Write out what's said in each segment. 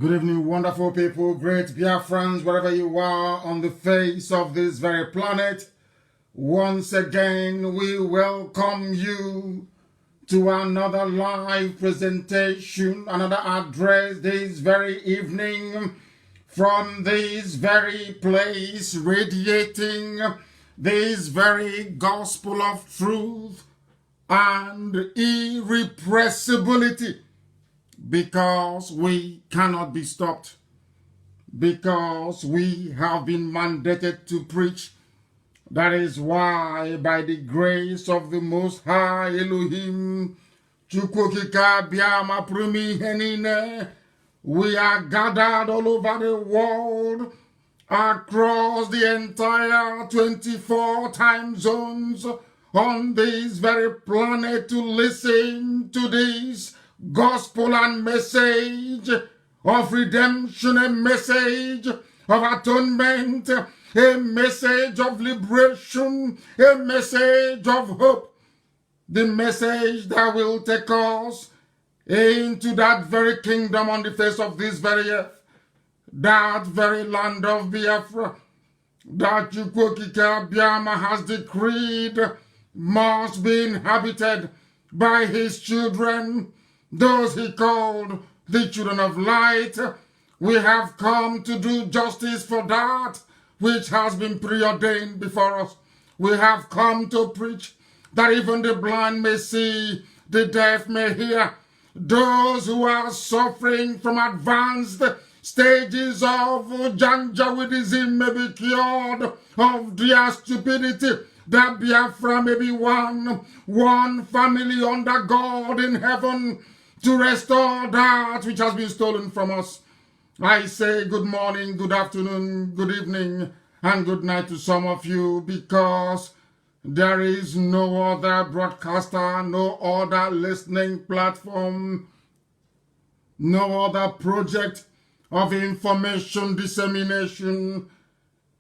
Good evening, wonderful people, great Biafrans, wherever you are on the face of this very planet. Once again, we welcome you to another live presentation, another address this very evening from this very place, radiating this very gospel of truth and irrepressibility. Because we cannot be stopped, because we have been mandated to preach. That is why, by the grace of the Most High Elohim, we are gathered all over the world, across the entire 24 time zones on this very planet to listen to this gospel and message of redemption, a message of atonement, a message of liberation, a message of hope, the message that will take us into that very kingdom on the face of this very earth, that very land of Biafra, that Chukwokika Biama has decreed must be inhabited by his children, those he called the children of light. We have come to do justice for that which has been preordained before us. We have come to preach that even the blind may see, the deaf may hear. Those who are suffering from advanced stages of Janjaweedism may be cured of their stupidity. That Biafra may be one family under God in heaven, to restore that which has been stolen from us. I say good morning, good afternoon, good evening, and good night to some of you, because there is no other broadcaster, no other listening platform, no other project of information dissemination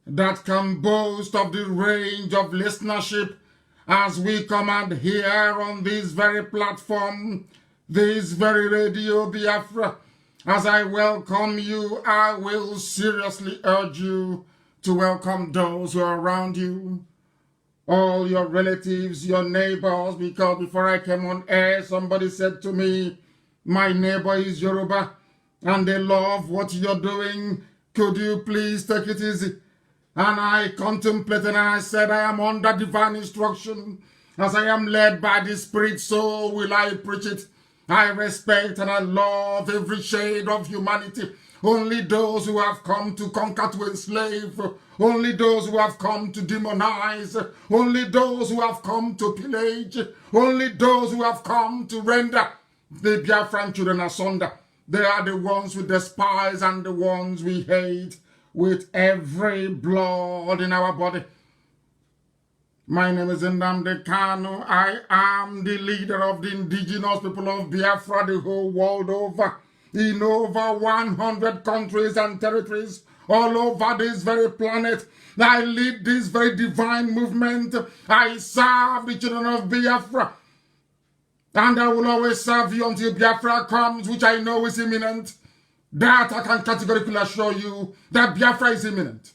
that can boast of the range of listenership as we command here on this very platform, this very Radio Biafra. As I welcome you, I will seriously urge you to welcome those who are around you, all your relatives, your neighbors, because before I came on air, somebody said to me, my neighbor is Yoruba, and they love what you're doing. Could you please take it easy? And I contemplated and I said, I am under divine instruction. As I am led by the Spirit, so will I preach it. I respect and I love every shade of humanity. Only those who have come to conquer, to enslave, only those who have come to demonize, only those who have come to pillage, only those who have come to render the Biafran children asunder. They are the ones we despise and the ones we hate with every blood in our body. My name is M.N.K. I am the leader of the indigenous people of Biafra the whole world over, in over 100 countries and territories all over this very planet. I lead this very divine movement. I serve the children of Biafra. And I will always serve you until Biafra comes, which I know is imminent. That I can categorically assure you, that Biafra is imminent.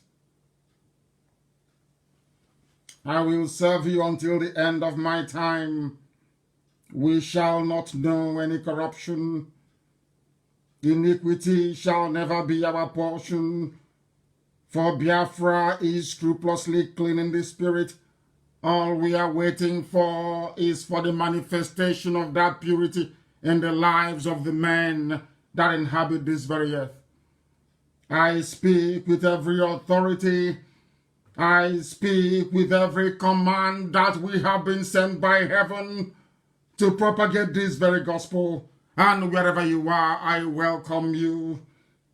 I will serve you until the end of my time. We shall not know any corruption. Iniquity shall never be our portion. For Biafra is scrupulously clean in the spirit. All we are waiting for is for the manifestation of that purity in the lives of the men that inhabit this very earth. I speak with every authority. I speak with every command that we have been sent by heaven to propagate this very gospel. And wherever you are, I welcome you.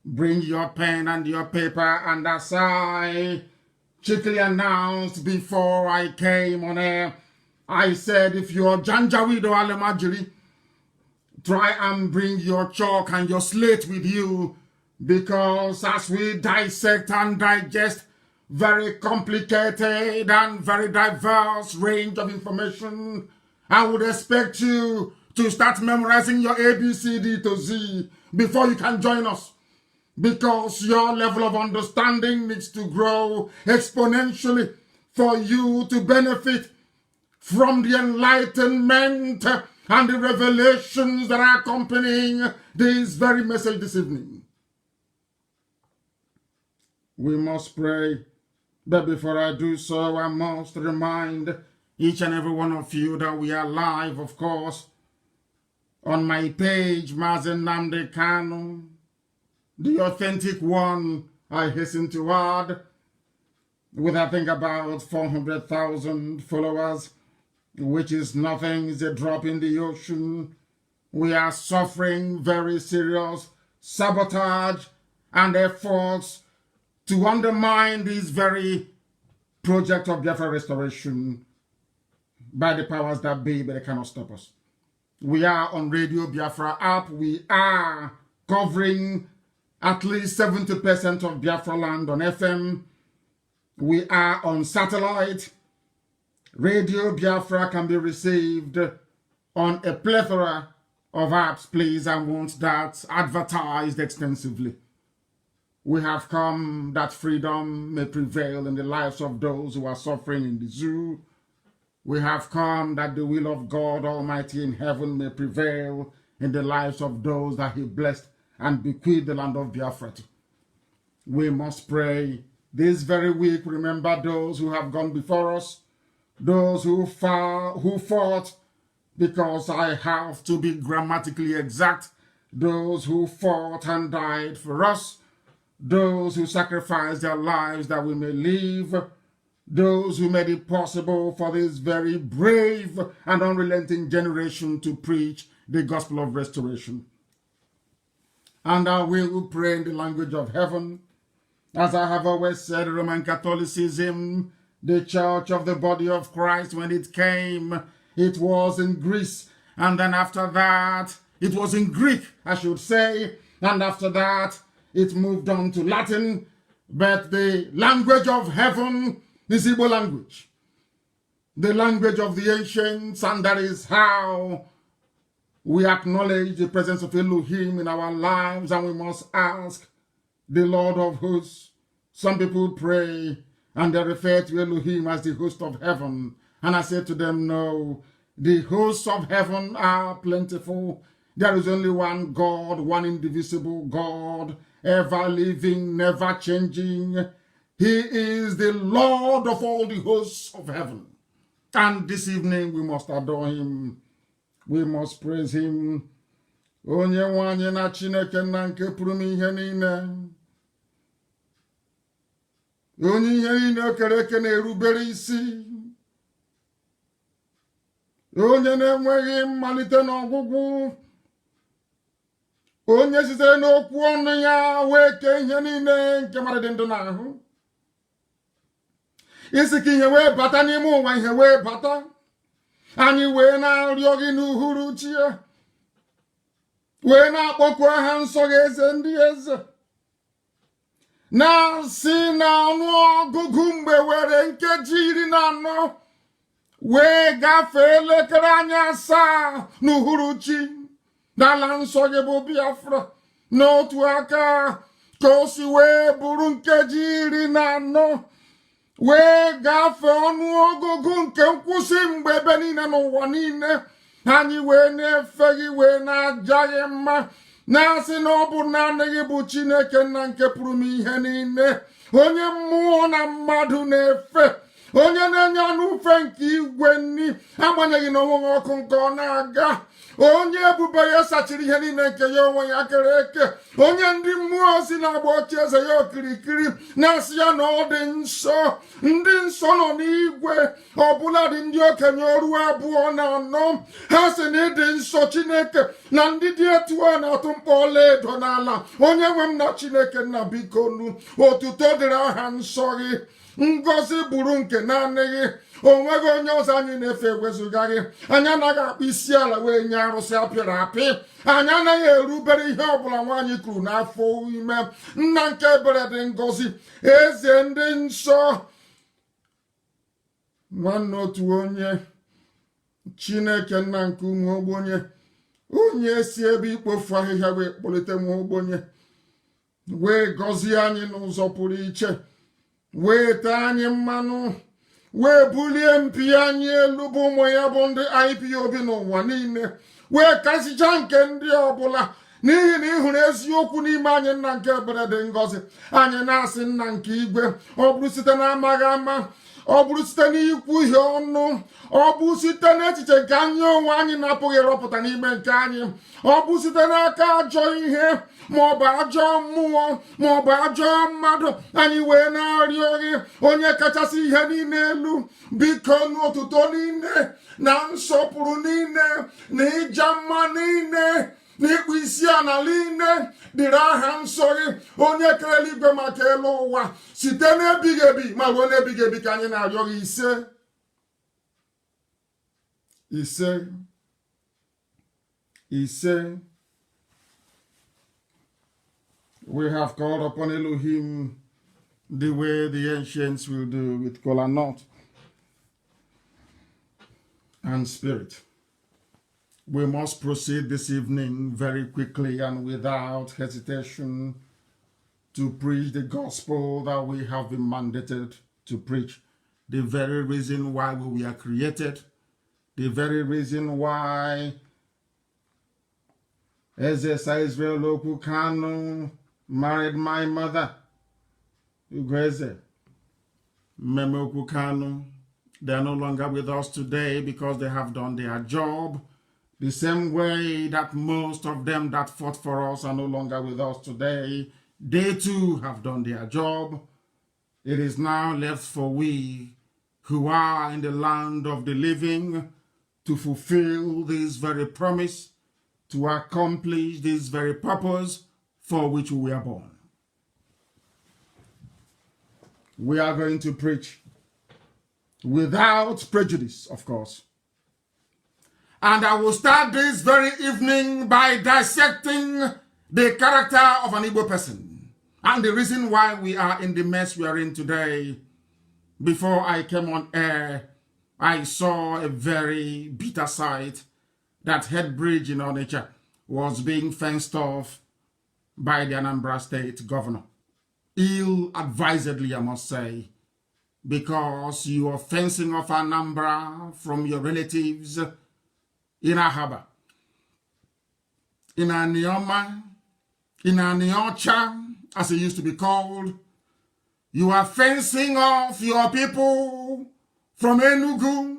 Bring your pen and your paper. And as I cheekily announced before I came on air, I said, if you're Janjaweed or Alemajiri, try and bring your chalk and your slate with you, because as we dissect and digest very complicated and very diverse range of information, I would expect you to start memorizing your ABCD to Z before you can join us. because your level of understanding needs to grow exponentially for you to benefit from the enlightenment and the revelations that are accompanying this very message this evening. We must pray, but before I do so, I must remind each and every one of you that we are live, of course, on my page, M.N.K, the authentic one, I hasten to add, with I think about 400,000 followers, which is nothing, it's a drop in the ocean. We are suffering very serious sabotage and efforts to undermine this very project of Biafra restoration by the powers that be, but they cannot stop us. We are on Radio Biafra app. We are covering at least 70% of Biafra land on FM. We are on satellite. Radio Biafra can be received on a plethora of apps, please, I want that advertised extensively. We have come that freedom may prevail in the lives of those who are suffering in the zoo. We have come that the will of God Almighty in heaven may prevail in the lives of those that He blessed and bequeathed the land of Biafra to. We must pray this very week. Remember those who have gone before us, those who fought, because I have to be grammatically exact, those who fought and died for us, those who sacrificed their lives that we may live, those who made it possible for this very brave and unrelenting generation to preach the gospel of restoration. And I will pray in the language of heaven. As I have always said, Roman Catholicism, the church of the body of Christ, when it came, it was in Greece. And then after that, it was in Greek, I should say. And after that, it moved on to Latin. But the language of heaven is Igbo language, the language of the ancients, and that is how we acknowledge the presence of Elohim in our lives, and we must ask the Lord of hosts. Some people pray and they refer to Elohim as the host of heaven, and I say to them, no, the hosts of heaven are plentiful. There is only one God, one indivisible God, ever living, never changing. He is the Lord of all the hosts of heaven. And this evening we must adore Him. We must praise Him. Onye nwanyị na Chineke na nke pụrụ m ihe niile. Onye ihe niile kere eke na-erubere isi. Onye na-enweghị mmalite na ọgwụgwụ. Onye sitere n'okwu ọnụ ya wee kee ihe niile nke mmadụ dị ndụ n'ahụ. Isi ka ihe wee bata n'ime ụwa, ihe wee bata. Anyị wee na-arịọ Gị n'uhuruchi ya. Wee na-akpọku aha nsọ Gị, eze ndị eze. Na-asị na ọnụ ọgụgụ mgbe were nkeji 14 wee gafee elekere anya 7 n'uhuruchi n'ala nsọ Gị bụ Biafra. N'otu aka ka o si wee bụrụ nkeji 14 wee gafee ọnụ ọgụgụ nke nkwụsị mgbe ebe niile n'ụwa niile anyị wee na-efe Gị, wee na-aja Gị mma, na-asị na ọ bụ naanị Gị bụ Chineke na nke pụrụ m ihe niile, onye mmụọ na mmadụ na-efe, onye na-enye anụ ufe nke igwe nni agbanyeghị na onweghị ọkụ nke ọ na-aga, onye ebube ya sachiri ihe niile nke ya onwe ya kere eke, onye ndị mmụọ si na-agba oche eze ya okirikiri, na-asị ya na ọ dị nsọ. Ndị nsọ nọ n'igwe, ọbụla dị ndị okenye ọrụ 24 ha sị na ịdị nsọ Chineke, na ndị dị etu a na-atụ mkpọ ọlaedo n'ala. Onye nwe m na Chineke nna biko nu, otuto dịrị aha nsọ Gị, ngọzi bụrụ nke naanị Gị. Onweghị onye ọzọ anyị na-efe ewezuga Gị. Anyị anaghị akpụ isi ala wee nye arụsị apịrị apị. Anyị anaghị erubere ihe ọbụla nwaanyị kwuru n'afọ ime. Nna nke ebere dị ngọzi, eze ndị nsọ, nwanne otu onye, Chineke nna nke ụmụ ogbenye, onye si ebe ikpofu ahịhịa wee kpọlite nwa ogbenye, wee gọzie anyị n'ụzọ pụrụ iche, wee tee anyị mmanụ, wee bulie mpi anyị elu bụ ụmụ ya bụ ndị IPOB n'ụwa niile, wee kasịcha nke ndị ọbụla, n'ihi na ị hụrụ eziokwu n'ime anyị. Nna nke ebere dị ngọzi, anyị na-asị Nna nke igwe, ọ bụrụ site na amaghị ama, ọ bụrụ site n'ikwu ihe ọnụ, ọ bụ site n'echiche nke anyị onwe anyị na-apụghị ịrọpụta n'ime nke anyị, ọ bụ site n'aka ajọ ihe maọbụ ajọ mmụọ maọbụ ajọ mmadụ, anyị wee na-arịọ gị onye kachasị ihe niile elu, biko n'otuto niile na nsọpụrụ niile na ịja mma niile n'ịkpụ isi ala niile dịrị aha nsọ gị, onye kere eluigwe maka elu ụwa, site n'ebighị ebi ma ruo n'ebighị ebi ka anyị na-arịọ gị. Ise. We have called upon Elohim the way the ancients will do, with kola nut and spirit. We must proceed this evening very quickly and without hesitation to preach the gospel that we have been mandated to preach. The very reason why we were created, the very reason why Ezesa Israel Okukano married my mother, Ugweze Meme Okukano. They are no longer with us today because they have done their job. The same way that most of them that fought for us are no longer with us today. They too have done their job. It is now left for we who are in the land of the living to fulfill this very promise, to accomplish this very purpose for which we were born. We are going to preach without prejudice, of course. And I will start this very evening by dissecting the character of an Igbo person and the reason why we are in the mess we are in today. Before I came on air, I saw a very bitter sight. That head bridge in Onitsha was being fenced off by the Anambra State governor. Ill-advisedly, I must say, because you are fencing off Anambra from your relatives in Ahaba, in Anioma, in Aniocha, as it used to be called. You are fencing off your people from Enugu.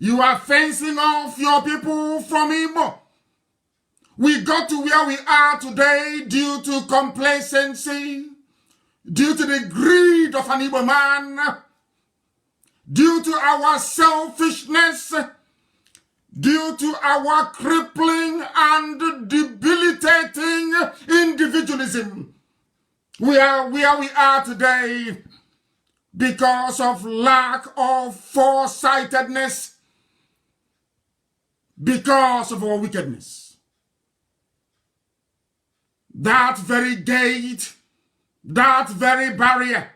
You are fencing off your people from Igbo. We got to where we are today due to complacency, due to the greed of an Igbo man, due to our selfishness, due to our crippling and debilitating individualism. We are where we are today because of lack of foresightedness, because of our wickedness. That very gate, that very barrier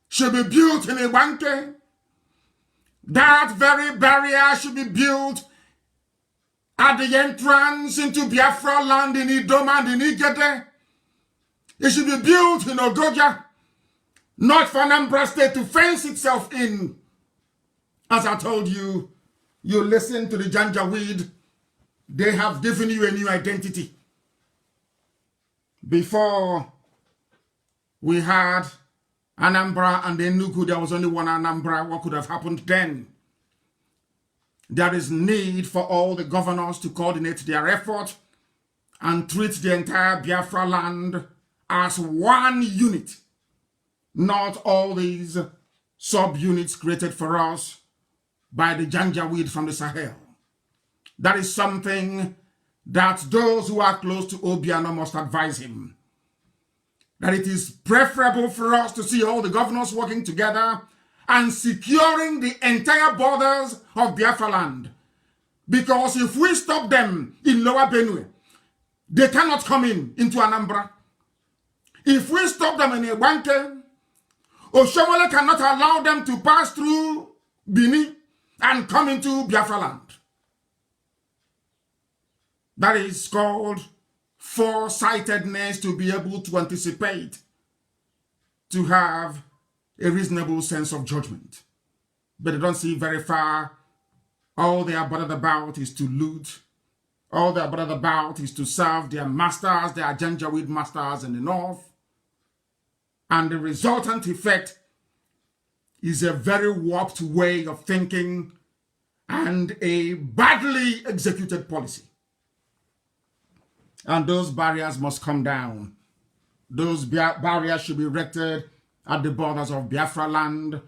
should be built in M.N.K. That very barrier should be built at the entrance into Biafra land in Idom and in Igede. It should be built in Ogoja, not for Anambra State to fence itself in. As I told you, you listen to the Janjaweed, they have given you a new identity. Before we had Anambra and Enugu, there was only one Anambra. What could have happened then? There is need for all the governors to coordinate their effort and treat the entire Biafra land as one unit, not all these sub-units created for us by the Janjaweed from the Sahel. That is something that those who are close to Obiano must advise him. That it is preferable for us to see all the governors working together and securing the entire borders of Biafra land. Because if we stop them in Lower Benue, they cannot come into Anambra. If we stop them in M.N.K, Oshomole cannot allow them to pass through Bini and come into Biafra land. That is called foresightedness to be able to anticipate, to have a reasonable sense of judgment. But they don't see very far. All they are bothered about is to loot. All they are bothered about is to serve their masters, their Janjaweed masters in the north. And the resultant effect is a very warped way of thinking and a badly executed policy. And those barriers must come down. Those barriers should be erected at the borders of Biafra land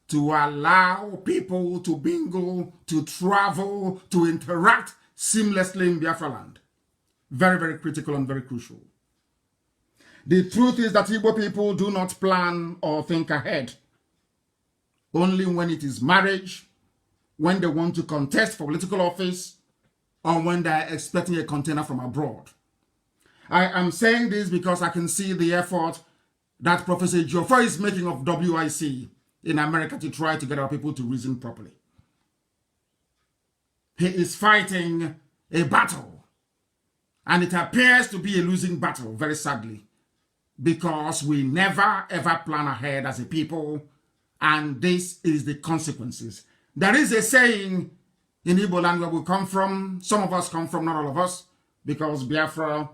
to allow people to mingle, to travel, to interact seamlessly in Biafra land. Very, very critical and very crucial. The truth is that Igbo people do not plan or think ahead. Only when it is marriage, when they want to contest for political office, or when they are expecting a container from abroad. I am saying this because I can see the effort that Professor Joffer is making of WIC in America to try to get our people to reason properly. He is fighting a battle, and it appears to be a losing battle, very sadly, because we never ever plan ahead as a people, and this is the consequences. There is a saying in Igbo land where we come from, some of us come from, not all of us, because Biafra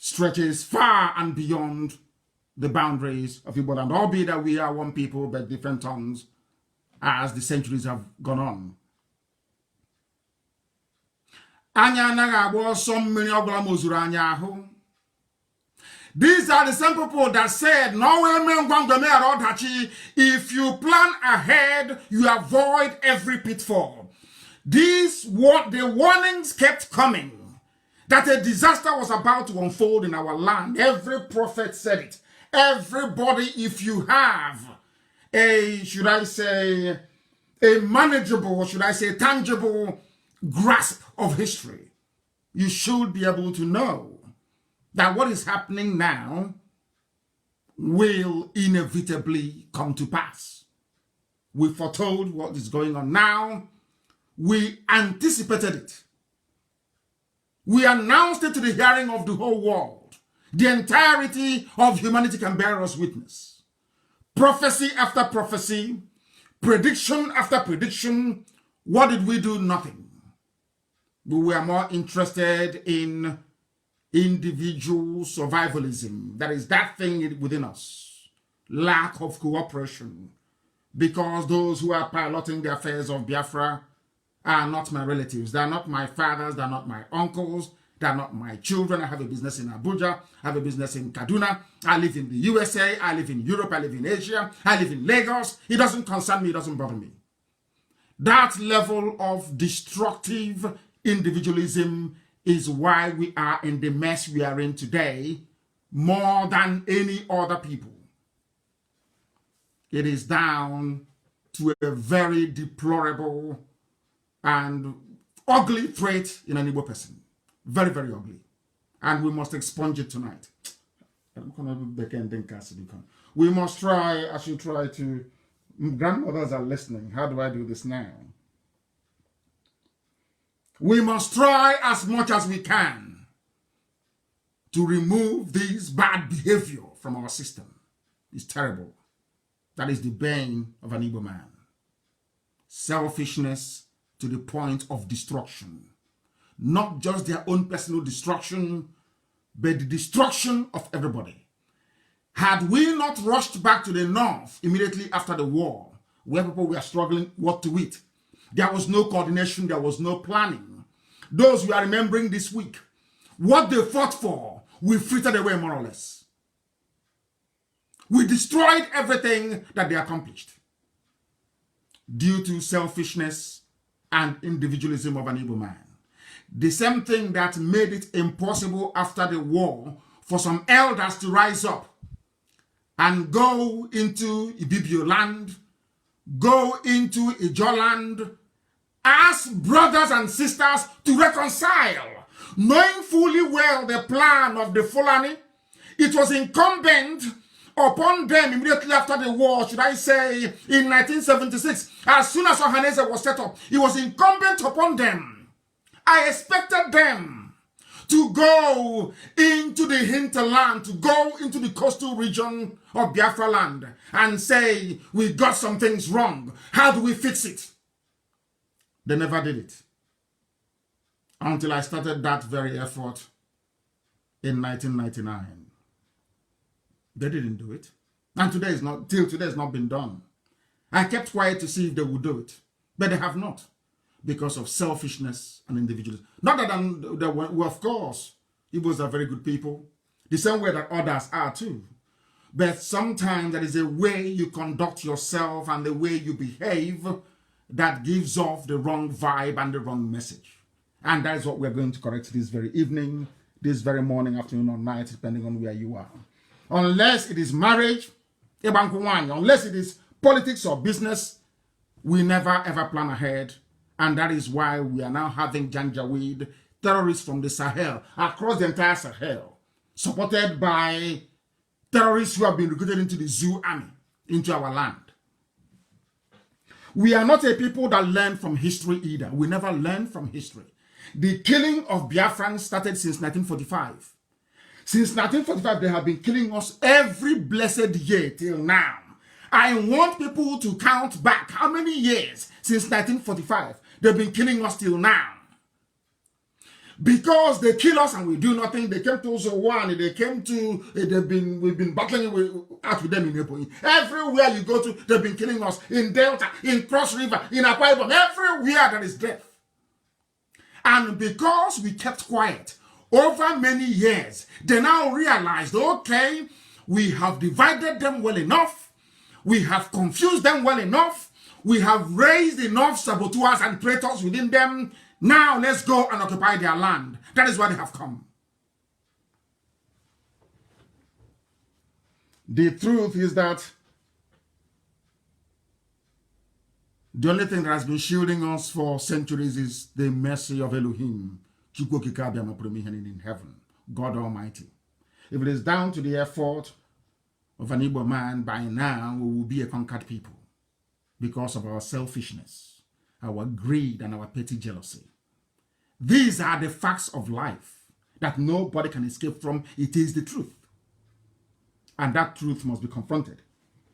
stretches far and beyond the boundaries of Igbo land, albeit that we are one people but different tongues as the centuries have gone on. These are the same people that said, if you plan ahead, you avoid every pitfall. The warnings kept coming that a disaster was about to unfold in our land. Every prophet said it. Everybody, if you have a, should I say, a manageable, should I say, tangible grasp of history, you should be able to know that what is happening now will inevitably come to pass. We foretold what is going on now. We anticipated it. We announced it to the hearing of the whole world. The entirety of humanity can bear us witness. Prophecy after prophecy, prediction after prediction. What did we do? Nothing. We were more interested in individual survivalism. That is that thing within us. Lack of cooperation. Because those who are piloting the affairs of Biafra are not my relatives. They are not my fathers. They are not my uncles. They are not my children. I have a business in Abuja. I have a business in Kaduna. I live in the USA. I live in Europe. I live in Asia. I live in Lagos. It doesn't concern me. It doesn't bother me. That level of destructive individualism is why we are in the mess we are in today more than any other people. It is down to a very deplorable and ugly trait in an Igbo person. Very, very ugly. And we must expunge it tonight. We must try, I should try to, grandmothers are listening. How do I do this now? We must try as much as we can to remove this bad behavior from our system. It's terrible. That is the bane of an Igbo man. Selfishness to the point of destruction. Not just their own personal destruction, but the destruction of everybody. Had we not rushed back to the north immediately after the war, where people were struggling what to eat, there was no coordination, there was no planning. Those we are remembering this week, what they fought for, we frittered away more or less. We destroyed everything that they accomplished due to selfishness and individualism of an Igbo man. The same thing that made it impossible after the war for some elders to rise up and go into Ibibio land, go into Ijo land, ask brothers and sisters to reconcile, knowing fully well the plan of the Fulani. It was incumbent upon them immediately after the war, should I say, in 1976, as soon as Ohanese was set up, it was incumbent upon them. I expected them to go into the hinterland, to go into the coastal region of Biafra land and say, we got some things wrong. How do we fix it? They never did it. Until I started that very effort in 1999. They didn't do it. And till today it's not been done. I kept quiet to see if they would do it. But they have not. Because of selfishness and individualism. Not that they were, of course, Igbos are very good people. The same way that others are too. But sometimes there is a way you conduct yourself and the way you behave that gives off the wrong vibe and the wrong message. And that is what we're going to correct this very evening, this very morning, afternoon, or night, depending on where you are. Unless it is marriage, unless it is politics or business, we never ever plan ahead. And that is why we are now having Janjaweed, terrorists from the Sahel, across the entire Sahel, supported by terrorists who have been recruited into the zoo army, into our land. We are not a people that learn from history either. We never learn from history. The killing of Biafrans started since 1945. Since 1945, they have been killing us every blessed year till now. I want people to count back how many years since 1945 they've been killing us till now. Because they kill us and we do nothing. They came to Zowani, they came to, we've been battling out with them in Ebonyi. Everywhere you go to, they've been killing us. In Delta, in Cross River, in Akwa Ibom, everywhere there is death. And because we kept quiet over many years, they now realized, okay, we have divided them well enough. We have confused them well enough. We have raised enough saboteurs and traitors within them. Now let's go and occupy their land. That is why they have come. The truth is that the only thing that has been shielding us for centuries is the mercy of Elohim, in heaven, God Almighty. If it is down to the effort of an Igbo man, by now we will be a conquered people because of our selfishness, our greed, and our petty jealousy. These are the facts of life that nobody can escape from. It is the truth. And that truth must be confronted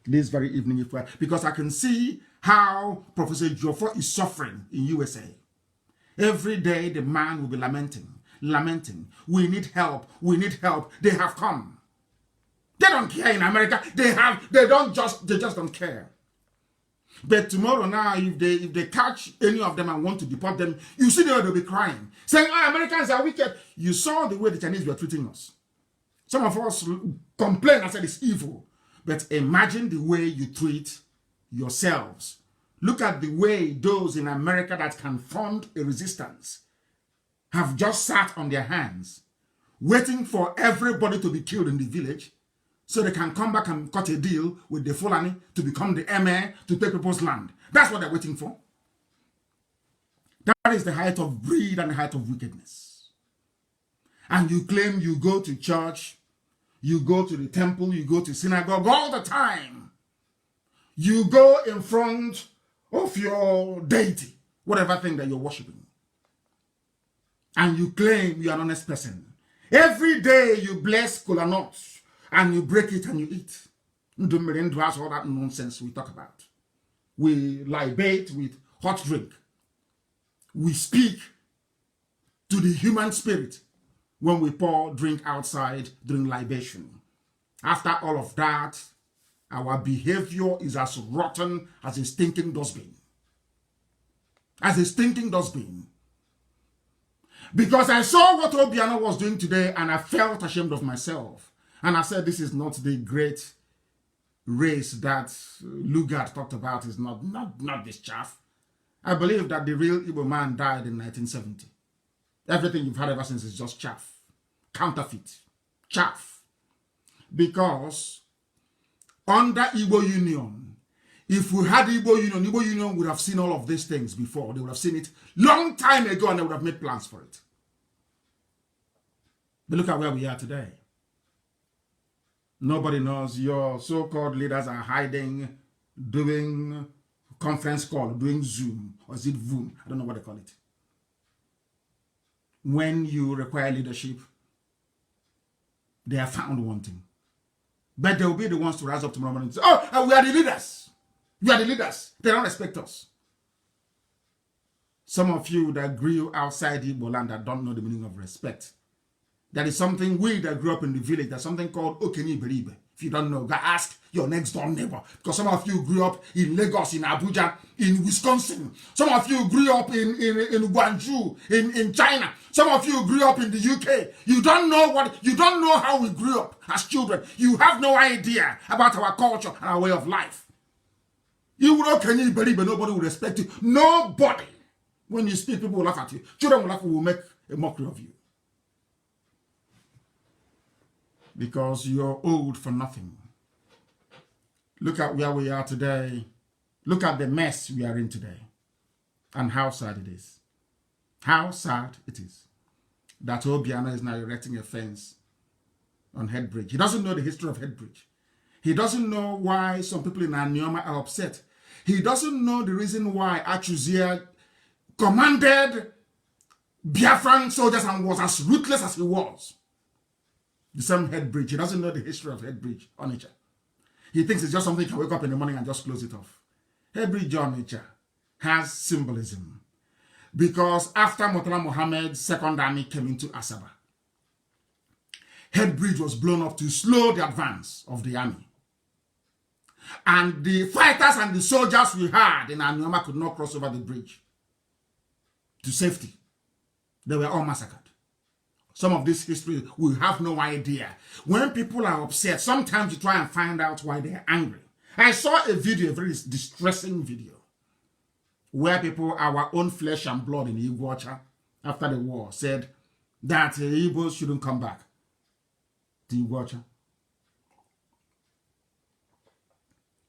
this very evening, because I can see how Professor Joffo is suffering in USA. Every day the man will be lamenting. We need help. We need help. They have come. They don't care in America. They just don't care. But tomorrow now, if they catch any of them and want to deport them, you see they'll be crying, saying, oh, Americans are wicked. You saw the way the Chinese were treating us. Some of us complain and said it's evil. But imagine the way you treat yourselves. Look at the way those in America that can fund a resistance have just sat on their hands, waiting for everybody to be killed in the village, so they can come back and cut a deal with the Fulani to become the M.N.K to take people's land. That's what they're waiting for. That is the height of greed and the height of wickedness. And you claim you go to church, you go to the temple, you go to synagogue all the time. You go in front of your deity, whatever thing that you're worshiping. And you claim you're an honest person. Every day you bless kola nuts. And you break it and you eat. All that nonsense we talk about. We libate with hot drink. We speak to the human spirit when we pour drink outside during libation. After all of that, our behavior is as rotten as a stinking dustbin. As a stinking dustbin. Because I saw what Obiano was doing today and I felt ashamed of myself. And I said, this is not the great race that Lugard talked about. Is not this chaff. I believe that the real Igbo man died in 1970. Everything you've had ever since is just chaff. Counterfeit. Chaff. Because under Igbo Union, if we had Igbo Union would have seen all of these things before. They would have seen it long time ago and they would have made plans for it. But look at where we are today. Nobody knows. Your so-called leaders are hiding, doing conference call, doing Zoom, or is it Voom? I don't know what they call it. when you require leadership, they are found wanting. But they will be the ones to rise up tomorrow morning and say, oh, we are the leaders. We are the leaders. They don't respect us. Some of you that grew outside Igbo land that don't know the meaning of respect. There is something, we that grew up in the village, there's something called Okenye Iberibe. If you don't know, go ask your next door neighbor. Because some of you grew up in Lagos, in Abuja, in Wisconsin. Some of you grew up in Guangzhou, in China. Some of you grew up in the UK. You don't know how we grew up as children. You have no idea about our culture and our way of life. You will Okenye Iberibe, nobody will respect you. Nobody. When you speak, people will laugh at you. Children will laugh, will make a mockery of you. Because you're old for nothing. Look at where we are today. Look at the mess we are in today. And how sad it is. How sad it is that Obiano is now erecting a fence on Headbridge. He doesn't know the history of Headbridge. He doesn't know why some people in Anioma are upset. He doesn't know the reason why Achuzia commanded Biafran soldiers and was as ruthless as he was. The same Headbridge. He doesn't know the history of Headbridge, Onitsha. He thinks it's just something you can wake up in the morning and just close it off. Headbridge, Onitsha has symbolism. Because after Murtala Mohammed's second army came into Asaba, Headbridge was blown up to slow the advance of the army. And the fighters and the soldiers we had in Anioma could not cross over the bridge to safety. They were all massacred. Some of this history, we have no idea. When people are upset, sometimes you try and find out why they're angry. I saw a video, a very distressing video, where people, our own flesh and blood in Igbocha, after the war, said that Igbos shouldn't come back to Igbocha.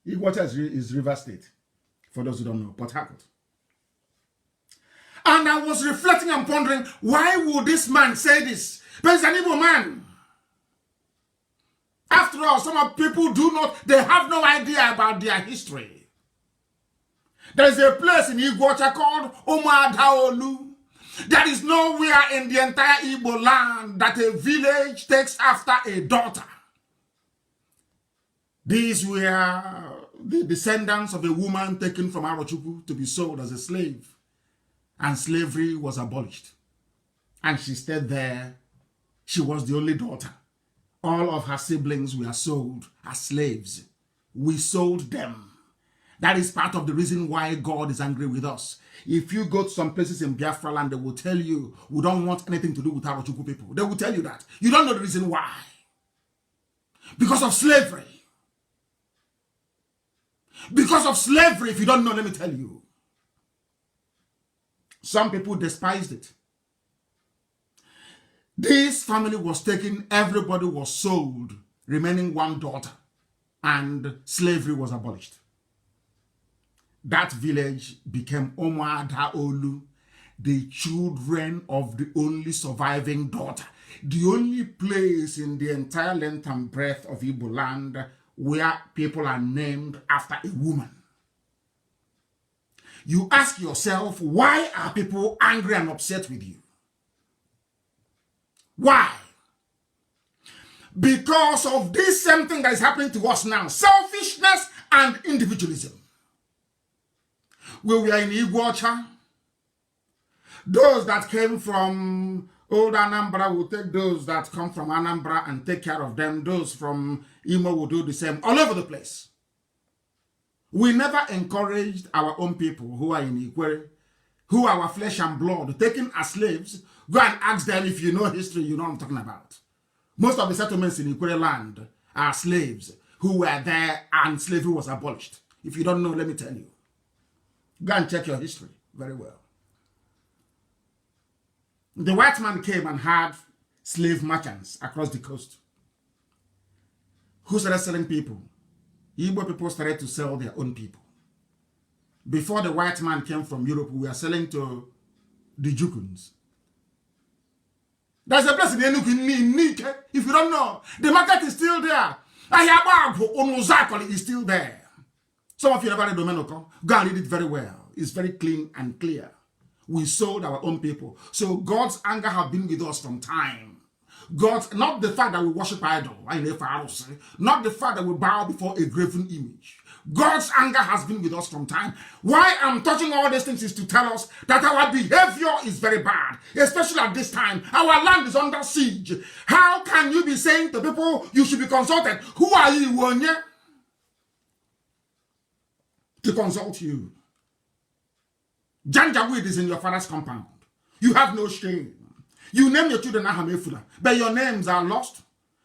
Igbocha is River State, for those who don't know, Port Harcourt. And I was reflecting and pondering, why would this man say this? But he's an evil man. After all, some of people they have no idea about their history. There's a place in Igbocha called Umuadaolu. There is nowhere in the entire Igbo land that a village takes after a daughter. These were the descendants of a woman taken from Arochukwu to be sold as a slave. And slavery was abolished. And she stayed there. She was the only daughter. All of her siblings were sold as slaves. We sold them. That is part of the reason why God is angry with us. If you go to some places in Biafra land, they will tell you, we don't want anything to do with Arochukwu people. They will tell you that. You don't know the reason why. Because of slavery. Because of slavery, if you don't know, let me tell you. Some people despised it. This family was taken, everybody was sold, remaining one daughter, and slavery was abolished. That village became Umuadaolu, the children of the only surviving daughter, the only place in the entire length and breadth of Igbo land where people are named after a woman. You ask yourself, why are people angry and upset with you? Why? Because of this same thing that is happening to us now. Selfishness and individualism. When we are in Igbocha, those that came from old Anambra will take those that come from Anambra and take care of them. Those from Imo will do the same all over the place. We never encouraged our own people who are in Ikwere, who are our flesh and blood, taken as slaves. Go and ask them if you know history, you know what I'm talking about. Most of the settlements in Ikwere land are slaves who were there and slavery was abolished. If you don't know, let me tell you. Go and check your history very well. The white man came and had slave merchants across the coast who started selling people. Igbo people started to sell their own people. Before the white man came from Europe, we were selling to the Jukuns. There's a place in M.N.K. If you don't know, the market is still there. Onuzakoli is still there. Some of you never read Domenoko. Go and read it very well. It's very clean and clear. We sold our own people. So God's anger have been with us from time. God's, not the fact that we worship idol, not the fact that we bow before a graven image. God's anger has been with us from time. Why I'm touching all these things is to tell us that our behavior is very bad, especially at this time. Our land is under siege. How can you be saying to people you should be consulted? Who are you, Wonye, to consult you? Janjaweed is in your father's compound. You have no shame. You name your children Ahamefula, but your names are lost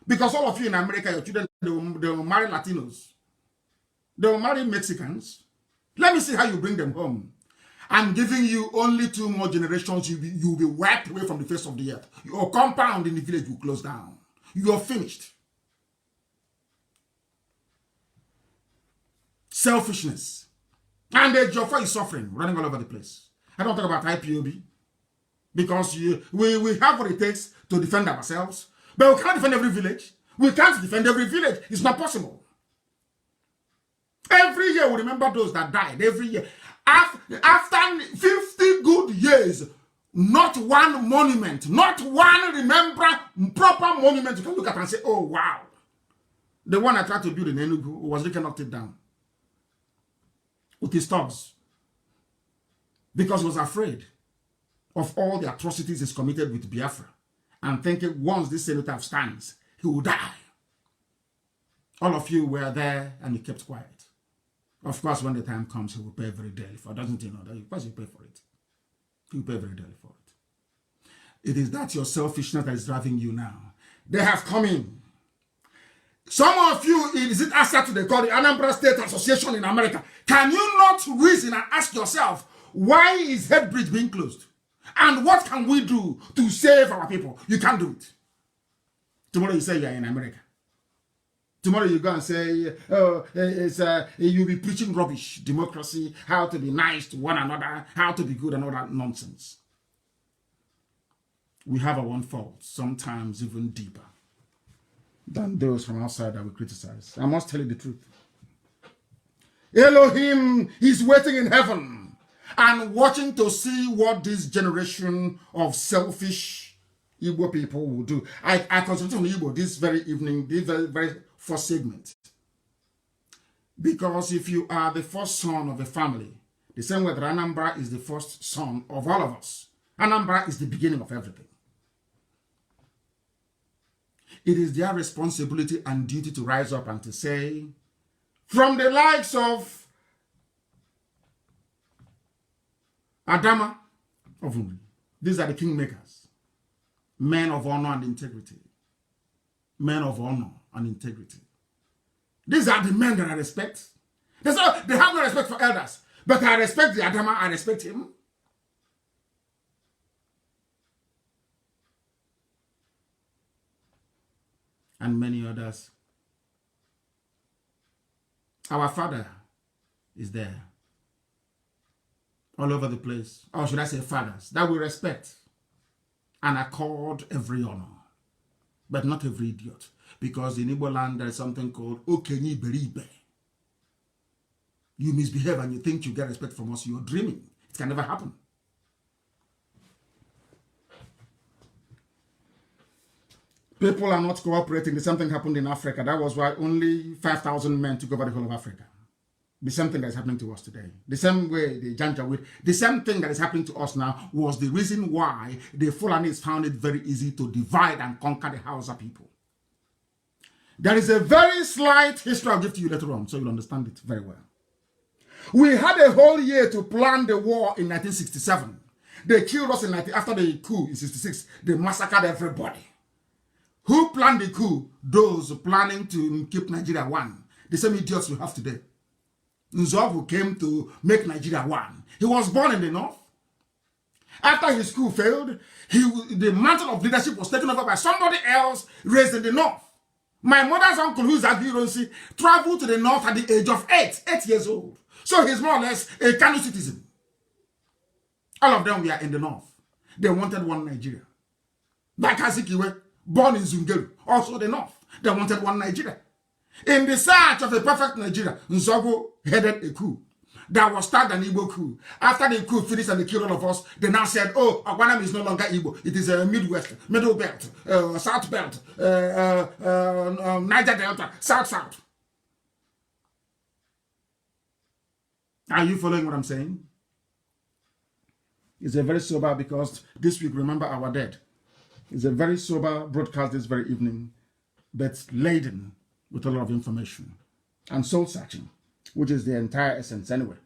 because all of you in America, your children, they will marry Latinos. They will marry Mexicans. Let me see how you bring them home. I'm giving you only 2 more generations. You'll be wiped away from the face of the earth. Your compound in the village will close down. You're finished. Selfishness. And the Joffa is suffering, running all over the place. I don't talk about IPOB. Because we have what it takes to defend ourselves. But we can't defend every village. We can't defend every village. It's not possible. Every year we remember those that died. Every year. After 50 good years, not one monument, not one proper monument you can look at and say, oh, wow. The one I tried to build in Enugu was really knocked it down with his thugs. Because he was afraid of all the atrocities he's committed with Biafra and thinking once this senator stands, he will die. All of you were there and you kept quiet. Of course, when the time comes, he will pay very dearly for it. Doesn't he know that? Of course, you pay for it. You pay very dearly for it. It is that your selfishness that is driving you now. They have come in. Some of you, is it answer to the call the Anambra State Association in America? Can you not reason and ask yourself, why is Headbridge being closed? And what can we do to save our people? You can't do it. Tomorrow you say you're in America. Tomorrow you go and say, oh, you'll be preaching rubbish, democracy, how to be nice to one another, how to be good and all that nonsense. We have our own faults, sometimes even deeper than those from outside that we criticize. I must tell you the truth. Elohim is waiting in heaven and watching to see what this generation of selfish Igbo people will do. I consulted on Igbo this very evening, this very first segment. Because if you are the first son of a family, the same way that Anambra is the first son of all of us, Anambra is the beginning of everything. It is their responsibility and duty to rise up and to say, from the likes of Adama of Uri, these are the kingmakers, men of honor and integrity. Men of honor and integrity. These are the men that I respect. They have no respect for elders, but I respect the Adama, I respect him. And many others. Our father is there. All over the place. Or should I say fathers, that we respect and accord every honor. But not every idiot. Because in Igbo land there is something called Okenyi Beribe. You misbehave and you think you get respect from us. You're dreaming. It can never happen. People are not cooperating. The same thing happened in Africa. That was why only 5,000 men took over the whole of Africa. The same thing that is happening to us today. The same way the Janjaweed, the same thing that is happening to us now was the reason why the Fulanis found it very easy to divide and conquer the Hausa people. There is a very slight history I'll give to you later on, so you'll understand it very well. We had a whole year to plan the war in 1967. They killed us after the coup in 66. They massacred everybody. Who planned the coup? Those planning to keep Nigeria one. The same idiots we have today. Nzogu came to make Nigeria one. He was born in the north. After his coup failed, the mantle of leadership was taken over by somebody else raised in the north. My mother's uncle, who's at Vironsi, traveled to the north at the age of 8 years old. So he's more or less a Kano citizen. All of them were in the north. They wanted one Nigeria. Like Azikiwe, born in Zungeru, also the north. They wanted one Nigeria. In the search of a perfect Nigeria, Nzogo headed a coup. that was started an Igbo coup. After the coup finished and they killed all of us, they now said, oh, Agwanam is no longer Igbo. It is a Midwest, Middle Belt, South Belt, Niger Delta, South. Are you following what I'm saying? It's a very sober, because this week, remember our dead. It's a very sober broadcast this very evening, but laden with a lot of information and soul searching, which is the entire essence anyway.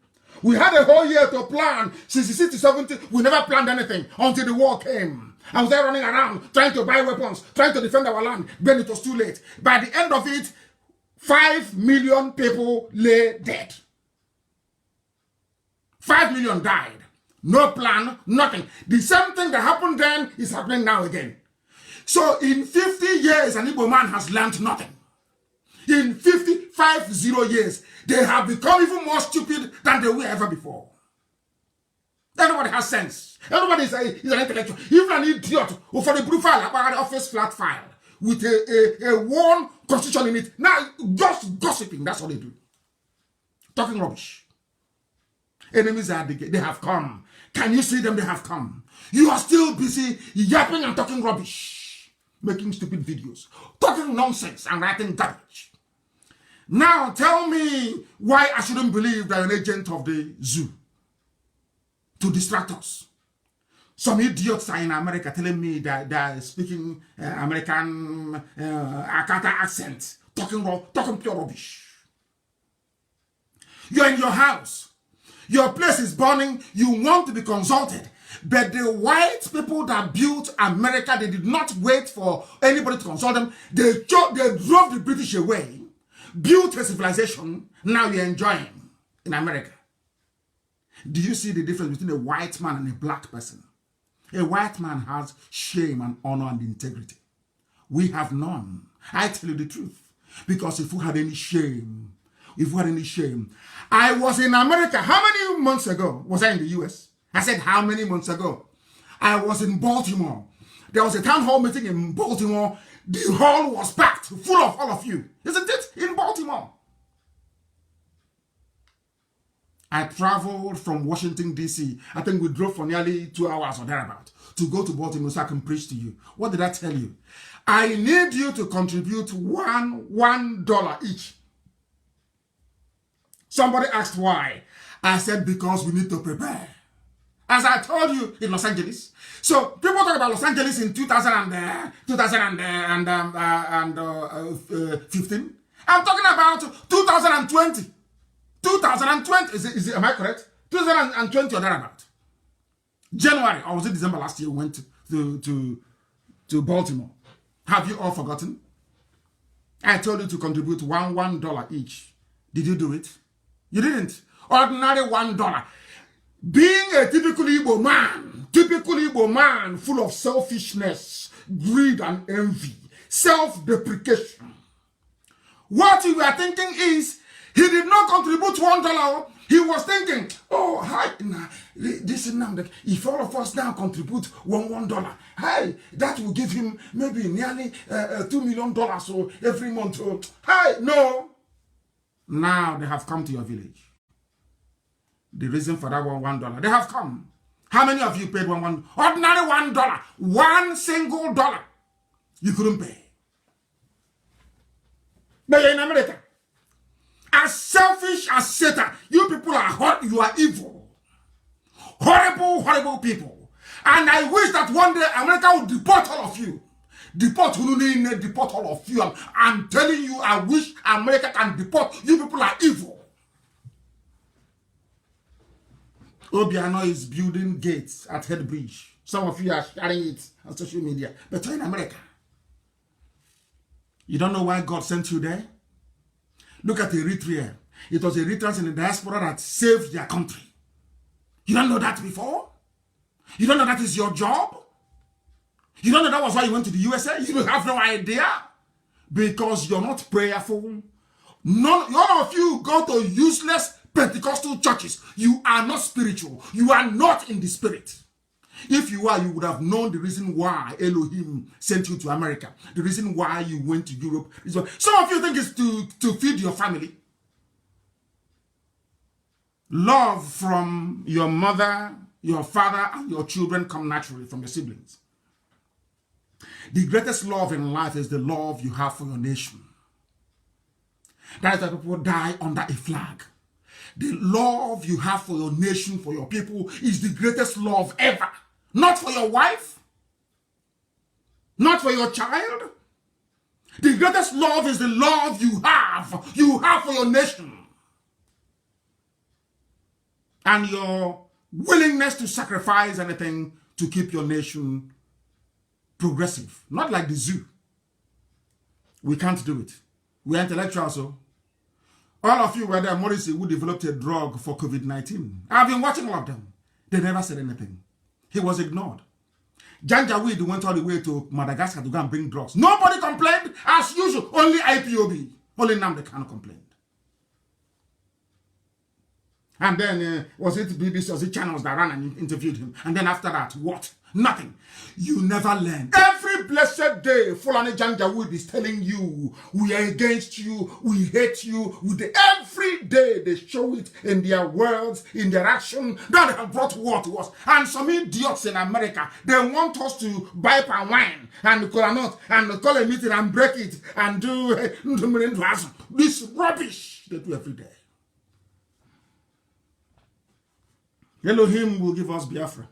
We had a whole year to plan. Since the 60s, 70s, we never planned anything until the war came. I was there running around, trying to buy weapons, trying to defend our land. Then it was too late. By the end of it, 5 million people lay dead. 5 million died. No plan, nothing. The same thing that happened then is happening now again. So in 50 years, an Igbo man has learned nothing. In 50 years, they have become even more stupid than they were ever before. Everybody has sense. Everybody is an intellectual. Even an idiot who for the blue file about the office flat file with a worn constitution in it. Now, just gossiping, that's all they do. Talking rubbish. Enemies are they have come. Can you see them? They have come. You are still busy yapping and talking rubbish, making stupid videos, talking nonsense and writing garbage. Now tell me why I shouldn't believe that you're an agent of the zoo to distract us. Some idiots are in America telling me that they're speaking American Akata accent, talking pure rubbish. You're in your house. Your place is burning. You want to be consulted. But the white people that built America, they did not wait for anybody to consult them. They drove the British away, built a civilization. Now you're enjoying in America. Do you see the difference between a white man and a black person? A white man has shame and honor and integrity. We have none. I tell you the truth. Because if we had any shame, I was in America. How many months ago was I in the US? I said, how many months ago? I was in Baltimore. There was a town hall meeting in Baltimore. The hall was packed, full of all of you. Isn't it? In Baltimore. I traveled from Washington, D.C. I think we drove for nearly 2 hours or thereabout to go to Baltimore so I can preach to you. What did I tell you? I need you to contribute $1 each. Somebody asked why. I said, because we need to prepare. As I told you, in Los Angeles. So people talk about Los Angeles in 2015. I'm talking about 2020. 2020, am I correct? 2020 or thereabout. January, or was it December last year, we went to Baltimore. Have you all forgotten? I told you to contribute $1 each. Did you do it? You didn't. Ordinary $1. Being a typical Igbo man, full of selfishness, greed and envy, self-deprecation. What you were thinking is, he did not contribute $1. He was thinking, oh, hi, this is now, if all of us now contribute $1, hi, that will give him maybe nearly $2 million so every month. Hi, no. Now they have come to your village. The reason for that $1, they have come. How many of you paid $1? Ordinary $1. One single dollar. You couldn't pay. But you're in America. As selfish as Satan. You people are hot. You are evil. Horrible, horrible people. And I wish that one day America will deport all of you. Deport all of you. I'm telling you, I wish America can deport. You people are evil. Obiano is building gates at Head Bridge. Some of you are sharing it on social media. But you're in America. You don't know why God sent you there? Look at Eritrea. It was Eritreans in the diaspora that saved their country. You don't know that before? You don't know that is your job? You don't know that was why you went to the USA? You have no idea? Because you're not prayerful. None of you go to useless Pentecostal churches. You are not spiritual. You are not in the spirit. If you are, you would have known the reason why Elohim sent you to America. The reason why you went to Europe. Some of you think it's to feed your family. Love from your mother, your father, and your children come naturally from your siblings. The greatest love in life is the love you have for your nation. That is why people die under a flag. The love you have for your nation, for your people, is the greatest love ever. Not for your wife, not for your child. The greatest love is the love you have for your nation. And your willingness to sacrifice anything to keep your nation progressive. Not like the zoo. We can't do it. We're intellectuals, so. All of you were there, Morrissey, who developed a drug for COVID-19. I've been watching all of them. They never said anything. He was ignored. Janjaweed went all the way to Madagascar to go and bring drugs. Nobody complained, as usual. Only IPOB. Only Nnamdi Kanu complained. And then, was it BBC, was it channels that ran and interviewed him? And then after that, what? Nothing. You never learn. Every blessed day, Fulani Janjaweed is telling you, we are against you, we hate you. Every day they show it in their words, in their action. Now they have brought war to us. And some idiots in America, they want us to buy palm wine and cola nut and call a meeting and break it and do this rubbish they do every day. Elohim will give us Biafra.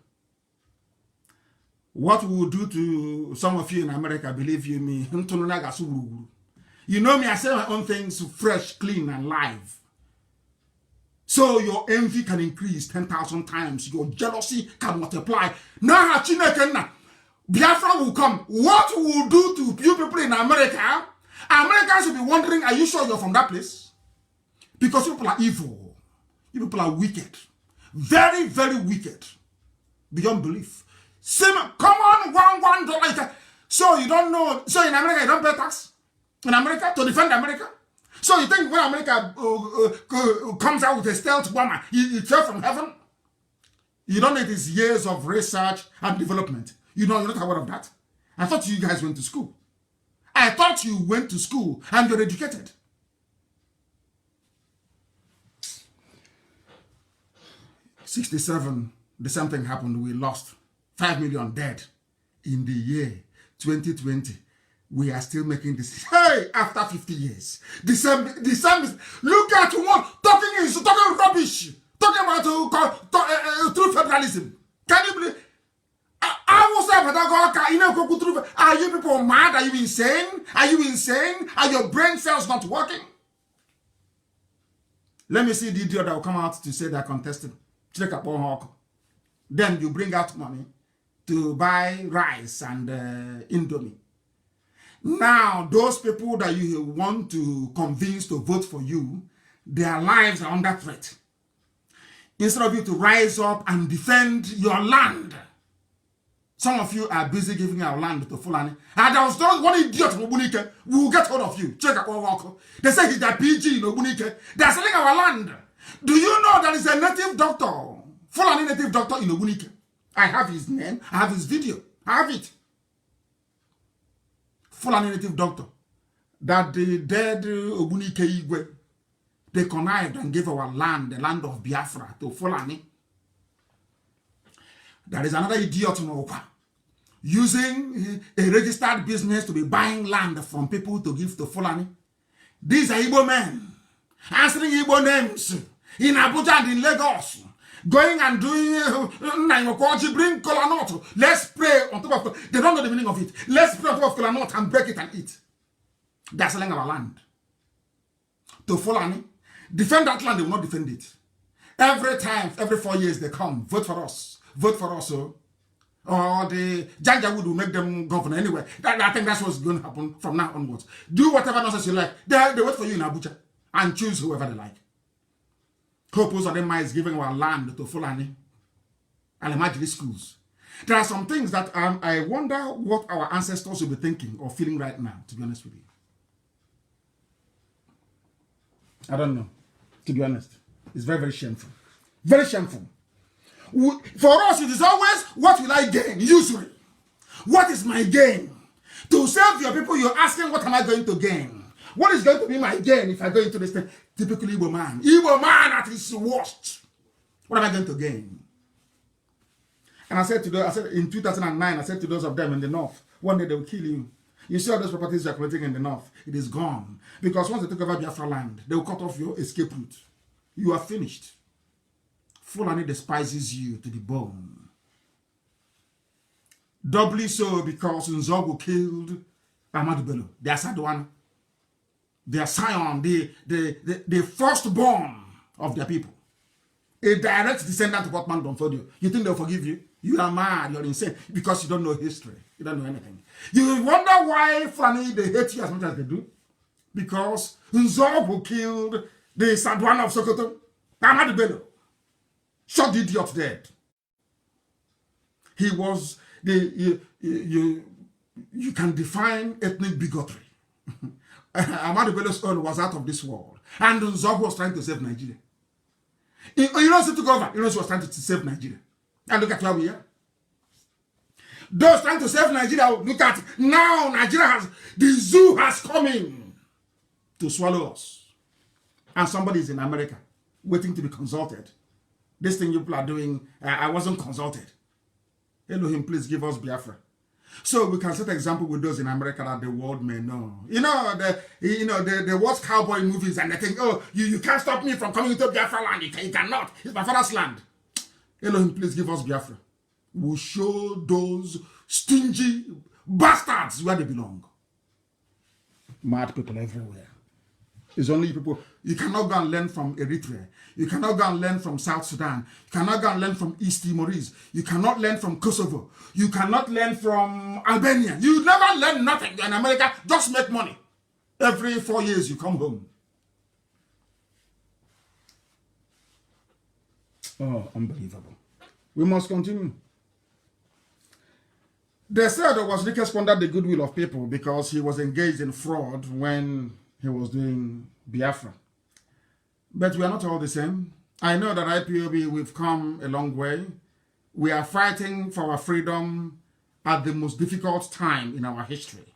What we will do to some of you in America, believe you me, you know me, I say my own things fresh, clean, and live. So your envy can increase 10,000 times. Your jealousy can multiply. Now, Biafra will come. What we will do to you people in America, Americans will be wondering, are you sure you're from that place? Because you people are evil. You people are wicked. Very, very wicked. Beyond belief. Come on, $1. So you don't know. So in America, you don't pay tax? In America, to defend America? So you think when America comes out with a stealth bomber, it fell from heaven? You don't know it is years of research and development. You're not aware of that. I thought you guys went to school. I thought you went to school and you're educated. 1967, the same thing happened. We lost 5 million dead. In the year 2020, we are still making this. Hey, after 50 years, the same. Look at what talking rubbish, talking about true federalism. Can you believe? I was there, are you people mad? Are you insane? Are you insane? Are your brain cells not working? Let me see the idiot that will come out to say they're contesting. Then you bring out money to buy rice and Indomie. Now, those people that you want to convince to vote for you, their lives are under threat. Instead of you to rise up and defend your land, some of you are busy giving our land to Fulani. And there was one idiot in Obunike. We will get hold of you. They say he's a PG in Obunike. They're selling our land. Do you know there is a native doctor, Fulani native doctor in Obunike? I have his name, I have his video, I have it. Fulani native doctor. That the dead Obunike Igwe, they connived and gave our land, the land of Biafra, to Fulani. There is another idiot in Opa, using a registered business to be buying land from people to give to Fulani. These are Igbo men, answering Igbo names in Abuja and in Lagos, going and doing bring kola nut. Let's pray on top of. They don't know the meaning of it. Let's pray on top of kola nut and break it and eat. They're selling our land to Fulani. Defend that land, they will not defend it. Every time, every 4 years they come, vote for us. Vote for us, or the Janjaweed will make them governor anyway. I think that's what's going to happen from now onwards. Do whatever nonsense you like. They wait for you in Abuja and choose whoever they like. Purpose of them is giving our land to Fulani and Imagine schools. There are some things that I wonder what our ancestors will be thinking or feeling right now, to be honest with you. I don't know, to be honest. It's very, very shameful. Very shameful. For us, it is always, what will I gain? Usually. What is my gain? To serve your people, you're asking, what am I going to gain? What is going to be my gain if I go into this thing? Typically Igbo man. Igbo man at his worst. What am I going to gain? And I said to those, I said in 2009, I said to those of them in the north, one day they will kill you. You see all those properties you are collecting in the north, it is gone. Because once they take over Biafra land, they will cut off your escape route. You are finished. Fulani despises you to the bone. Doubly so because Nzogu killed Ahmadu Bello, their Sadwan, their scion, the firstborn of their people. A direct descendant of Otman Donfodio. You think they'll forgive you? You are mad, you're insane, because you don't know history. You don't know anything. You wonder why Fulani, they hate you as much as they do. Because Nzogu killed the Sadwan of Sokoto, Ahmadu Bello. Shot the idiot dead. He was you can define ethnic bigotry. Ahmadu Bello's own was out of this world. And Nzogu was trying to save Nigeria. You know who took over? You know who was trying to save Nigeria. And look at where we are. Those trying to save Nigeria, look at now Nigeria has, the zoo has come in to swallow us. And somebody is in America waiting to be consulted. This thing you people are doing, I wasn't consulted. Elohim, please give us Biafra. So we can set an example with those in America that the world may know. They watch cowboy movies and they think, oh, you can't stop me from coming into Biafra land. You cannot. It's my father's land. Elohim, please give us Biafra. We'll show those stingy bastards where they belong. Mad people everywhere. It's only people. You cannot go and learn from Eritrea. You cannot go and learn from South Sudan. You cannot go and learn from East Timorese. You cannot learn from Kosovo. You cannot learn from Albania. You never learn nothing in America. Just make money. Every 4 years you come home. Oh, unbelievable. We must continue. They said that Wazirike squandered the goodwill of people because he was engaged in fraud when he was doing Biafra. But we are not all the same. I know that IPOB, we've come a long way. We are fighting for our freedom at the most difficult time in our history,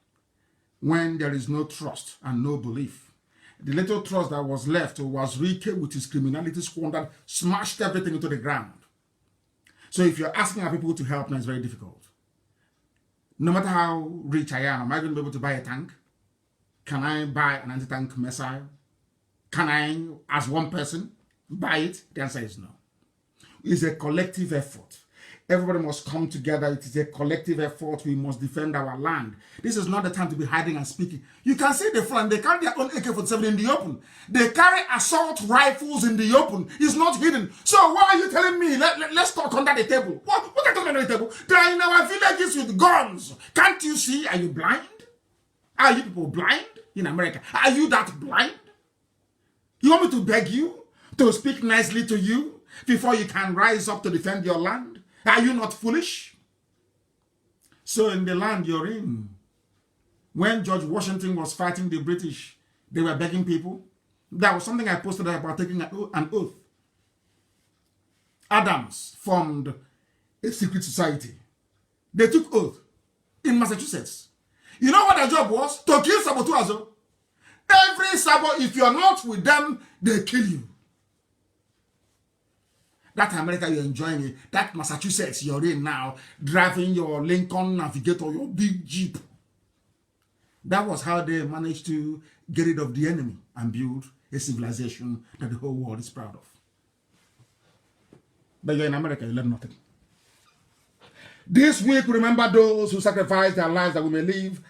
when there is no trust and no belief. The little trust that was left was Wazirike with his criminality squandered, smashed everything into the ground. So if you're asking our people to help now, it's very difficult. No matter how rich I am I going to be able to buy a tank? Can I buy an anti-tank missile? Can I, as one person, buy it? The answer is no. It's a collective effort. Everybody must come together. It is a collective effort. We must defend our land. This is not the time to be hiding and speaking. You can see the front. They carry their own AK-47 in the open. They carry assault rifles in the open. It's not hidden. So why are you telling me? Let's talk under the table. What are you talking under the table? They are in our villages with guns. Can't you see? Are you blind? Are you people blind in America? Are you that blind? You want me to beg you to speak nicely to you before you can rise up to defend your land? Are you not foolish? So in the land you're in, when George Washington was fighting the British, they were begging people. That was something I posted about taking an oath. Adams formed a secret society. They took oath in Massachusetts. You know what their job was? To kill saboteurs. Every Sabo, if you're not with them, they kill you. That America you're enjoying it, that Massachusetts you're in now, driving your Lincoln Navigator, your big Jeep. That was how they managed to get rid of the enemy and build a civilization that the whole world is proud of. But you're in America, you learn nothing. This week, remember those who sacrificed their lives that we may live.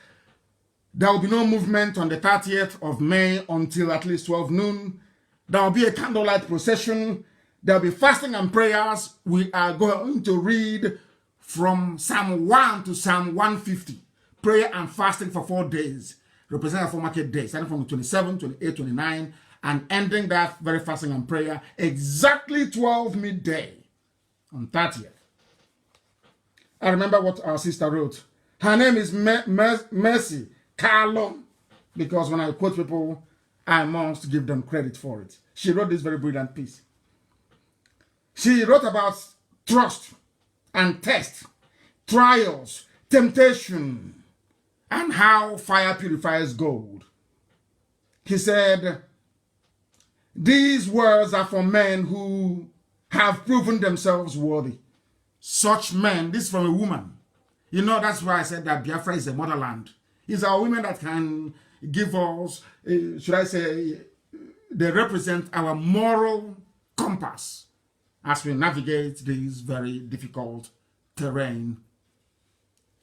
There will be no movement on the 30th of May until at least 12 noon. There will be a candlelight procession. There will be fasting and prayers. We are going to read from Psalm 1 to Psalm 150. Prayer and fasting for 4 days, representing 4 market days, starting from 27, 28, 29, and ending that very fasting and prayer exactly 12 midday on 30th. I remember what our sister wrote. Her name is Mercy Carlo, because when I quote people, I must give them credit for it. She wrote this very brilliant piece. She wrote about trust and test, trials, temptation, and how fire purifies gold. He said, these words are for men who have proven themselves worthy. Such men, this is from a woman. You know, that's why I said that Biafra is a motherland. It's our women that can give us, should I say, they represent our moral compass as we navigate this very difficult terrain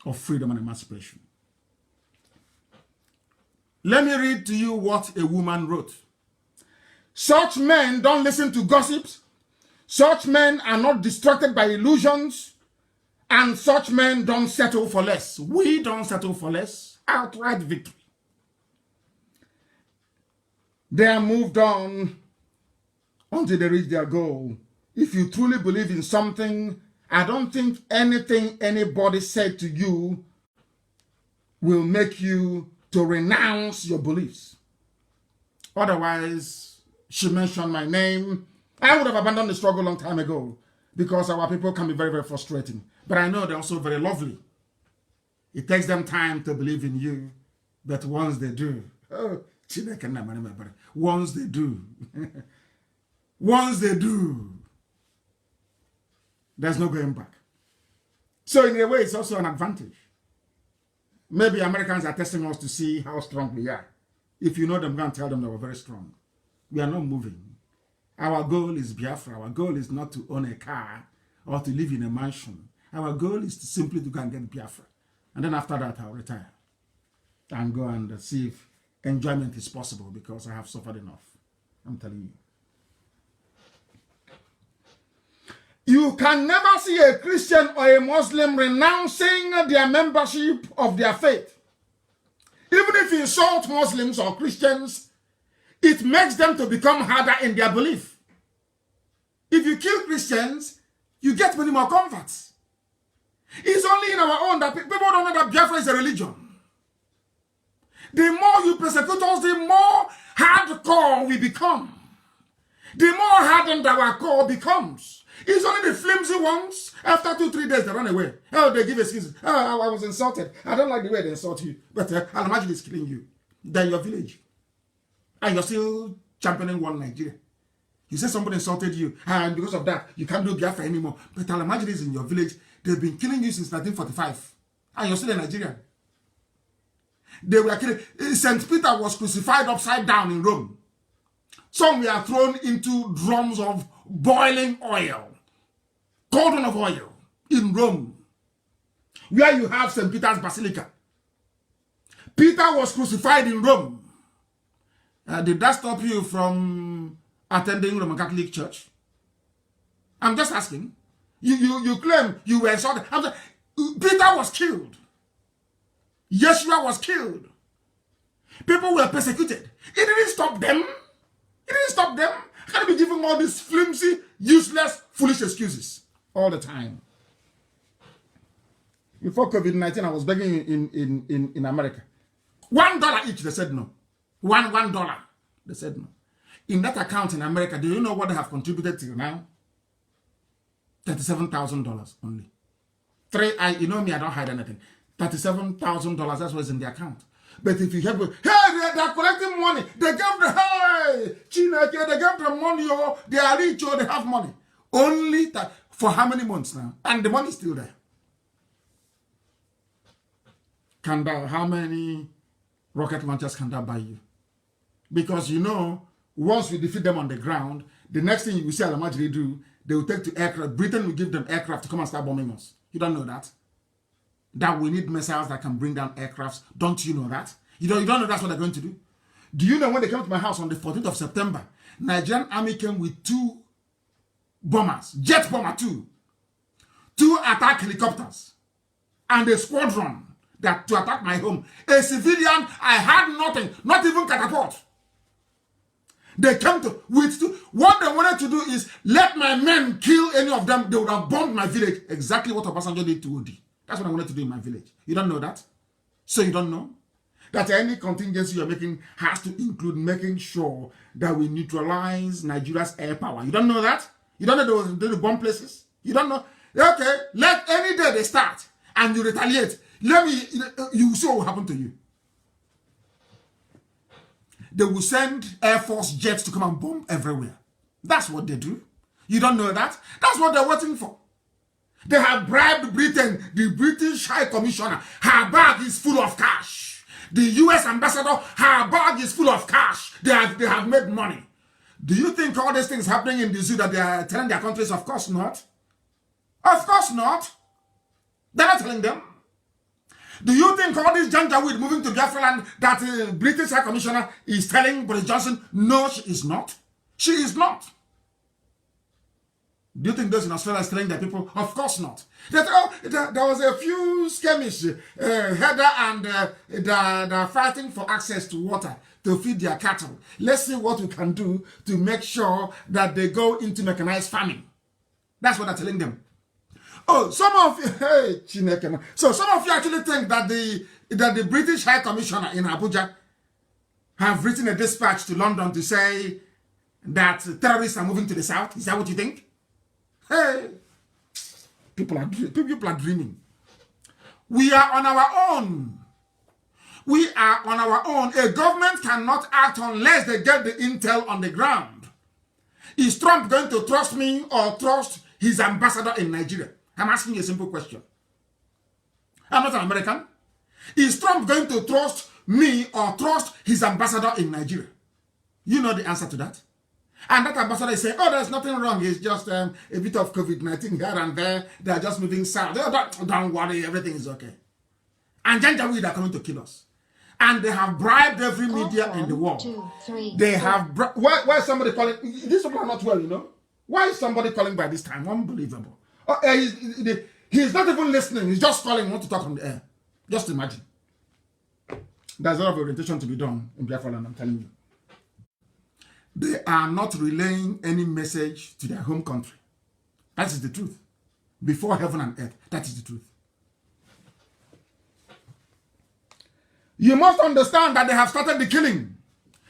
of freedom and emancipation. Let me read to you what a woman wrote. Such men don't listen to gossips. Such men are not distracted by illusions. And such men don't settle for less. We don't settle for less. Outright victory. They are moved on until they reach their goal. If you truly believe in something, I don't think anything anybody said to you will make you to renounce your beliefs. Otherwise, she mentioned my name. I would have abandoned the struggle a long time ago because our people can be very, very frustrating. But I know they're also very lovely. It takes them time to believe in you, but once they do, once they do, once they do, there's no going back. So in a way, it's also an advantage. Maybe Americans are testing us to see how strong we are. If you know them, go and tell them that we're very strong. We are not moving. Our goal is Biafra. Our goal is not to own a car or to live in a mansion. Our goal is to simply to go and get Biafra. And then after that, I'll retire and go and see if enjoyment is possible because I have suffered enough. I'm telling you. You can never see a Christian or a Muslim renouncing their membership of their faith. Even if you insult Muslims or Christians, it makes them to become harder in their belief. If you kill Christians, you get many more converts. It's only in our own that people don't know that Biafra is a religion. The more you persecute us, the more hardcore we become. The more hardened our core becomes. It's only the flimsy ones. After 2-3 days, they run away. Oh, they give excuses. Oh, I was insulted. I don't like the way they insult you. But I'll imagine it's killing you. They're your village. And you're still championing one Nigeria. You say somebody insulted you, and because of that, you can't do Biafra anymore. But I'll imagine it's in your village. They've been killing you since 1945. And you're still a Nigerian. They were killing. St. Peter was crucified upside down in Rome. Some were thrown into drums of boiling oil. Cauldron of oil in Rome. Where you have St. Peter's Basilica. Peter was crucified in Rome. Did that stop you from attending Roman Catholic Church? I'm just asking. You claim you were insulted. Peter was killed. Yeshua was killed. People were persecuted. It didn't stop them. It didn't stop them. I can't be giving all these flimsy, useless, foolish excuses all the time. Before COVID-19, I was begging in America. $1 each, they said no. $1. They said no. In that account in America, do you know what they have contributed till now? $37,000 only. You know me, I don't hide anything. $37,000, that's what's in the account. But if you have, hey, they're collecting money. They gave they gave the money, or they are rich, or they have money. Only that, for how many months now? And the money is still there. How many rocket launchers can that buy you? Because you know, once we defeat them on the ground, the next thing you will see Al-Majri do, they will take to aircraft. Britain will give them aircraft to come and start bombing us. You don't know that? That we need missiles that can bring down aircrafts. Don't you know that? You don't know that's what they're going to do? Do you know when they came to my house on the 14th of September, Nigerian army came with 2 bombers, jet bomber 2 attack helicopters, and a squadron that to attack my home. A civilian, I had nothing, not even catapult. They came to, what they wanted to do is let my men kill any of them. They would have bombed my village. Exactly what Obasanjo did to Odi. That's what I wanted to do in my village. You don't know that? So you don't know? That any contingency you're making has to include making sure that we neutralize Nigeria's air power. You don't know that? You don't know the bomb places? You don't know? Okay, let any day they start and you retaliate. You see what will happen to you. They will send Air Force jets to come and bomb everywhere. That's what they do. You don't know that? That's what they're waiting for. They have bribed Britain, the British High Commissioner. Her bag is full of cash. The US ambassador, her bag is full of cash. They have made money. Do you think all these things happening in the zoo that they are telling their countries? Of course not. Of course not. They're not telling them. Do you think all this Janjaweed moving to Biafra land that British High Commissioner is telling Boris Johnson? No, she is not. She is not. Do you think those in Australia are telling their people? Of course not. There was a few skirmish, Heather and they're fighting for access to water to feed their cattle. Let's see what we can do to make sure that they go into mechanized farming. That's what they're telling them. Oh, some of you, hey, Chineke. So some of you actually think that the British High Commissioner in Abuja have written a dispatch to London to say that terrorists are moving to the south. Is that what you think? Hey, people are dreaming. We are on our own. We are on our own. A government cannot act unless they get the intel on the ground. Is Trump going to trust me or trust his ambassador in Nigeria? I'm asking you a simple question. I'm not an American. Is Trump going to trust me or trust his ambassador in Nigeria? You know the answer to that. And that ambassador is saying, oh, there's nothing wrong. It's just a bit of COVID-19 here and there. They're just moving south. Don't worry, everything is okay. And Janjaweed are coming to kill us. And they have bribed every media in the world. 2, 3, they have... Why is somebody calling? These people are not well, you know. Why is somebody calling by this time? Unbelievable. Oh, he's not even listening. He's just calling, want to talk on the air. Just imagine. There's a lot of orientation to be done in Biafra land, I'm telling you. They are not relaying any message to their home country. That is the truth. Before heaven and earth, that is the truth. You must understand that they have started the killing.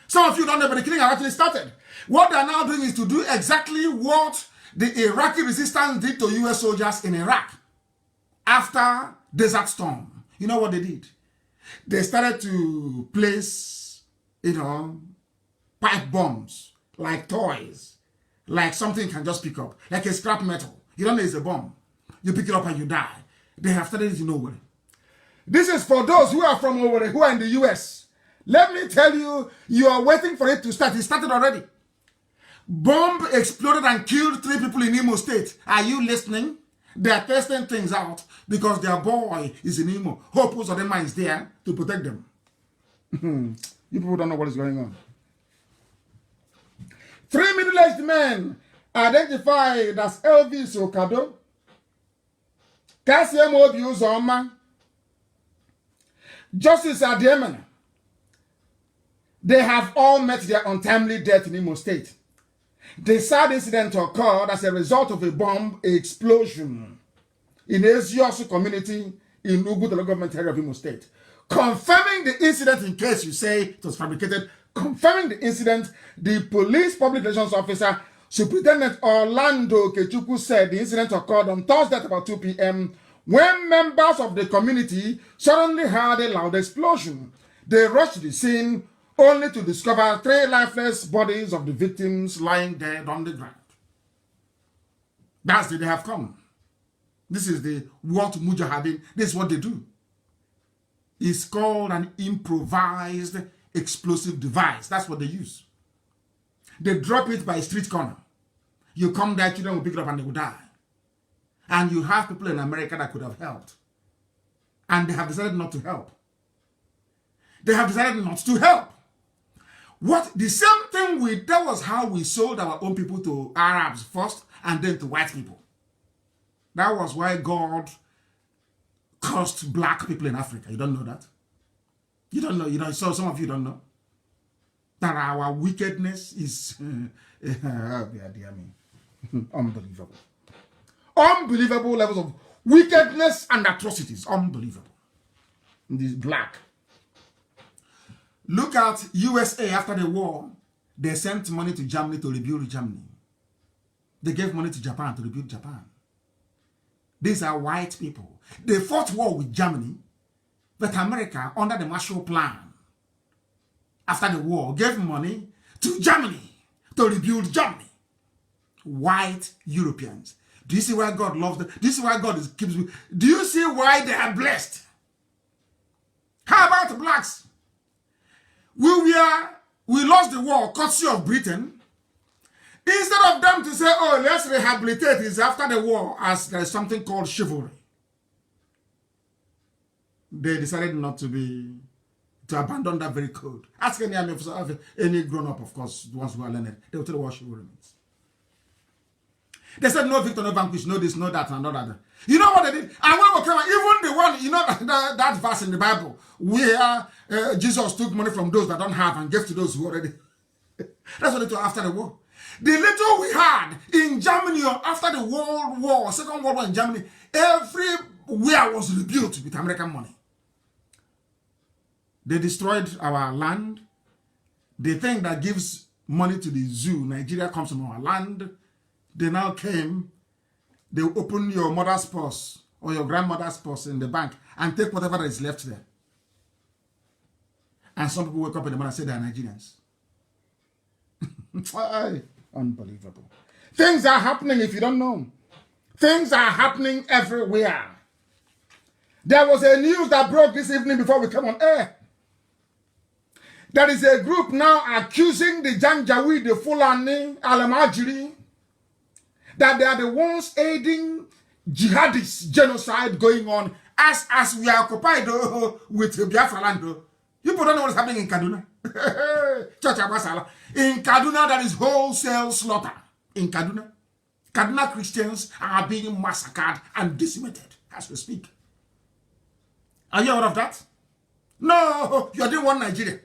Some of you don't know, but the killing has actually started. What they are now doing is to do exactly what the Iraqi resistance did to US soldiers in Iraq after Desert Storm. You know what they did? They started to place, pipe bombs, like toys, like something you can just pick up, like a scrap metal. You don't know it's a bomb. You pick it up and you die. They have started it in Owerri. This is for those who are from Owerri, who are in the US. Let me tell you, you are waiting for it to start. It started already. Bomb exploded and killed 3 people in Imo State. Are you listening? They are testing things out because their boy is in Imo. Hope Uzodinma is there to protect them. You people don't know what is going on. 3 middle-aged men identified as Elvis Okado, Kasiem Obi Uzoma, Justice Adiemene. They have all met their untimely death in Imo State. The sad incident occurred as a result of a bomb explosion in Eziosu community in Ugu, the government area of Imo State. Confirming the incident, in case you say it was fabricated, confirming the incident, the police public relations officer, Superintendent Orlando Kechukwu, said the incident occurred on Thursday at about 2 p.m. when members of the community suddenly heard a loud explosion. They rushed to the scene only to discover 3 lifeless bodies of the victims lying dead on the ground. That's the day they have come. This is the what Mujahideen, this is what they do. It's called an improvised explosive device. That's what they use. They drop it by a street corner. You come there, children will pick it up and they will die. And you have people in America that could have helped. And they have decided not to help. They have decided not to help. What the same thing that was how we sold our own people to Arabs first and then to white people. That was why God cursed black people in Africa. You don't know that? You don't know, so some of you don't know that our wickedness is unbelievable. Unbelievable levels of wickedness and atrocities. Unbelievable. This black. Look at USA after the war. They sent money to Germany to rebuild Germany. They gave money to Japan to rebuild Japan. These are white people. They fought war with Germany, but America, under the Marshall Plan, after the war, gave money to Germany to rebuild Germany. white Europeans. Do you see why God loves them? Do you see why God keeps? Do you see why they are blessed? How about blacks? We lost the war courtesy of Britain. Instead of them to say, oh, let's rehabilitate this after the war, as there is something called chivalry, they decided not to abandon that very code. Ask any army officer, any grown-up, of course, the ones who are learned, they will tell you what chivalry means. They said, no victor, no vanquish, no this, no that, and no that. You know what they did? And when we came out, even the one, you know that verse in the Bible, where Jesus took money from those that don't have and gave to those who already. That's what they did after the war. The little we had in Germany after the World War, Second World War in Germany, everywhere was rebuilt with American money. They destroyed our land. The thing that gives money to the zoo, Nigeria, comes from our land. They now came, they open your mother's purse or your grandmother's purse in the bank and take whatever is left there. And some people wake up in the morning and say they are Nigerians. Unbelievable. Things are happening if you don't know. Things are happening everywhere. There was a news that broke this evening before we came on air. There is a group now accusing the Janjaweed, the Fulani, Al-Majiri, that they are the ones aiding jihadist genocide going on as we are occupied with Biafra land. You people don't know what's happening in Kaduna. Church Abasala. In Kaduna, there is wholesale slaughter. In Kaduna, Kaduna Christians are being massacred and decimated as we speak. Are you aware of that? No, you're doing one Nigeria.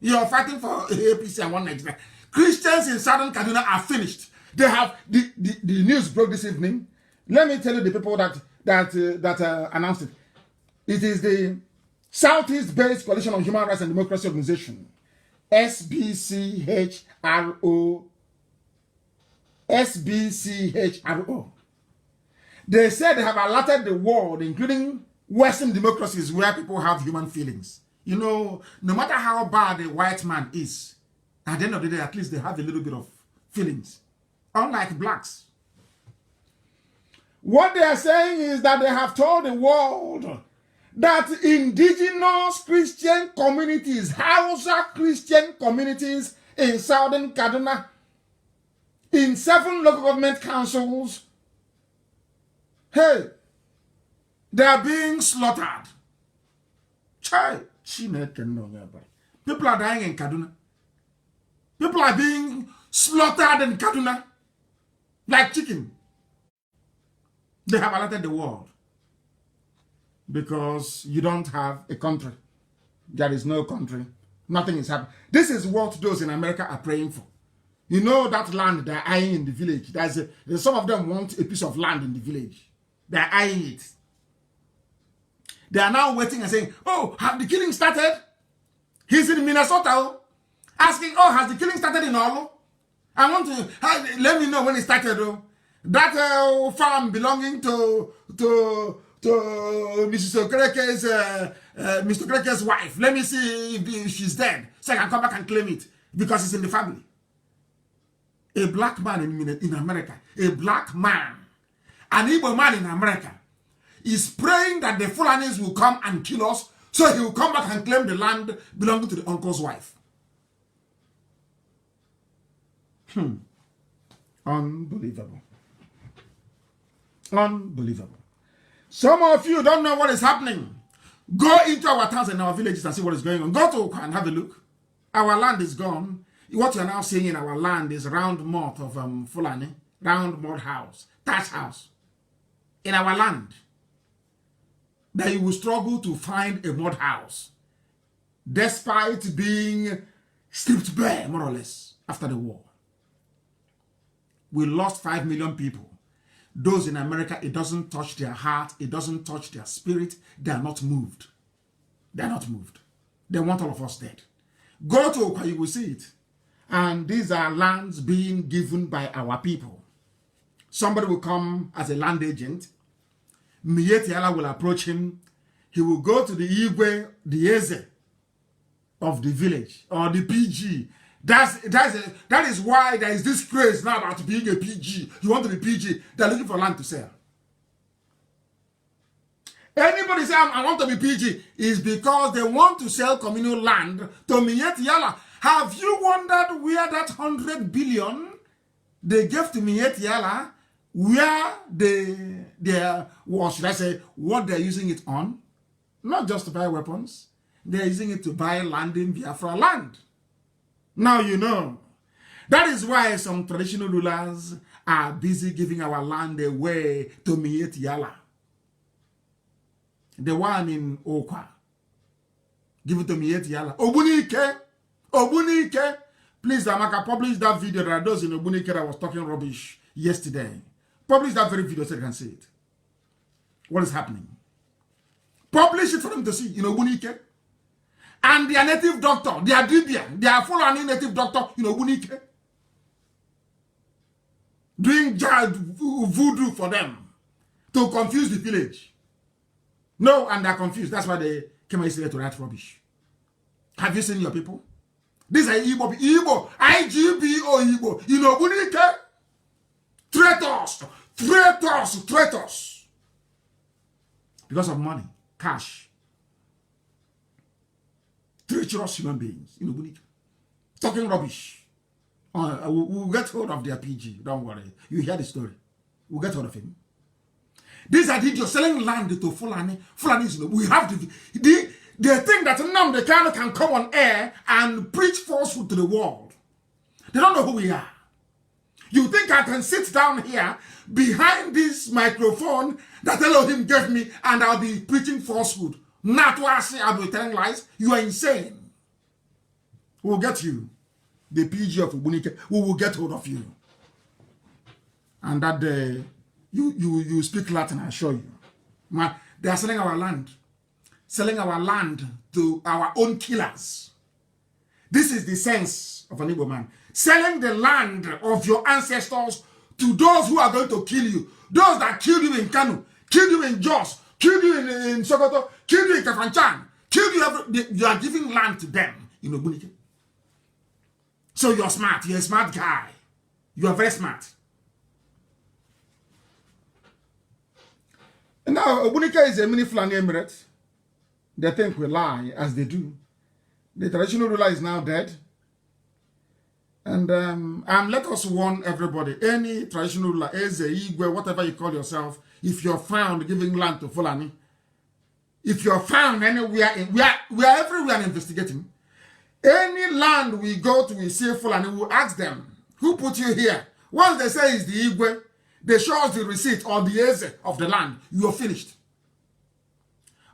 You're fighting for APC and one Nigeria. Christians in southern Kaduna are finished. They have the news broke this evening. Let me tell you the people that announced it. It is the Southeast-based Coalition on Human Rights and Democracy Organization, SBCHRO. SBCHRO. They said they have alerted the world, including Western democracies where people have human feelings. You know, no matter how bad a white man is, at the end of the day, at least they have a little bit of feelings. Unlike blacks. What they are saying is that they have told the world that indigenous Christian communities, Hausa Christian communities in southern Kaduna, in 7 local government councils, hey, they are being slaughtered. People are dying in Kaduna. People are being slaughtered in Kaduna like chicken. They have alerted the world because you don't have a country. There is no country. Nothing is happening. This is what those in America are praying for. You know that land they're eyeing in the village. Some of them want a piece of land in the village. They're eyeing it. They are now waiting and saying, oh, have the killing started? He's in Minnesota asking, oh, has the killing started in Olu? I want to, let me know when it started. That farm belonging to Mrs. Okreke's, Mr. Okreke's wife. Let me see if she's dead so I can come back and claim it because it's in the family. A black man in America, a black man, an Igbo man in America, is praying that the Fulanis will come and kill us so he will come back and claim the land belonging to the uncle's wife. Unbelievable. Unbelievable. Some of you don't know what is happening. Go into our towns and our villages and see what is going on. Go to Oka and have a look. Our land is gone. What you're now seeing in our land is round moth of Fulani, round mud house, thatch house. In our land, that you will struggle to find a mud house, despite being stripped bare, more or less, after the war. We lost 5 million people. Those in America, it doesn't touch their heart, it doesn't touch their spirit. They are not moved. They are not moved. They want all of us dead. Go to Oka, you will see it. And these are lands being given by our people. Somebody will come as a land agent. Mietiala will approach him. He will go to the Igwe, the Eze of the village, or the PG, That is why there is this craze now about being a PG. You want to be PG, they're looking for land to sell. Anybody say I want to be PG is because they want to sell communal land to Miet Yala. Have you wondered where that 100 billion they gave to Miet Yala, where should I say, what they're using it on? Not just to buy weapons. They're using it to buy land in Biafra land. Now you know. That is why some traditional rulers are busy giving our land away to Miet Yala. The one in Okwa. Give it to Miet Yala. Obunike. Please, Amaka, publish that video that are those in Obunike that was talking rubbish yesterday. Publish that very video so they can see it. What is happening? Publish it for them to see in Obunike. And their native doctor, their Dibia, their full-on native doctor in Obunike, doing voodoo for them to confuse the village. No, and they're confused. That's why they came yesterday to write rubbish. Have you seen your people? These are Igbo, IGBO Igbo, in Obunike. Traitors. Because of money, cash. Treacherous human beings in Obunike. Talking rubbish. We'll get hold of their PG. Don't worry. You hear the story. We'll get hold of him. These are idiots selling land to Fulani. We have they think that M.N.K can come on air and preach falsehood to the world. They don't know who we are. You think I can sit down here behind this microphone that Elohim gave me and I'll be preaching falsehood? Not what I say, I'll be telling lies. You are insane. We'll get you. The PG of Obunike, we will get hold of you. And that day, you speak Latin, I assure you. They are selling our land. Selling our land to our own killers. This is the sense of an Igbo man. Selling the land of your ancestors to those who are going to kill you. Those that killed you in Kanu, killed you in Jos, killed you in Sokoto, killed you in Kafanchan, killed you. You are giving land to them in Obunike. So you're smart. You're a smart guy. You are very smart. And now Obunike is a mini Fulani emirate. They think we lie as they do. The traditional ruler is now dead. And let us warn everybody, any traditional ruler, Eze, Igwe, whatever you call yourself, if you're found giving land to Fulani, if you're found anywhere, we are everywhere investigating. Any land we go to, we see Fulani, we ask them, who put you here? Once they say it's the Igwe, they show us the receipt or the Eze of the land, you're finished.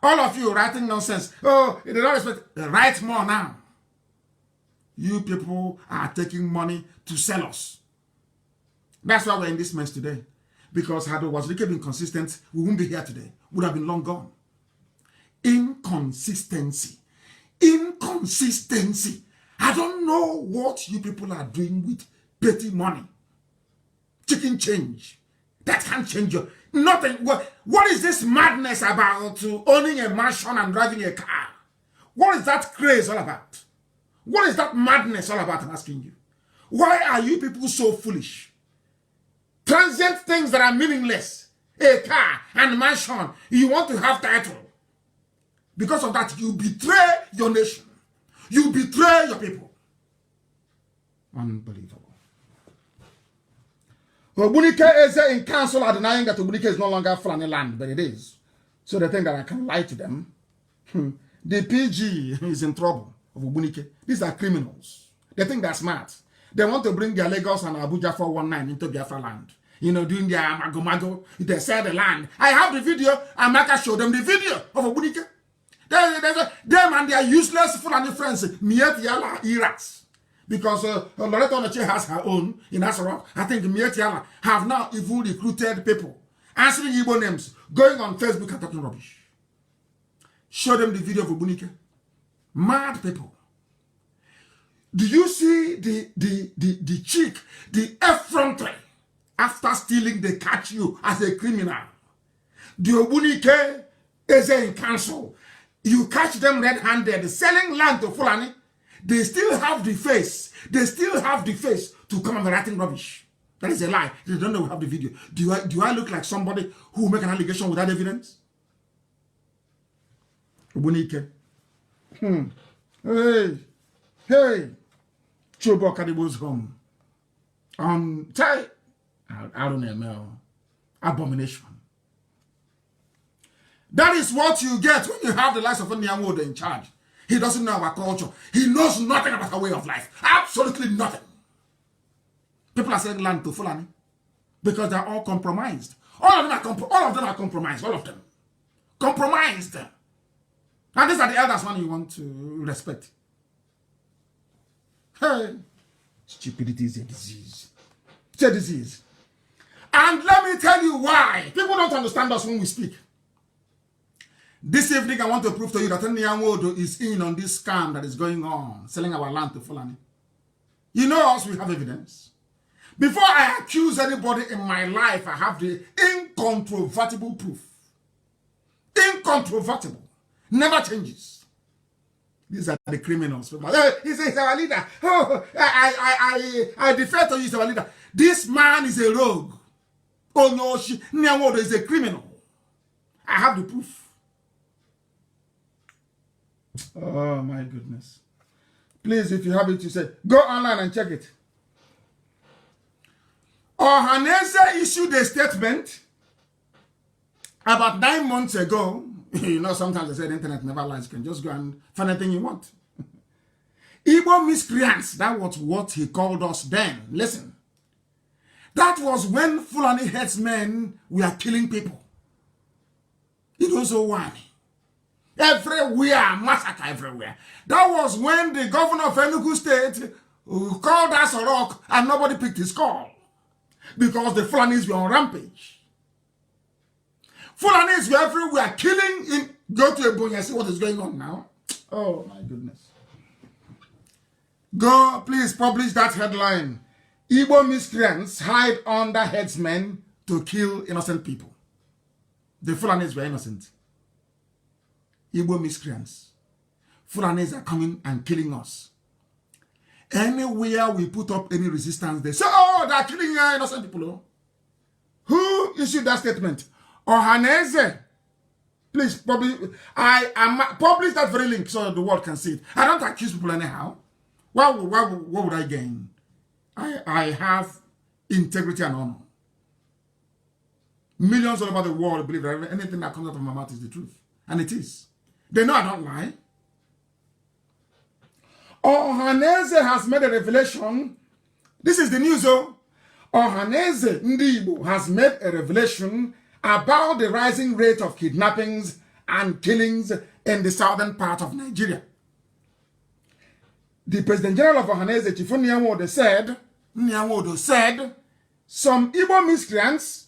All of you writing nonsense. Oh, they don't respect. Write more now. You people are taking money to sell us. That's why we're in this mess today. Because had Oluchi been consistent, we wouldn't be here today. Would have been long gone. Inconsistency. I don't know what you people are doing with petty money. Chicken change. That can't change your... Nothing. What is this madness about owning a mansion and driving a car? What is that craze all about? What is that madness all about, I'm asking you? Why are you people so foolish? Transient things that are meaningless. A car and mansion. You want to have title. Because of that, you betray your nation. You betray your people. Unbelievable. Obunike is in council are denying that Obunike is no longer Fulani land, but it is. So they think that I can lie to them. The PG is in trouble of Obunike. These are criminals. They think they're smart. They want to bring their Lagos and Abuja 419 into Biafra land. You know, doing their mago. They sell the land. I have the video. Amaka showed them the video of Obunike. Them and their useless Fulani friends, Miet Yala Iraks. Because Loretta Oluchi has her own in Asarok. I think Miet Yala have now even recruited people, answering Igbo names, going on Facebook and talking rubbish. Show them the video of Obunike. Mad people. Do you see the cheek, the effrontery? After stealing, they catch you as a criminal. The Obunike is in council. You catch them red-handed selling land to Fulani. they still have the face. They still have the face to come and be writing rubbish. That is a lie. They don't know we have the video. Do I look like somebody who will make an allegation without evidence? Hey, Chubok Kadibo's home. I don't know. Abomination. That is what you get when you have the likes of M.N.K in charge. He doesn't know our culture. He knows nothing about our way of life. Absolutely nothing. People are selling land to Fulani because they're all compromised. All of them are compromised. All of them. Compromised. And these are the elders one you want to respect. Hey, stupidity is a disease. It's a disease. And let me tell you why. People don't understand us when we speak. This evening, I want to prove to you that M.N.K is in on this scam that is going on, selling our land to Fulani. You know us, we have evidence. Before I accuse anybody in my life, I have the incontrovertible proof. Incontrovertible. Never changes. These are the criminals. He's our leader. Oh, I defer to you, he's our leader. This man is a rogue. Oh no, M.N.K is a criminal. I have the proof. Oh my goodness. Please, if you have it, you say, go online and check it. Ohaneze issued a statement about 9 months ago. You know, sometimes they say the internet never lies. You can just go and find anything you want. Igbo miscreants, that was what he called us then. Listen. That was when Fulani headsmen were killing people. It was so why. Everywhere, massacre everywhere. That was when the governor of Enugu State called us a rock and nobody picked his call. Because the Fulanis were on rampage. Fulanis were everywhere killing in. Go to Ebonyi and see what is going on now. Oh my goodness. Go, please publish that headline. Igbo miscreants hide under headsmen to kill innocent people. The Fulanis were innocent. Igbo miscreants. Fulanis are coming and killing us. Anywhere we put up any resistance, they say, oh, they're killing innocent people. Oh. Who issued that statement? Ohaneze. Please, publish that very link so the world can see it. I don't accuse people anyhow. What would I gain? I have integrity and honor. Millions all over the world believe that anything that comes out of my mouth is the truth. And it is. They know I don't lie. Ohaneze has made a revelation. This is the news, oh. Ohaneze Ndibo has made a revelation about the rising rate of kidnappings and killings in the southern part of Nigeria. The President General of Ohaneze, Chief M.N.K said, some Igbo miscreants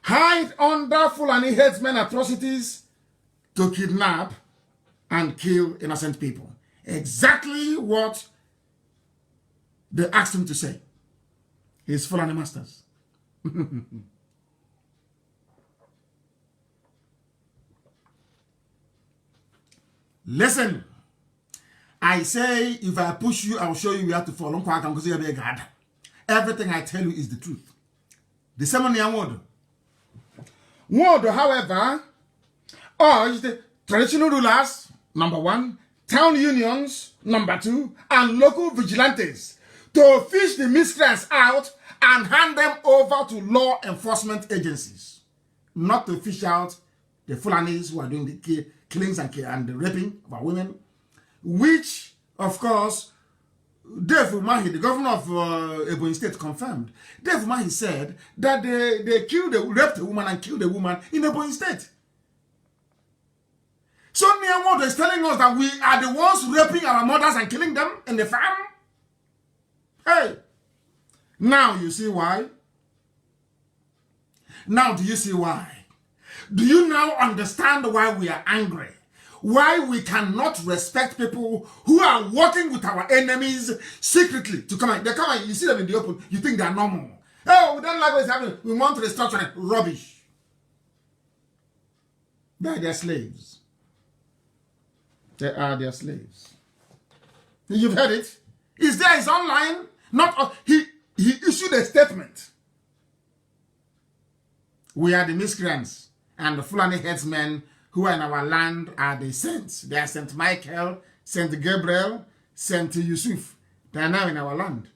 hide under Fulani headsmen atrocities to kidnap and kill innocent people. Exactly what they asked him to say. His Fulani masters. Listen, I say if I push you, I will show you where to fall. Everything I tell you is the truth. The ceremonial word. Word, however, urged traditional rulers, number one, town unions, number two, and local vigilantes to fish the miscreants out and hand them over to law enforcement agencies. Not to fish out the Fulanis who are doing the killings and the raping of our women, which, of course, Dave Umahi, the governor of Ebonyi State, confirmed. Dave Umahi said that they raped a woman and killed a woman in Ebonyi State. So M.N.K is telling us that we are the ones raping our mothers and killing them in the farm? Hey, now you see why? Now do you see why? Do you now understand why we are angry? Why we cannot respect people who are working with our enemies secretly to come and they come and you see them in the open, you think they are normal. Oh, we don't like what's happening. We want to restructure it. Rubbish. They are their slaves. They are their slaves. You've heard it. It's there, it's online. Not he issued a statement. We are the miscreants, and the Fulani headsmen who are in our land are the saints. They are Saint Michael, Saint Gabriel, Saint Yusuf. They are now in our land,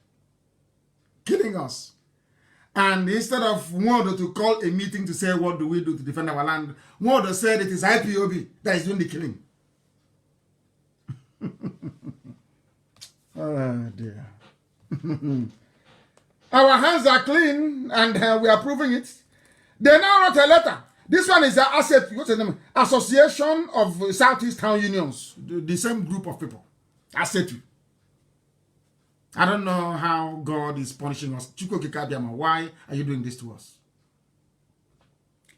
killing us. And instead of Nwodo to call a meeting to say, what do we do to defend our land, Nwodo said it is IPOB that is doing the killing. Oh dear. Our hands are clean and we are proving it. They now wrote a letter. This one is the asset, what's the name? Association of Southeast Town Unions. The same group of people. ASETU. I don't know how God is punishing us. Chuko Kikabiama, why are you doing this to us?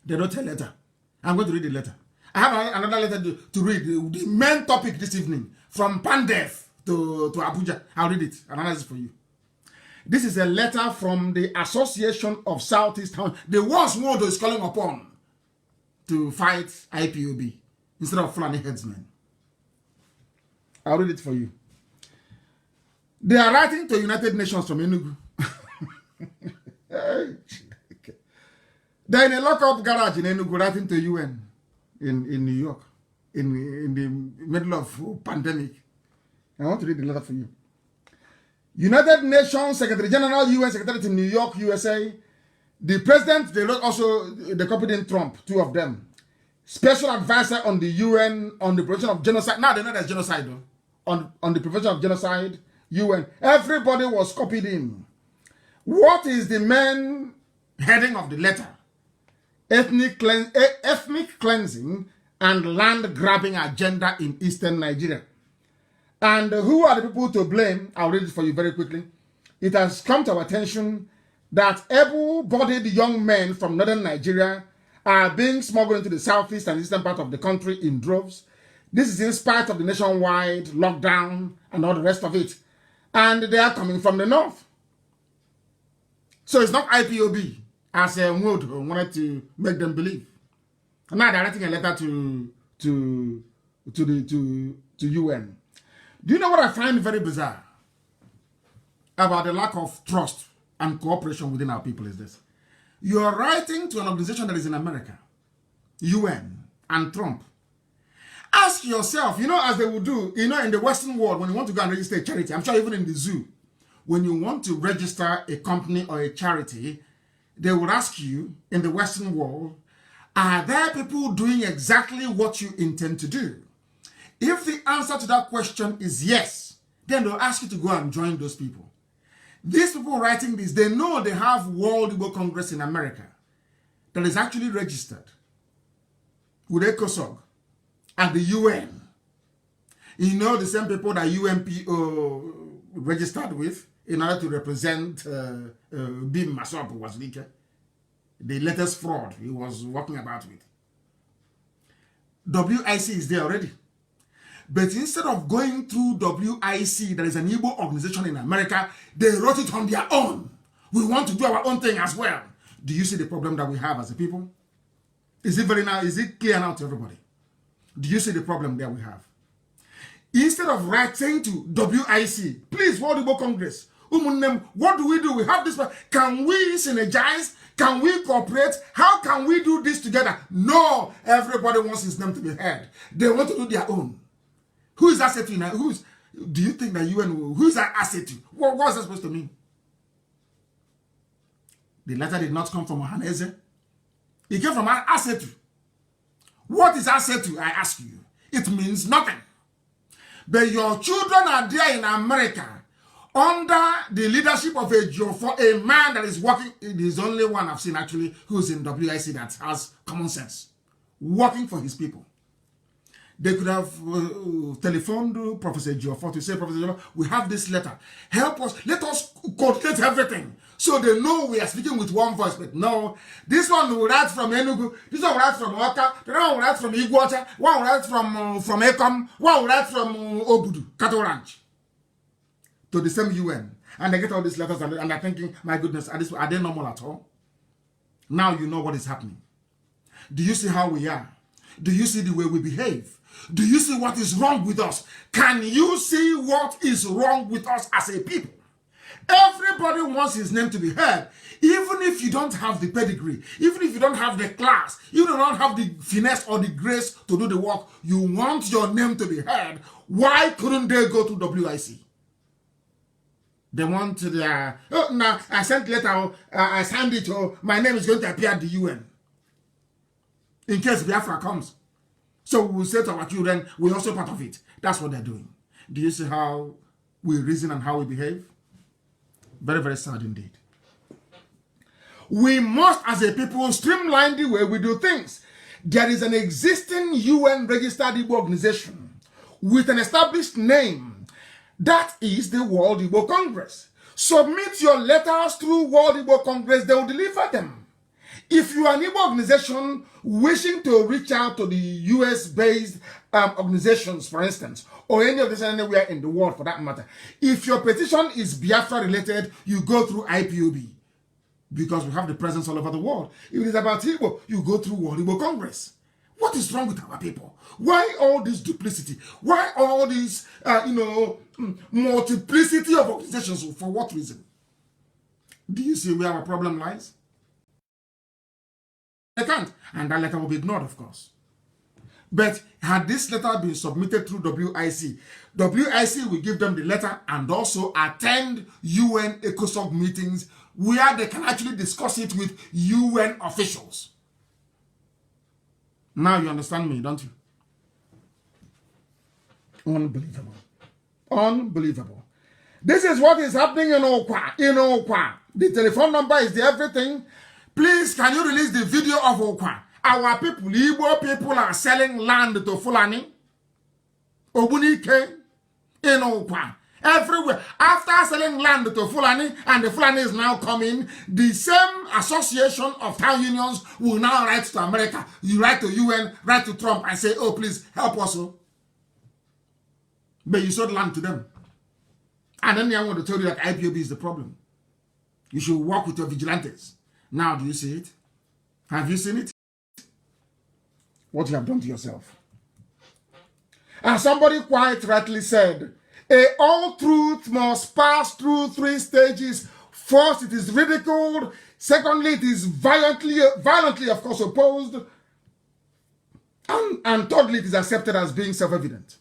They wrote a letter. I'm going to read the letter. I have another letter to read. The main topic this evening, from Pandef to Abuja. I'll read it. I'll analyze it for you. This is a letter from the Association of Southeast Town. The ones Nwodo is calling upon to fight IPOB instead of Fulani headsmen. I'll read it for you. They are writing to United Nations from Enugu. They're in a lock-up garage in Enugu writing to UN in New York in the middle of pandemic. I want to read the letter for you. United Nations Secretary General, UN Secretary to New York, USA. The President, they wrote also the copied in Trump, two of them. Special Advisor on the UN on the prevention of genocide. Now they know there's genocide though. On the prevention of genocide, UN. Everybody was copied in. What is the main heading of the letter? Ethnic cleansing and land grabbing agenda in eastern Nigeria. And who are the people to blame? I'll read it for you very quickly. It has come to our attention that able-bodied young men from northern Nigeria are being smuggled into the southeast and eastern part of the country in droves. This is in spite of the nationwide lockdown and all the rest of it. And they are coming from the north. So it's not IPOB, as Nwodo wanted to make them believe. I'm now writing a letter to UN. Do you know what I find very bizarre about the lack of trust and cooperation within our people is this? You are writing to an organization that is in America, UN, and Trump. Ask yourself, as they will do, in the Western world, when you want to go and register a charity, I'm sure even in the zoo, when you want to register a company or a charity, they will ask you, in the Western world, are there people doing exactly what you intend to do? If the answer to that question is yes, then they'll ask you to go and join those people. These people writing this, they know they have World Igbo Congress in America that is actually registered with ECOSOG and the UN. The same people that UNPO registered with in order to represent Bim Masop Wazlike, the latest fraud he was walking about with. WIC is there already. But instead of going through WIC, there is an Igbo organization in America, they wrote it on their own. We want to do our own thing as well. Do you see the problem that we have as a people? Is it clear now to everybody? Do you see the problem that we have? Instead of writing to WIC, please, World Igbo Congress, what do? We have this. Can we synergize? Can we cooperate? How can we do this together? No, everybody wants his name to be heard. They want to do their own. Who is asset to now? Do you think that UN who is that asset to? What is that supposed to mean? The letter did not come from Ohaneze. It came from Asetu. What is Asetu, I ask you? It means nothing. But your children are there in America under the leadership of a man that is working. It is the only one I've seen actually who's in WIC that has common sense, working for his people. They could have telephoned Professor Geoffrey to say, Professor Geoffrey, we have this letter. Help us. Let us coordinate everything. So they know we are speaking with one voice. But no, this one will write from Enugu. This one will write from Oka. The other one will write from Iguacha. One will write from Ekom. One will write from Obudu, Cattle Ranch. To the same UN. And they get all these letters and they're thinking, my goodness, are they normal at all? Now you know what is happening. Do you see how we are? Do you see the way we behave? Do you see what is wrong with us? Can you see what is wrong with us as a people? Everybody wants his name to be heard, even if you don't have the pedigree, even if you don't have the class, you don't have the finesse or the grace to do the work. You want your name to be heard. Why couldn't they go to WIC? They want their, oh, now I sent letter, I signed it, oh, my name is going to appear at the UN. In case Biafra comes. So we will say to our children, we're also part of it. That's what they're doing. Do you see how we reason and how we behave? Very, very sad indeed. We must, as a people, streamline the way we do things. There is an existing UN registered Igbo organization with an established name. That is the World Igbo Congress. Submit your letters through World Igbo Congress. They will deliver them. If you are an Igbo organization wishing to reach out to the US-based organizations, for instance, or any of this anywhere in the world for that matter, if your petition is Biafra related, you go through IPOB because we have the presence all over the world. If it is about Igbo, you go through World Igbo Congress. What is wrong with our people? Why all this duplicity? Why all this, multiplicity of organizations? For what reason? Do you see where our problem lies? They can't, and that letter will be ignored, of course. But had this letter been submitted through WIC, WIC will give them the letter and also attend UN ECOSOC meetings where they can actually discuss it with UN officials. Now you understand me, don't you? Unbelievable. Unbelievable. This is what is happening in Okwa. In Okwa. The telephone number is the everything. Please, can you release the video of Okwa? Our people, Igbo people, are selling land to Fulani. M.N.K. in Okwa. Everywhere. After selling land to Fulani, and the Fulani is now coming, the same association of town unions will now write to America. You write to UN, write to Trump, and say, oh, please, help us. But you sold land to them. And then they want to tell you that IPOB is the problem. You should work with your vigilantes. Now, do you see it? Have you seen it? What you have done to yourself. And somebody quite rightly said, all truth must pass through 3 stages. First, it is ridiculed. Secondly, it is violently, of course, opposed. And thirdly, it is accepted as being self-evident.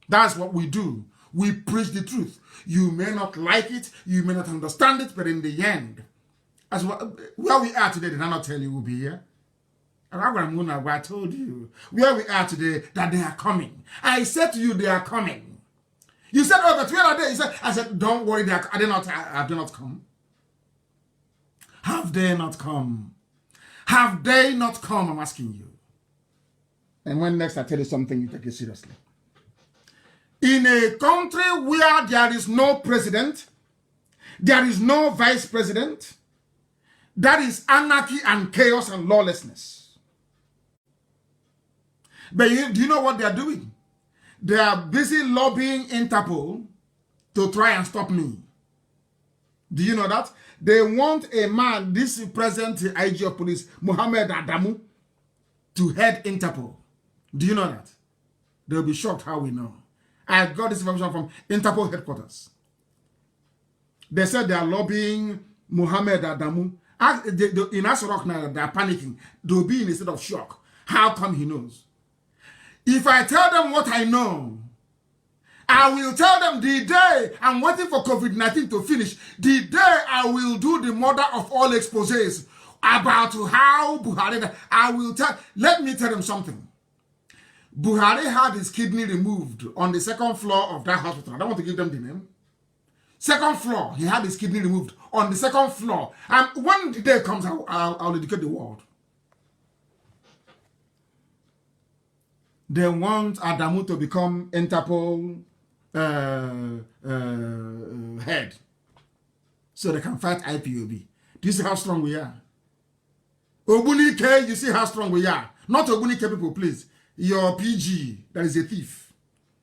That's what we do. We preach the truth. You may not like it, you may not understand it, but in the end, as well, where we are today, did I not tell you we'll be here? I told you where we are today that they are coming. I said to you, they are coming. You said, oh, but where are they? I said, don't worry, have they not come? Have they not come? Have they not come? I'm asking you. And when next I tell you something, you take it seriously. In a country where there is no president, there is no vice president, that is anarchy and chaos and lawlessness. But do you know what they are doing? They are busy lobbying Interpol to try and stop me. Do you know that? They want a man, this present IG of police, Mohammed Adamu, to head Interpol. Do you know that? They'll be shocked how we know. I got this information from Interpol headquarters. They said they are lobbying Mohammed Adamu. In Asorok now, they are panicking. They'll be in a state of shock. How come he knows? If I tell them what I know, I will tell them the day I'm waiting for COVID-19 to finish, the day I will do the mother of all exposés about how Buhari, I will tell, let me tell them something. Buhari had his kidney removed on the 2nd floor of that hospital. I don't want to give them the name. 2nd floor, he had his kidney removed on the 2nd floor. And when the day comes, I'll educate the world. They want Adamu to become Interpol head so they can fight IPOB. Do you see how strong we are? M.N.K, you see how strong we are. Not M.N.K people, please. Your PG, that is a thief.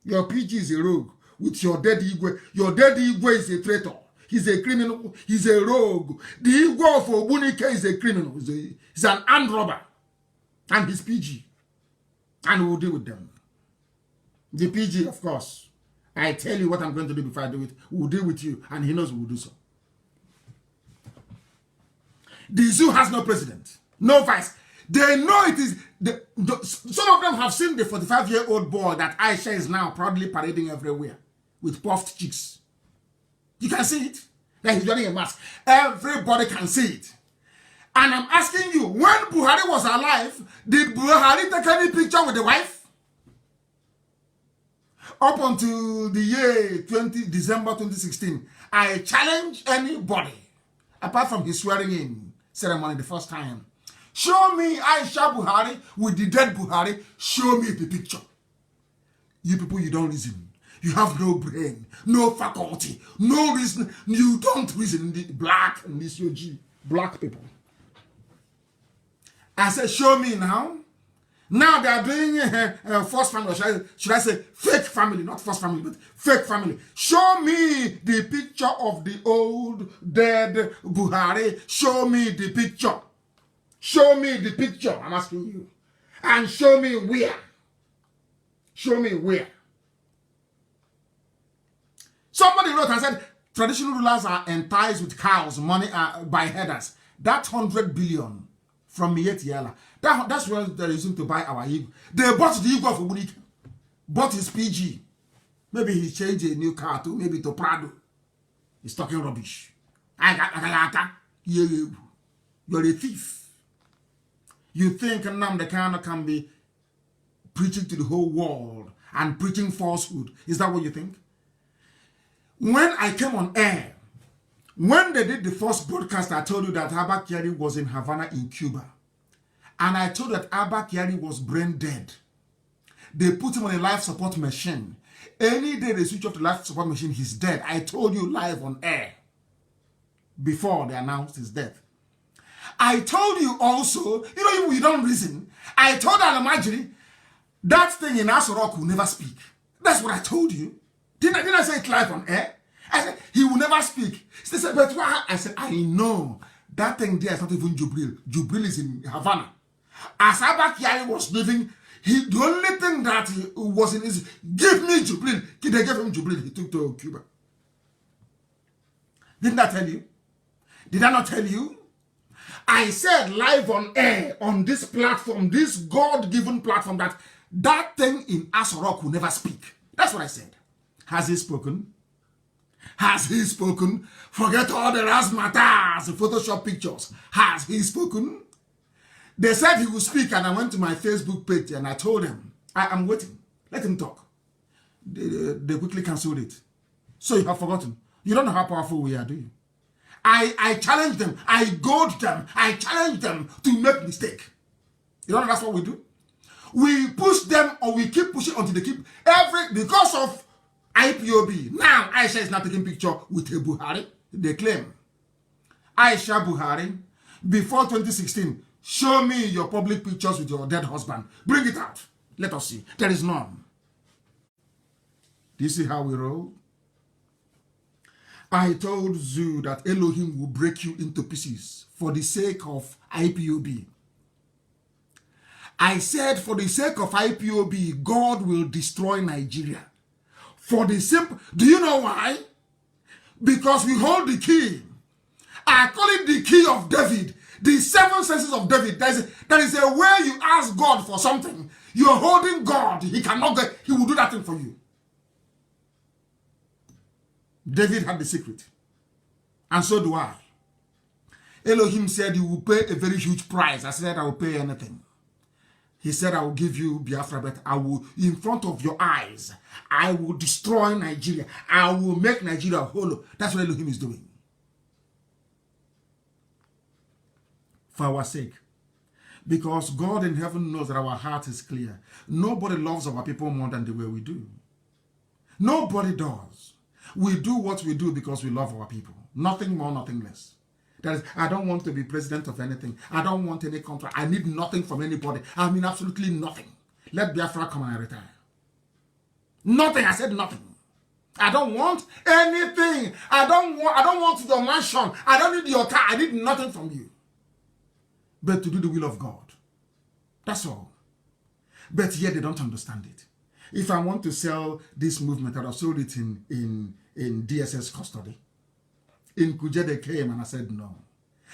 Your PG is a rogue. With your dead Igwe. Your dead Igwe is a traitor. He's a criminal. He's a rogue. The Igwe of M.N.K is a criminal. He's an armed robber. And he's PG. And we'll deal with them. The PG, of course. I tell you what I'm going to do before I do it. We'll deal with you, and he knows we'll do so. The zoo has no president, no vice. They know it is. Some of them have seen the 45-year-old boy that Aisha is now proudly parading everywhere with puffed cheeks. You can see it. That he's wearing a mask. Everybody can see it. And I'm asking you, when Buhari was alive, did Buhari take any picture with the wife? Up until the year December 2016, I challenge anybody, apart from his swearing in ceremony the first time, show me Aisha Buhari with the dead Buhari, show me the picture. You people, you don't reason. You have no brain, no faculty, no reason. You don't reason. The black and this UG, black people. I said, show me now. Now they are doing first family. Should I say fake family? Not first family, but fake family. Show me the picture of the old dead Buhari. Show me the picture. Show me the picture. I'm asking you. And show me where. Show me where. Somebody wrote and said, traditional rulers are enticed with cows, money by headers. That 100 billion from Mietiala. That's where they're using to buy our Igbo. They bought the Igbo of Ubunik, bought his PG. Maybe he changed a new car to maybe to Prado. He's talking rubbish. You're a thief. You think Nnamdi can be preaching to the whole world and preaching falsehood? Is that what you think? When I came on air, when they did the first broadcast, I told you that Abba Kyari was in Havana in Cuba. And I told that Abba Kyari was brain dead. They put him on a life support machine. Any day they switch off the life support machine, he's dead. I told you live on air before they announced his death. I told you also, you don't reason. I told Alamajiri that thing in Asorok will never speak. That's what I told you. Didn't I say it live on air? I said, he will never speak. They said, but why? I said, I know. That thing there is not even Jubril. Jubril is in Havana. As Abba Kyari was living, the only thing that was in his, give me Jubril. They gave him Jubril. He took to Cuba. Didn't I tell you? Did I not tell you? I said live on air, on this platform, this God-given platform, that thing in Asorok will never speak. That's what I said. Has he spoken? Has he spoken? Forget all the razzmatazz, the Photoshop pictures. Has he spoken? They said he would speak, and I went to my Facebook page and I told them, I'm waiting. Let him talk. They quickly canceled it. So you have forgotten. You don't know how powerful we are, do you? I challenge them. I goad them. I challenge them to make mistake. You know that's what we do? We push them, or we keep pushing until they keep because of IPOB. Now Aisha is not taking picture with a Buhari. They claim Aisha Buhari before 2016. Show me your public pictures with your dead husband. Bring it out. Let us see. There is none. Do you see how we roll? I told Zoo that Elohim will break you into pieces for the sake of IPOB. I said for the sake of IPOB, God will destroy Nigeria. For the simple, do you know why? Because we hold the key. I call it the key of David. The 7 senses of David. There is a way you ask God for something. You're holding God. He cannot get, he will do that thing for you. David had the secret. And so do I. Elohim said, you will pay a very huge price. I said, I will pay anything. He said, I will give you Biafra, but I will, in front of your eyes, I will destroy Nigeria. I will make Nigeria whole. That's what Elohim is doing. For our sake. Because God in heaven knows that our heart is clear. Nobody loves our people more than the way we do. Nobody does. We do what we do because we love our people. Nothing more, nothing less. That is, I don't want to be president of anything. I don't want any contract. I need nothing from anybody. I mean absolutely nothing. Let Biafra come and retire. Nothing. I said nothing. I don't want anything. I don't want your mansion. I don't need your car. I need nothing from you. But to do the will of God. That's all. But yet they don't understand it. If I want to sell this movement, I'd have sold it in DSS custody. In Kuje, they came and I said no.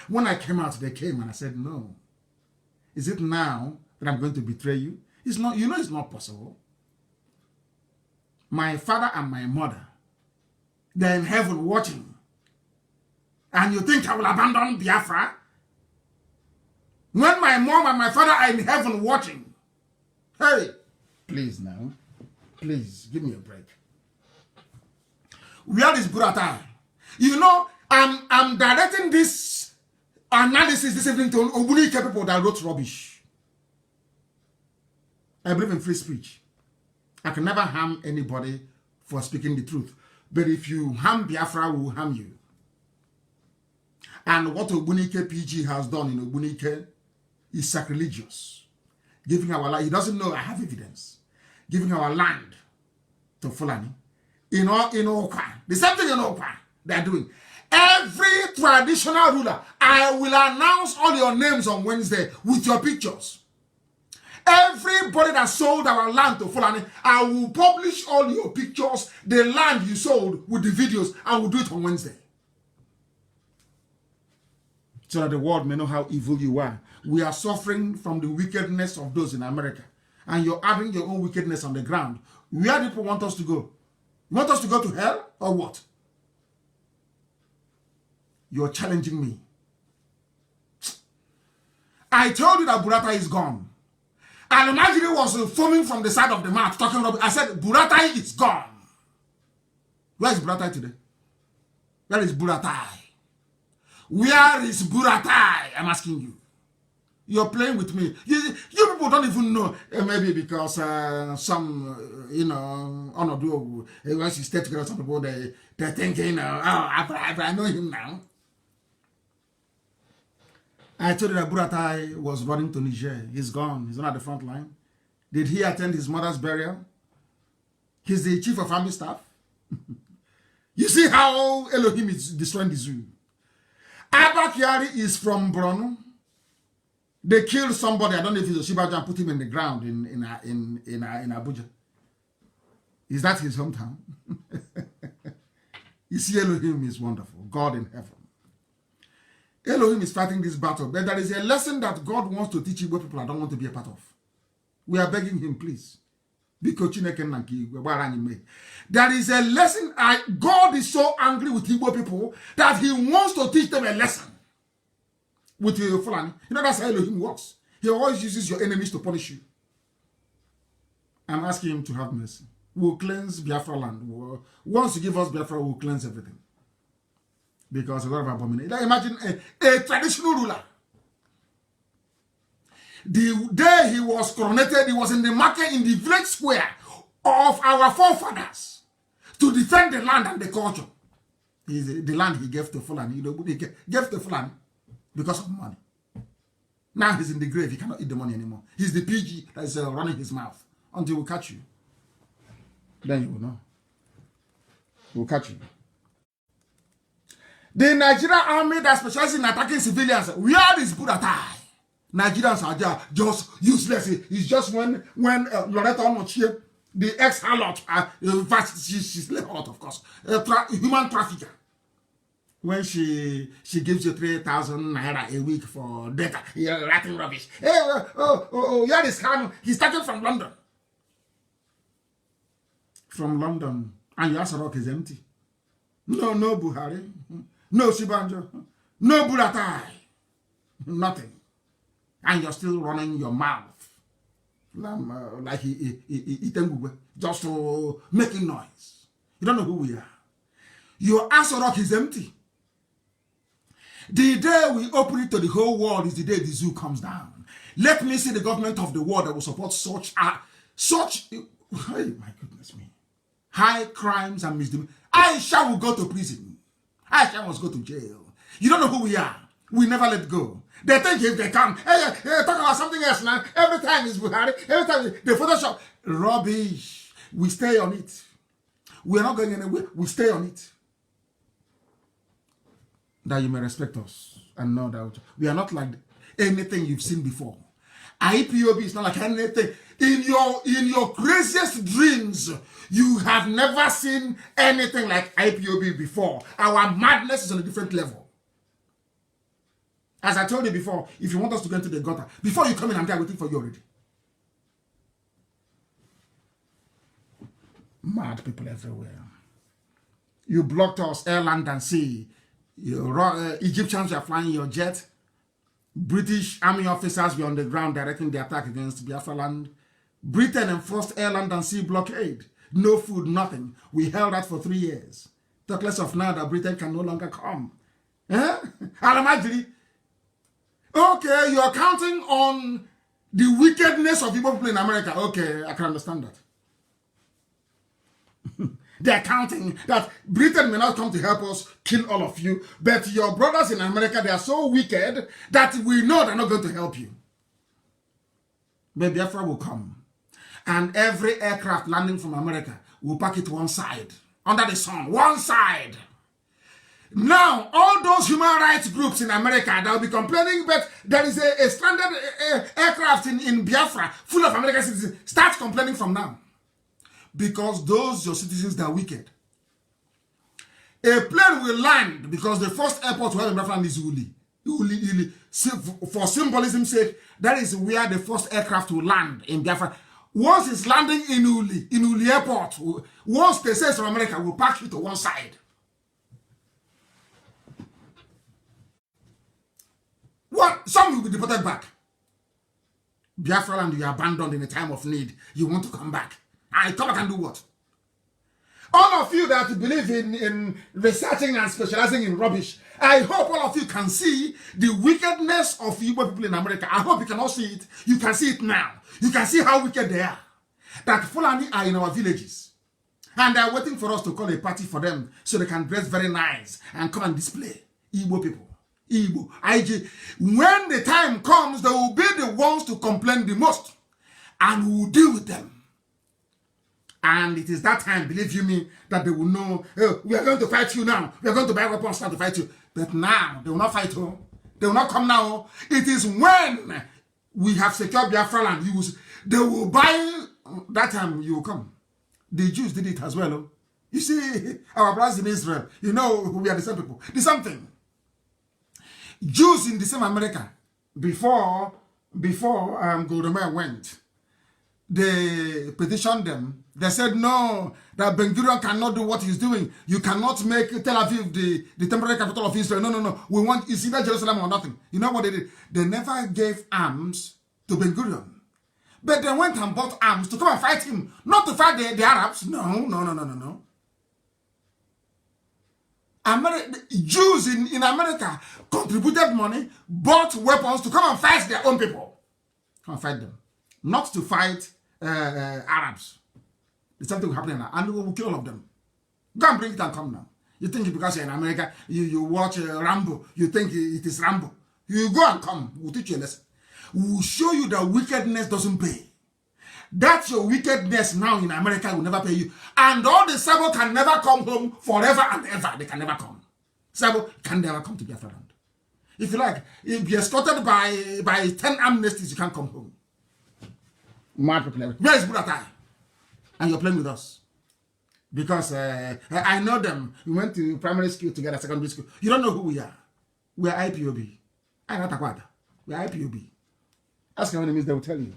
When I came out, they came and I said no. Is it now that I'm going to betray you? It's not, you know it's not possible. My father and my mother, they're in heaven watching. And you think I will abandon Biafra? When my mom and my father are in heaven watching. Hey, please now. Please, give me a break. Where is Buratai? You know, I'm directing this analysis this evening to Obunike people that wrote rubbish. I believe in free speech. I can never harm anybody for speaking the truth. But if you harm Biafra, we will harm you. And what Obunike PG has done in Obunike is sacrilegious. Giving our land, he doesn't know I have evidence. Giving our land to Fulani. In Oka. The same thing in Oka they are doing. Every traditional ruler, I will announce all your names on Wednesday with your pictures. Everybody that sold our land to Fulani, I will publish all your pictures, the land you sold with the videos. I will do it on Wednesday. So that the world may know how evil you are. We are suffering from the wickedness of those in America. And you're adding your own wickedness on the ground. Where do people want us to go? You want us to go to hell or what? You're challenging me. I told you that Buratai is gone. And imagine it was foaming from the side of the mouth talking about. I said, Buratai is gone. Where is Buratai today? Where is Buratai? Where is Buratai? I'm asking you. You're playing with me. You people don't even know. Maybe because some, once you stay together, some people, they're thinking, I know him now. I told you that Buratai was running to Niger. He's gone. He's not at the front line. Did he attend his mother's burial? He's the chief of army staff. You see how Elohim is destroying the zoo. Abba Kyari is from Borno. They killed somebody. I don't know if it's a Shibaja and put him in the ground in Abuja. Is that his hometown? You see, Elohim is wonderful. God in heaven. Elohim is fighting this battle. But there is a lesson that God wants to teach Igbo people I don't want to be a part of. We are begging him, please. There is a lesson. God is so angry with Igbo people that he wants to teach them a lesson. With Fulani. You know, that's how Elohim works. He always uses your enemies to punish you. I'm asking him to have mercy. We'll cleanse Biafra land. Once you give us Biafra, we'll cleanse everything. Because a lot of abomination. Imagine a traditional ruler. The day he was coronated, he was in the market in the village square of our forefathers to defend the land and the culture. The land he gave to Fulani. He gave to Fulani because of money. Now he's in the grave. He cannot eat the money anymore. He's the PG that is running his mouth until we catch you. Then you will know. We'll catch you. The Nigerian army that specializes in attacking civilians, where is Buratai? Nigerians are just useless. It's just when Loretta Onochie, the ex-harlot, she's harlot, of course, human trafficker. When she gives you 3,000 naira a week for data, you're writing rubbish. Hey, yeah, this Kano, he started from London. From London, and your Asarok is empty. No Buhari, no Sibanjo, no Buratai, nothing. And you're still running your mouth like just for making noise. You don't know who we are. Your Asarok is empty. The day we open it to the whole world is the day the zoo comes down. Let me see the government of the world that will support such, hey, my goodness me, high crimes and misdemeanors. Aisha will go to prison. Aisha must go to jail. You don't know who we are. We never let go. They think if they come, hey, talk about something else now. Every time it's Buhari. Every time they Photoshop. Rubbish. We stay on it. We're not going anywhere. We stay on it. That you may respect us and know that we are not like anything you've seen before. IPOB is not like anything. In your craziest dreams, you have never seen anything like IPOB before. Our madness is on a different level. As I told you before, if you want us to go into the gutter, before you come in, I'm there waiting for you already. Mad people everywhere. You blocked us, air, land, and sea. Egyptians were flying your jet. British army officers were on the ground directing the attack against Biafra land. Britain enforced air, land, and sea blockade. No food, nothing. We held that for 3 years. Talk less of now that Britain can no longer come. Alamajiri. Okay, you are counting on the wickedness of people in America. Okay, I can understand that. They are counting that Britain may not come to help us kill all of you, but your brothers in America, they are so wicked that we know they're not going to help you. But Biafra will come. And every aircraft landing from America will park it one side, under the sun, one side. Now, all those human rights groups in America, they'll be complaining, but there is a stranded aircraft in Biafra full of American citizens. Start complaining from now. Because those your citizens that are wicked. A plane will land because the first airport to have in Biafra is Uli. For symbolism's sake, that is where the first aircraft will land in Biafra. Once it's landing in Uli Airport, once they say from America, we'll park you to one side. What? Some will be deported back. Biafra land you abandoned in a time of need. You want to come back. I come back and do what? All of you that believe in researching and specializing in rubbish, I hope all of you can see the wickedness of Igbo people in America. I hope you can all see it. You can see it now. You can see how wicked they are. That Fulani are in our villages. And they are waiting for us to call a party for them so they can dress very nice and come and display. Igbo people. Igbo. IG. When the time comes, they will be the ones to complain the most. And we will deal with them. And it is that time, believe you me, that they will know, oh, we are going to fight you now. We are going to buy weapons now to fight you. But now, they will not fight you. They will not come now. It is when we have secured Biafra land, they will buy, that time you will come. The Jews did it as well. You see, our brothers in Israel, you know, we are the same people. The same thing. Jews in the same America, before Goldomir went, they petitioned them. They said, no, that Ben-Gurion cannot do what he's doing. You cannot make Tel Aviv the temporary capital of Israel. No. We want, it's either Jerusalem or nothing. You know what they did? They never gave arms to Ben-Gurion. But they went and bought arms to come and fight him. Not to fight the Arabs. No. Jews in America contributed money, bought weapons to come and fight their own people. Come and fight them. Not to fight Arabs. It's something will happen now, and we will kill all of them. Go and bring it and come now. You think because you're in America, you watch Rambo, you think it is Rambo. You go and come, we'll teach you a lesson. We'll show you that wickedness doesn't pay. That's your wickedness now in America will never pay you. And all the Sabo can never come home forever and ever. They can never come. Sabo can never come to Biafra land. If you like, if you're escorted by 10 amnesties, you can't come home. Mad people. Where is Buratai? And you're playing with us. Because I know them. We went to primary school together, secondary school. You don't know who we are. We are IPOB. I'm not Akwada. We are IPOB. Ask how many means they will tell you.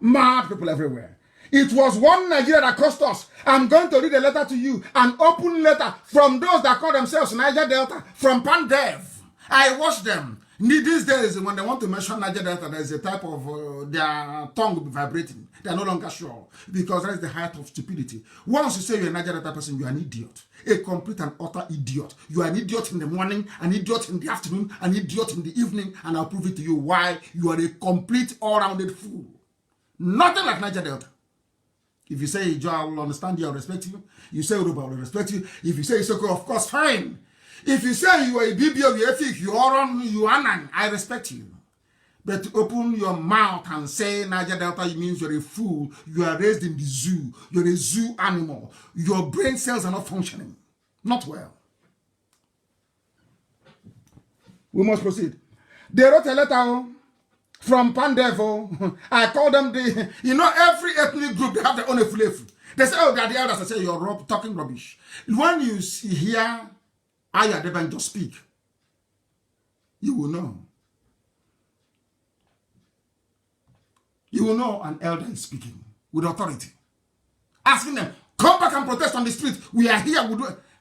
Mad people everywhere. It was one Nigeria that cost us. I'm going to read a letter to you. An open letter from those that call themselves Niger Delta. From Pandev. I watched them. These days, when they want to mention Niger Delta, there's a type of, their tongue will be vibrating. They are no longer sure. Because that is the height of stupidity. Once you say you're a Niger Delta person, you're an idiot. A complete and utter idiot. You are an idiot in the morning, an idiot in the afternoon, an idiot in the evening, and I'll prove it to you why you are a complete all-rounded fool. Nothing like Niger Delta. If you say Ijo, I will understand you, I'll respect you. You say Yoruba, I will respect you. If you say Isoko, of course, fine. If you say you are a BBO, you Efik, you Oron, you Anan, I respect you. But to open your mouth and say Niger Delta means you're a fool, you are raised in the zoo, you're a zoo animal, your brain cells are not functioning. Not well. We must proceed. They wrote a letter from Pandevo. I call them the, every ethnic group, they have their own Efulefu. They say, oh, they're the elders. I say, you're talking rubbish. When you hear Aya Debanjo speak, you will know. You will know an elder is speaking with authority. Asking them, come back and protest on the street. We are here.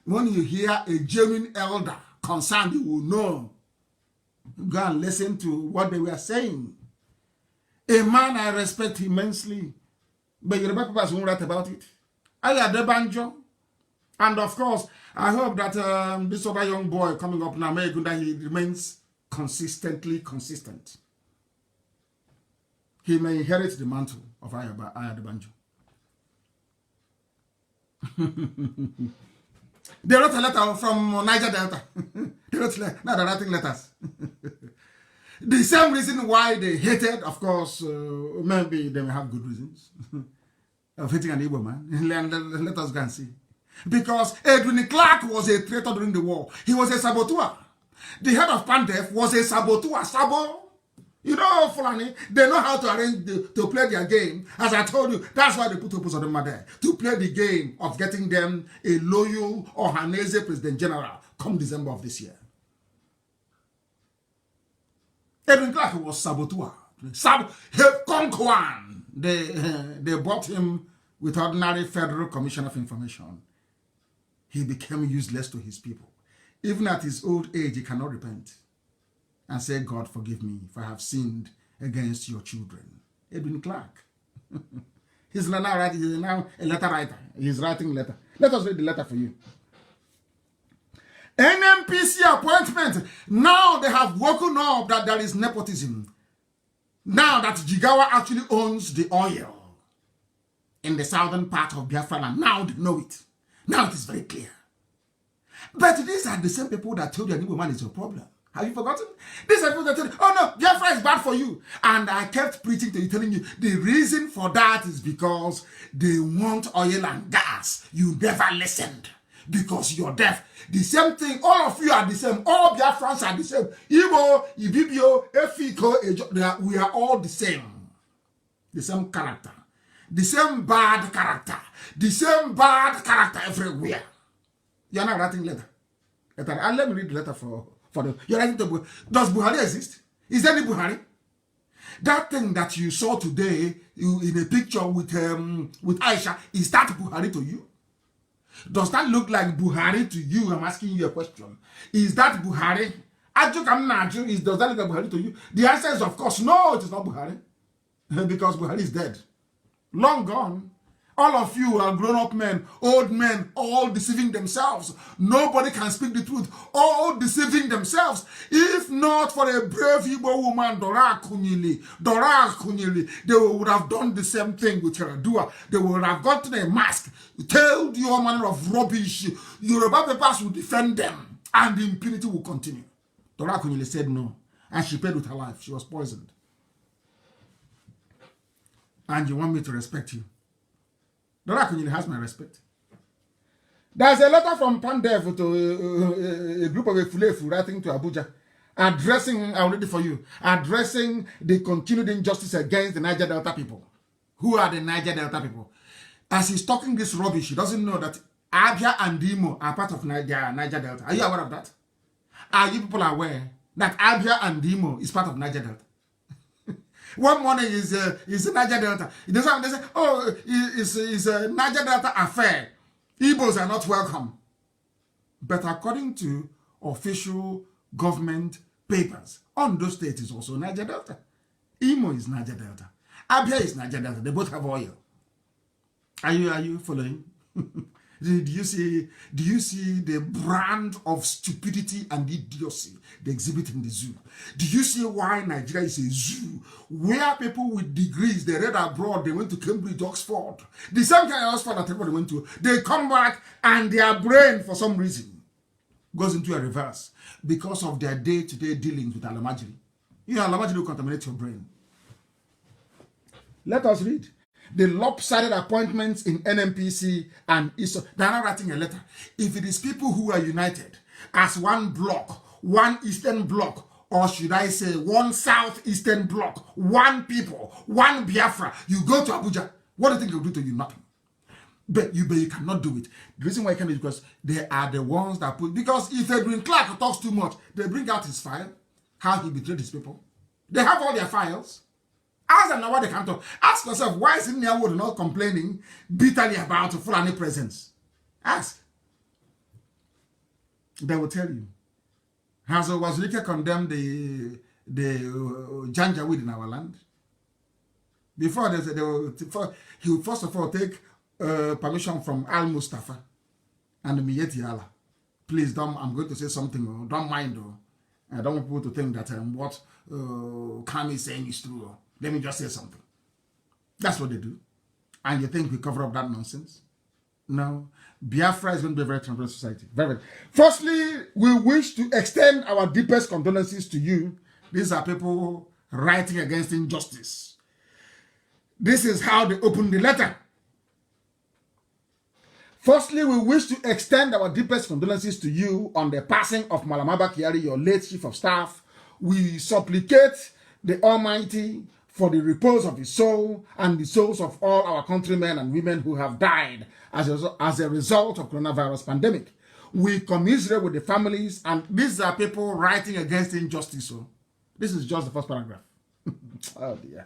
When you hear a genuine elder concerned, you will know. Go and listen to what they were saying. A man I respect immensely, but Yoruba people won't write about it. Aya Debanjo. And of course, I hope that this other young boy coming up now, that he remains consistently consistent. He may inherit the mantle of Aya Debanjo. They wrote a letter from Niger Delta. They wrote now they're writing letters. The same reason why they hated, of course, maybe they may have good reasons of hating an Igbo man. Let us go and see. Because Edwin Clark was a traitor during the war. He was a saboteur. The head of Pandef was a saboteur. Sabo. Fulani, they know how to arrange to play their game. As I told you, that's why they put Opposodema there. To play the game of getting them a loyal Ohanese President General come December of this year. Edwin Clark was saboteur. Conquan. They bought him with ordinary Federal Commission of Information. He became useless to his people. Even at his old age, he cannot repent and say, God, forgive me if I have sinned against your children. Edwin Clark. He's now a letter writer. He's writing letter. Let us read the letter for you. NMPC appointment. Now they have woken up that there is nepotism. Now that Jigawa actually owns the oil in the southern part of Biafra land. Now they know it. Now it is very clear. But these are the same people that told you an Igbo man is your problem. Have you forgotten? These are people that told you, oh no, Biafra is bad for you. And I kept preaching to you, telling you, the reason for that is because they want oil and gas. You never listened because you're deaf. The same thing, all of you are the same. All Biafrans are the same. Igbo, Ibibio, Efiko, we are all the same. The same character. The same bad character. The same bad character everywhere. You're not writing letter. And let me read the letter for them. You're writing to does Buhari exist? Is there any Buhari? That thing that you saw today in a picture with Aisha, is that Buhari to you? Does that look like Buhari to you? I'm asking you a question. Is that Buhari? Does that look like Buhari to you? The answer is, of course, no, it is not Buhari. Because Buhari is dead. Long gone. All of you are grown-up men, old men, all deceiving themselves. Nobody can speak the truth. All deceiving themselves. If not for a brave Igbo woman, Dora Kunyili, they would have done the same thing with Yaradua. They would have gotten a mask, told you all manner of rubbish. Yoruba papers will defend them, and the impunity will continue. Dora Kunyili said no, and she paid with her life. She was poisoned. And you want me to respect you? Dora Kunyili has my respect. There's a letter from Pandev to a group of Efulefu writing to Abuja, addressing, I'll read it for you, addressing the continued injustice against the Niger Delta people. Who are the Niger Delta people? As he's talking this rubbish, he doesn't know that Abia and Imo are part of Niger Delta. Are you aware of that? Are you people aware that Abia and Imo is part of Niger Delta? One morning is a Niger Delta. They say, oh, it's a Niger Delta affair. Igbos are not welcome. But according to official government papers, Ondo State is also Niger Delta. Imo is Niger Delta. Abia is Niger Delta. They both have oil. Are you following? Do you see the brand of stupidity and idiocy they exhibit in the zoo? Do you see why Nigeria is a zoo where people with degrees, they read abroad, they went to Cambridge, Oxford, the same kind of Oxford that everybody went to, they come back and their brain, for some reason, goes into a reverse because of their day-to-day dealings with Alamajiri. Alamajiri will contaminate your brain. Let us read. The lopsided appointments in NMPC and ISO. They're not writing a letter. If it is people who are united as one block, one Eastern block, or should I say one southeastern bloc, one people, one Biafra. You go to Abuja, what do you think they'll do to you? Nothing. But you cannot do it. The reason why you can't is because they are the ones that put, because if Edwin Clark talks too much, they bring out his file, how he betrayed his people. They have all their files. Ask them now what they can talk. Ask yourself, why is Nyawood not complaining bitterly about Fulani presence? Ask. They will tell you. Has Wazulike condemned the Janjaweed in our land? Before he would first of all take permission from Al Mustafa and Miyeti Allah. Please don't, I'm going to say something, don't mind. I don't want people to think that what Kami is saying is true. Let me just say something. That's what they do. And you think we cover up that nonsense? No. Biafra is going to be a very transparent society. Very. Firstly, we wish to extend our deepest condolences to you. These are people writing against injustice. This is how they open the letter. Firstly, we wish to extend our deepest condolences to you on the passing of Malamaba Kyari, your late chief of staff. We supplicate the Almighty for the repose of his soul and the souls of all our countrymen and women who have died as a result of coronavirus pandemic. We commiserate with the families, and these are people writing against injustice. So this is just the first paragraph. Oh dear.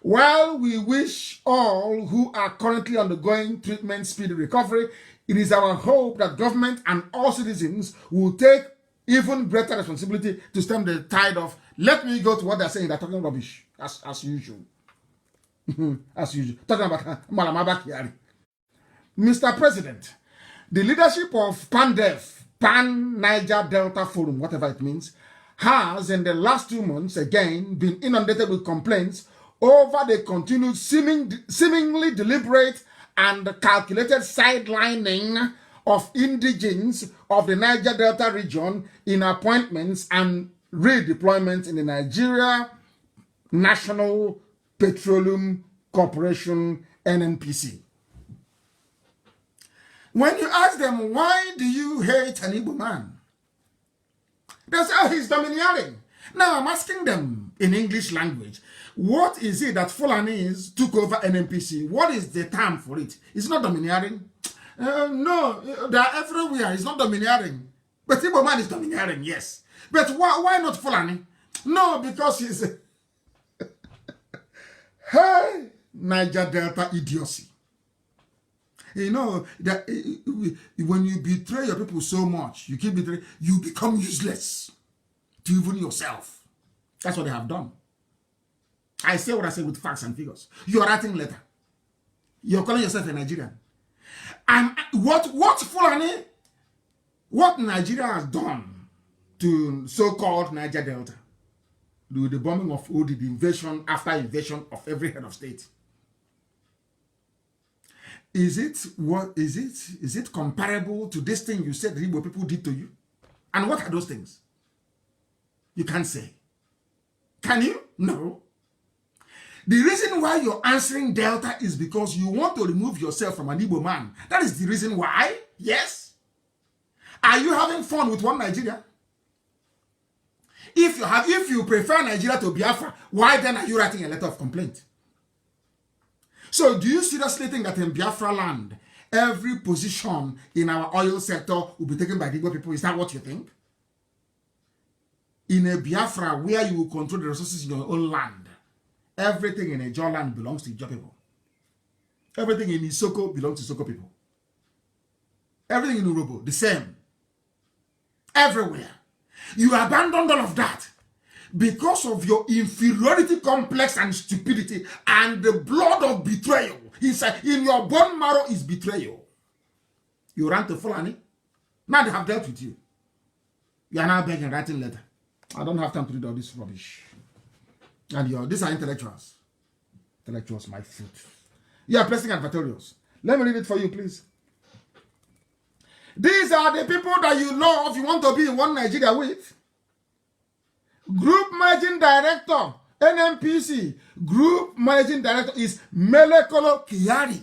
While we wish all who are currently undergoing treatment speedy recovery, it is our hope that government and all citizens will take even greater responsibility to stem the tide of, let me go to what they're saying, they're talking rubbish, as usual. As usual. Talking about Malamaba Kyari. Mr. President, the leadership of PANDEF, Pan Niger Delta Forum, whatever it means, has in the last 2 months again been inundated with complaints over the continued seemingly deliberate and calculated sidelining of indigents of the Niger Delta region in appointments and redeployments in the Nigeria National Petroleum Corporation, NNPC. When you ask them, why do you hate an Igbo man? They say, oh, he's domineering. Now I'm asking them in English language, what is it that Fulanis took over NNPC? What is the term for it? It's not domineering. No, they are everywhere. It's not domineering. But Igbo man is domineering, yes. But why not Fulani? No, because he's hey, Niger Delta idiocy. You know, that when you betray your people so much, you keep betraying, you become useless to even yourself. That's what they have done. I say what I say with facts and figures. You're writing letter. You're calling yourself a Nigerian. And what Fulani, what Nigeria has done to so-called Niger Delta, the bombing of Odi, the invasion after invasion of every head of state. Is it comparable to this thing you said the Igbo people did to you? And what are those things? You can't say. Can you? No. The reason why you're answering Delta is because you want to remove yourself from an Igbo man. That is the reason why. Yes. Are you having fun with one Nigeria? If you prefer Nigeria to Biafra, why then are you writing a letter of complaint? So do you seriously think that in Biafra land, every position in our oil sector will be taken by the Igbo people? Is that what you think? In a Biafra where you will control the resources in your own land, everything in Ijaw land belongs to Ijaw people. Everything in Isoko belongs to Isoko people. Everything in Urobo, the same. Everywhere. You abandoned all of that because of your inferiority complex and stupidity and the blood of betrayal. In your bone marrow is betrayal. You ran to Fulani. Now they have dealt with you. You are now begging, writing letter. I don't have time to read all this rubbish. And these are intellectuals. Intellectuals, my foot. You are placing advertorials. Let me read it for you, please. These are the people that you love, you want to be in one Nigeria with. Group Managing Director, NNPC. Group Managing Director is Melekolo Kyari.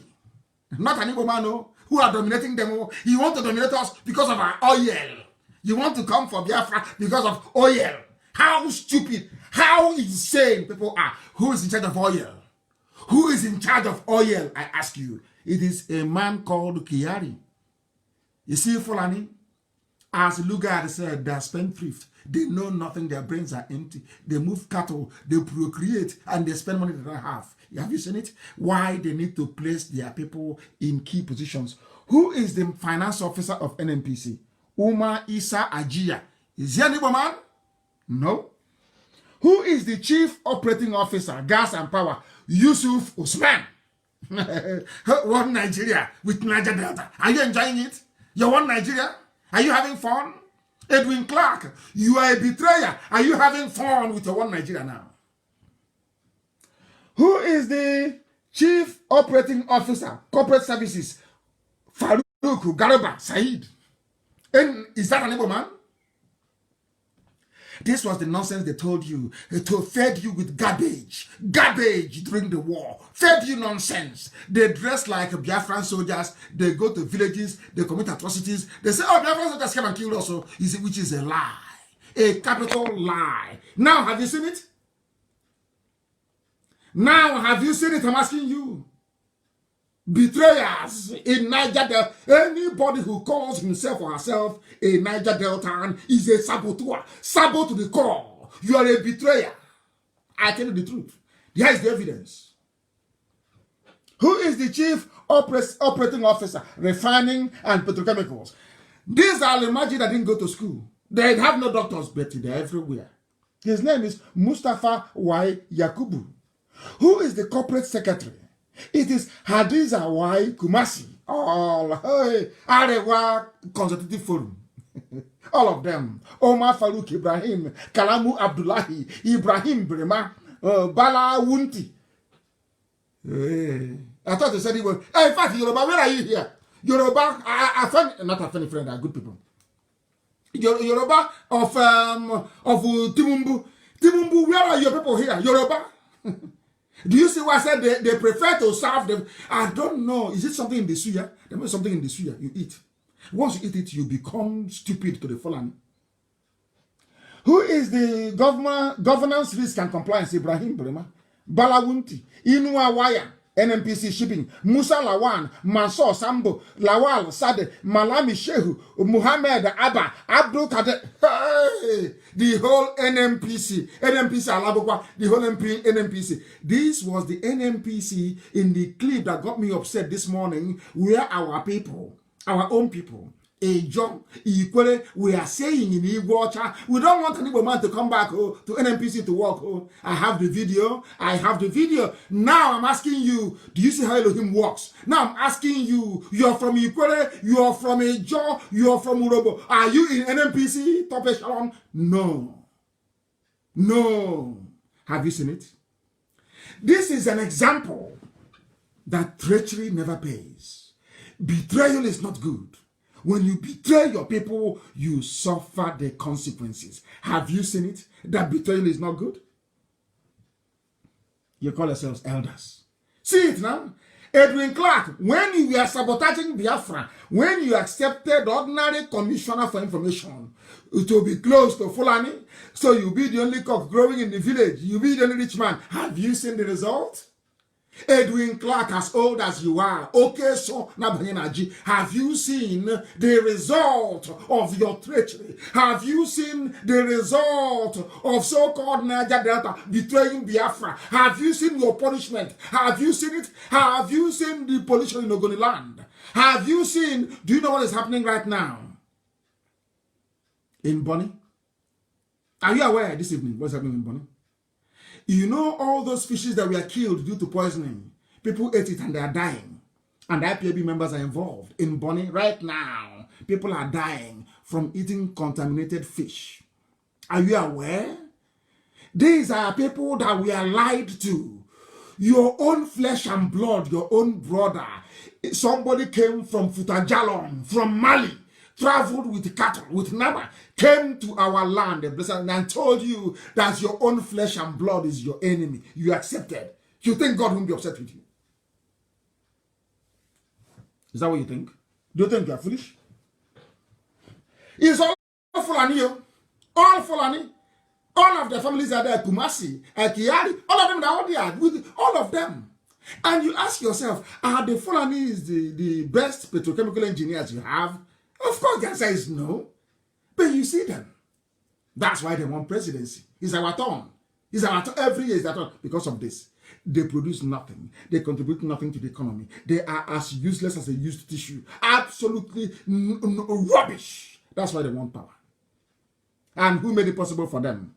Not an Igbo man who are dominating them. You want to dominate us because of our oil. You want to come for Biafra because of oil. How stupid, how insane people are. Who is in charge of oil? Who is in charge of oil, I ask you? It is a man called Kiari. You see, Fulani, as Lugard said, they are spendthrift. They know nothing. Their brains are empty. They move cattle. They procreate. And they spend money they don't have. Have you seen it? Why they need to place their people in key positions. Who is the finance officer of NNPC? Umar Isa Ajia. Is he an Igbo man? No. Who is the chief operating officer, gas and power? Yusuf Usman. One Nigeria with Niger Delta. Are you enjoying it? You want Nigeria? Are you having fun? Edwin Clark, you are a betrayer. Are you having fun with your one Nigeria now? Who is the chief operating officer, corporate services? Farouk Garba Said. And is that an Igbo man? This was the nonsense they told you. To fed you with garbage during the war. Fed you nonsense. They dress like Biafran soldiers. They go to villages. They commit atrocities. They say, oh, Biafran soldiers came and killed us, which is a lie. A capital lie. Now, have you seen it? Now, have you seen it? I'm asking you. Betrayers in Niger Delta. Anybody who calls himself or herself a Niger Deltan is a saboteur. Sabo to the core. You are a betrayer. I tell you the truth. Here is the evidence. Who is the chief operating officer, refining and petrochemicals? These are Almaji that didn't go to school. They have no doctors, but they're everywhere. His name is Mustafa Y. Yakubu. Who is the corporate secretary? It is Hadiza Y. Kumasi. All Arewa Consultative Forum. All of them. Omar Farouk Ibrahim, Kalamu Abdullahi, Ibrahim Brema, Bala Wunti. I thought they said he was. In fact, Yoruba, where are you here? Yoruba, I find not a funny friend, they are good people. Yoruba of Timumbu. Timumbu, where are your people here? Yoruba? Do you see why I said they prefer to serve them? I don't know. Is it something in the suya? There is something in the suya you eat. Once you eat it, you become stupid to the Fulani. Who is the governance risk and compliance? Ibrahim Brema, Balawunti, Inua Waya, NNPC Shipping, Musa Lawan, Mansour Sambo, Lawal Sade, Malami Shehu, Muhammad Abba, Abdul Kader, hey, the whole NNPC Alabokwa, the whole NNPC. This was the NNPC in the clip that got me upset this morning, where our people, our own people, Ejo, Ikwere, we are saying in Igbo, we don't want any man to come back to NNPC to work. I have the video. Now I'm asking you, do you see how Elohim works? Now I'm asking you, you're from Ikwere, you're from Ejo, you're from Urobo. Are you in NNPC? Top echelon? No. Have you seen it? This is an example that treachery never pays. Betrayal is not good. When you betray your people, you suffer the consequences. Have you seen it? That betrayal is not good. You call yourselves elders. See it now. Edwin Clark, when you were sabotaging Biafra, when you accepted ordinary commissioner for information to be close to Fulani, so you be the only cock growing in the village, you be the only rich man. Have you seen the result? Edwin Clark, as old as you are, okay, so have you seen the result of your treachery? Have you seen the result of so-called Niger Delta betraying Biafra? Have you seen your punishment? Have you seen it? Have you seen the pollution in Ogoni land? Have you seen, do you know what is happening right now in Bonny? Are you aware this evening what's happening in Bonny? You know all those fishes that were killed due to poisoning. People ate it and they are dying. And IPAB members are involved in Bonny right now. People are dying from eating contaminated fish. Are you aware? These are people that we are lied to. Your own flesh and blood, your own brother. Somebody came from Futajalon, from Mali, traveled with cattle, with Nama, came to our land and told you that your own flesh and blood is your enemy. You accepted. You think God won't be upset with you? Is that what you think? Do you think you are foolish? It's all Fulani, all Fulani, all of their families are there, Kumasi, Kiari, all of them are all there, with all of them. And you ask yourself, are the Fulanis the best petrochemical engineers you have? Of course, the answer is no. But you see them. That's why they want presidency. It's our turn. It's our turn. Every year is our turn. Because of this. They produce nothing. They contribute nothing to the economy. They are as useless as a used tissue. Absolutely rubbish. That's why they want power. And who made it possible for them?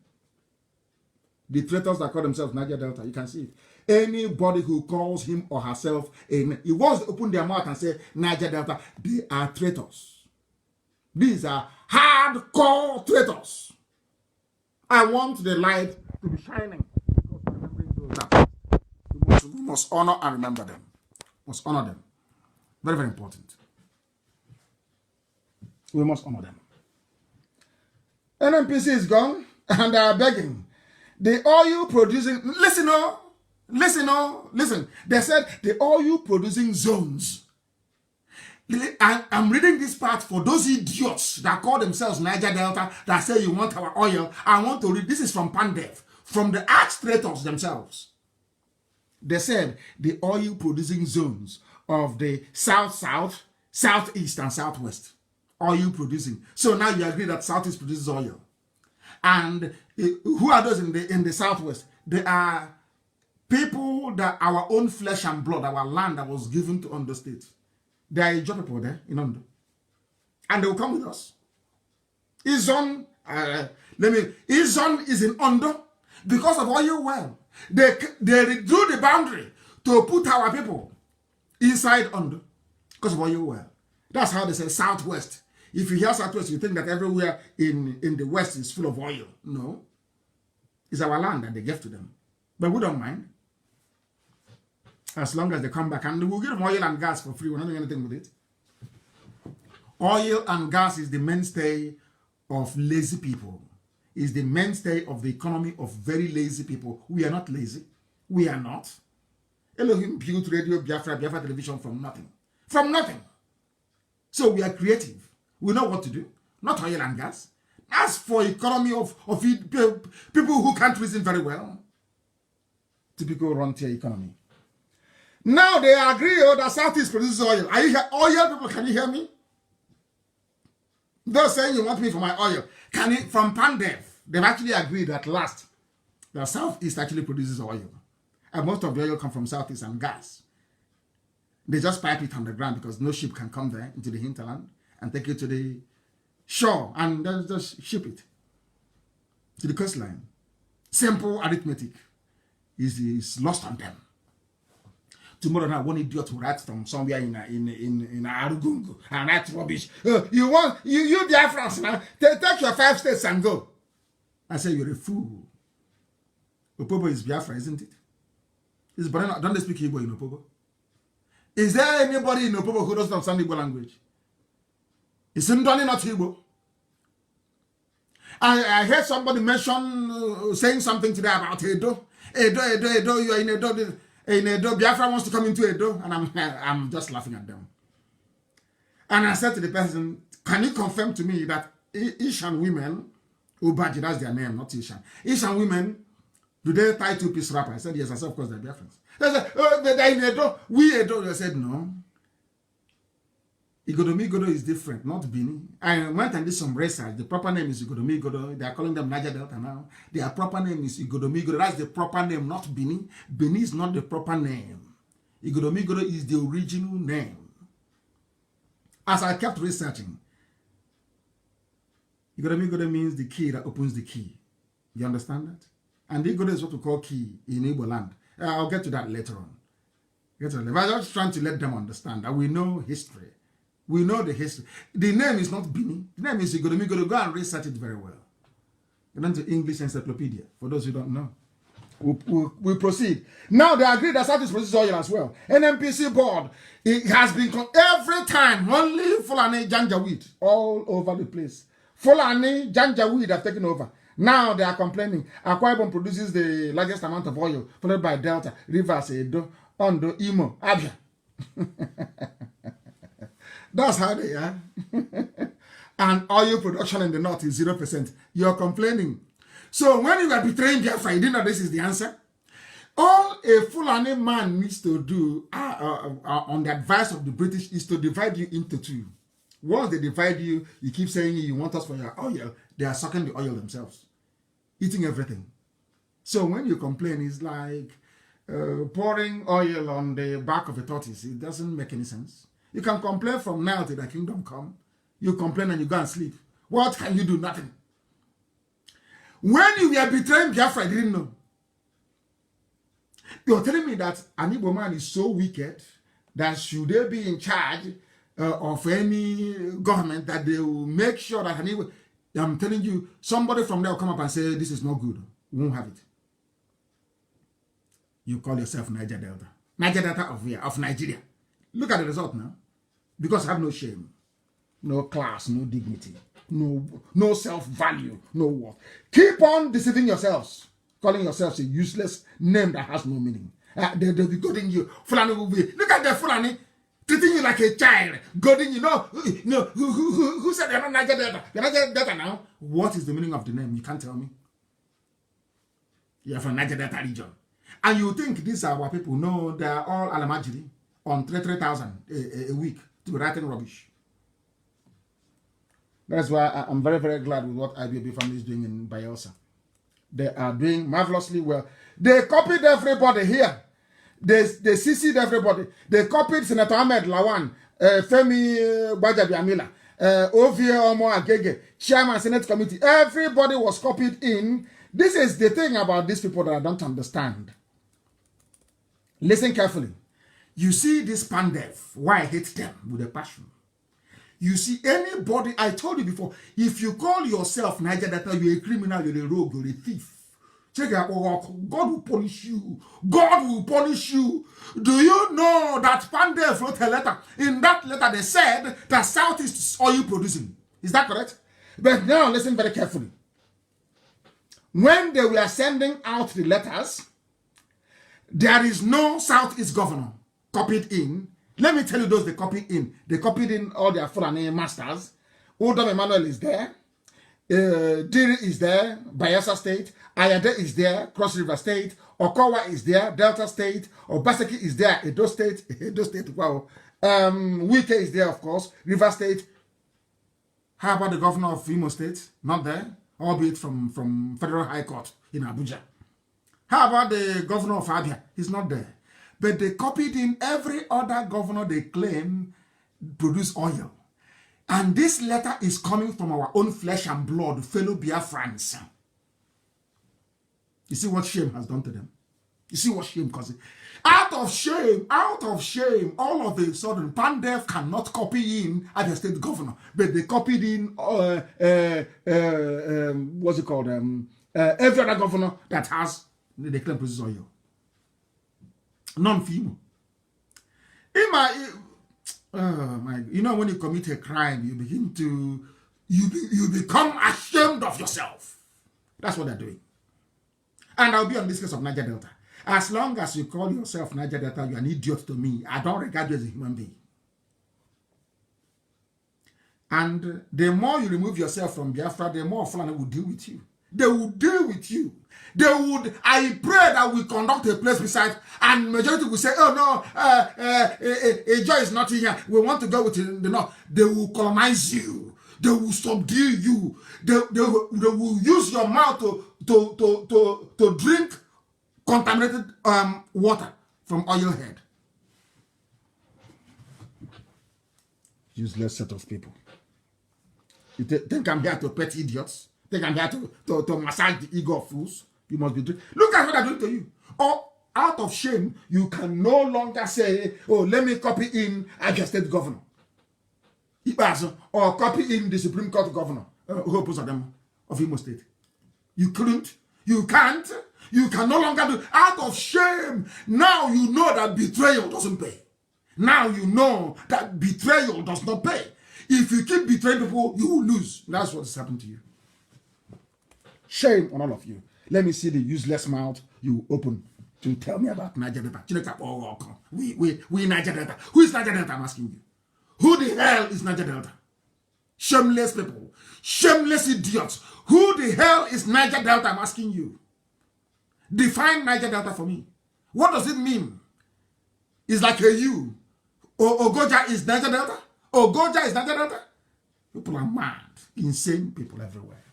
The traitors that call themselves Niger Delta. You can see it. Anybody who calls him or herself he wants to open their mouth and say Niger Delta, they are traitors. These are hardcore traitors. I want the light to be shining. We must honor and remember them. Must honor them. Very, very important. We must honor them. NNPC is gone and they are begging. The oil producing, listen. They said the oil producing zones. I'm reading this part for those idiots that call themselves Niger Delta that say you want our oil. I want to read, this is from Pandev, from the arch traitors themselves. They said the oil producing zones of the south, southeast, and southwest. Oil producing. So now you agree that southeast produces oil. And who are those in the southwest? They are people that our own flesh and blood, our land that was given to Ondo State. There are Ijaw people there in Ondo. And they will come with us. Izon is in Ondo because of oil well. They drew the boundary to put our people inside Ondo because of oil well. That's how they say southwest. If you hear southwest, you think that everywhere in the west is full of oil. No. It's our land that they gave to them. But we don't mind. As long as they come back. And we'll give them oil and gas for free. We're not doing anything with it. Oil and gas is the mainstay of lazy people. Is the mainstay of the economy of very lazy people. We are not lazy. We are not. Elohim built Radio Biafra television from nothing. From nothing. So we are creative. We know what to do. Not oil and gas. As for economy of people who can't reason very well. Typical run-tier economy. Now they agree that Southeast produces oil. Are you here? Oil people, can you hear me? They're saying you want me for my oil. From Pandev, they've actually agreed at last that Southeast actually produces oil. And most of the oil comes from Southeast and gas. They just pipe it on the ground because no ship can come there into the hinterland and take it to the shore and then just ship it to the coastline. Simple arithmetic is lost on them. Tomorrow now, one idiot will write from somewhere in Arugungu and write rubbish. You Biafrans now, take your 5 states and go. I say you're a fool. Opobo is Biafra, isn't it? Don't they speak Igbo in Opobo? Is there anybody in Opobo who doesn't understand Igbo language? Is Ndoni not Igbo? I heard somebody mention saying something today about Edo. Edo, you are in Edo. In Edo, Biafra wants to come into Edo, and I'm just laughing at them. And I said to the person, can you confirm to me that Ishan women, Ubaji, that's their name, not Ishan. Ishan women, do they tie 2-piece wrapper? I said, yes. I said, of course, they're Biafrans. They said, oh, they're in Edo. We Edo. I said, no. Igodomi is different, not Bini. I went and did some research. The proper name is Igodomi. They are calling them Niger Delta now. Their proper name is Igodomi. That's the proper name, not Bini. Bini is not the proper name. Igodomi is the original name. As I kept researching, Igodomi means the key that opens the key. You understand that? And Igodo is what we call key in Igbo land. I'll get to that later on. I'm just trying to let them understand that we know history. We know the history. The name is not Bini. The name is Igodomi. Go and research it very well. Get into English encyclopedia, for those who don't know. We'll proceed. Now they agree that Southeast produces oil as well. NNPC board, it has been every time only Fulani Janjaweed all over the place. Fulani Janjaweed have taken over. Now they are complaining. Akwa Ibom produces the largest amount of oil, followed by Delta, Rivers, Edo, Ondo, Imo, Abia. That's how they are. And oil production in the north is 0%. You're complaining. So when you are betraying Biafra, you didn't know this is the answer. All a Fulani man needs to do on the advice of the British is to divide you into two. Once they divide you, you keep saying you want us for your oil. They are sucking the oil themselves, eating everything. So when you complain, it's like pouring oil on the back of a tortoise. It doesn't make any sense. You can complain from now till the kingdom come. You complain and you go and sleep. What can you do? Nothing. When you were betraying Biafra, I didn't know. You're telling me that an Igbo man is so wicked that should they be in charge of any government that they will make sure that an Igbo... I'm telling you, somebody from there will come up and say, this is not good. We won't have it. You call yourself Niger Delta. Niger Delta of where? Of Nigeria. Look at the result now. Because I have no shame, no class, no dignity, no self-value, no worth. Keep on deceiving yourselves, calling yourselves a useless name that has no meaning. They'll be goading you. Fulani will be... Look at the Fulani treating you like a child. Goading you. No, who said you're not Niger Delta? You're Niger Delta now. What is the meaning of the name? You can't tell me. You're from Niger Delta region. And you think these are our people? No, they are all Alamajiri on 3,000 a week to be writing rubbish. That's why I'm very, very glad with what IBB family is doing in Bayelsa. They are doing marvelously well. They copied everybody here. They CC'd everybody. They copied Senator Ahmed Lawan, Femi Gbajabiamila, Ovie Omo Agege, Chairman Senate Committee. Everybody was copied in. This is the thing about these people that I don't understand. Listen carefully. You see this Pandev, why I hate them with a passion. You see anybody, I told you before, if you call yourself Niger Delta, you're a criminal, you're a rogue, you're a thief. Check out, God will punish you. God will punish you. Do you know that Pandev wrote a letter? In that letter, they said that Southeast is oil producing. Is that correct? But now, listen very carefully. When they were sending out the letters, there is no Southeast governor copied in. Let me tell you those they copied in. They copied in all their Fulani masters. Udom Emmanuel is there. Diri is there. Bayelsa State. Ayade is there. Cross River State. Okowa is there. Delta State. Obaseki is there. Edo State. Edo State. Wow. Wike is there, of course. River State. How about the governor of Imo State? Not there. Albeit from Federal High Court in Abuja. How about the governor of Abia? He's not there. But they copied in every other governor they claim produce oil. And this letter is coming from our own flesh and blood, fellow Biafrans. You see what shame has done to them? You see what shame causes? Out of shame, all of a sudden, Pandev cannot copy in as a state governor. But they copied in, what's it called? Every other governor that has, they claim produce oil. Non-female. You know, when you commit a crime, you begin to, you become ashamed of yourself. That's what they're doing. And I'll be on this case of Niger Delta. As long as you call yourself Niger Delta, you're an idiot to me. I don't regard you as a human being. And the more you remove yourself from Biafra, the more Fulani will deal with you. They will deal with you. They would, I pray that we conduct a place beside, and majority will say, oh no, Joy is not here. We want to go with the north. They will colonize you. They will subdue you. They will use your mouth to drink contaminated water from oil head. Useless set of people. You think I'm here to pet idiots? Think I'm here to massage the ego of fools? You must be doing. Look at what they're doing to you. Or out of shame, you can no longer say, oh, let me copy in Abia State governor. Or copy in the Supreme Court governor, who opposed them of Imo State. You couldn't. You can't. You can no longer do. Out of shame, now you know that betrayal doesn't pay. Now you know that betrayal does not pay. If you keep betraying people, you will lose. That's what's happened to you. Shame on all of you. Let me see the useless mouth you open to tell me about Niger Delta. We Niger Delta. Who is Niger Delta? I'm asking you. Who the hell is Niger Delta? Shameless people. Shameless idiots. Who the hell is Niger Delta? I'm asking you. Define Niger Delta for me. What does it mean? It's like a U. Ogoja is Niger Delta? Ogoja is Niger Delta? People are mad. Insane people everywhere.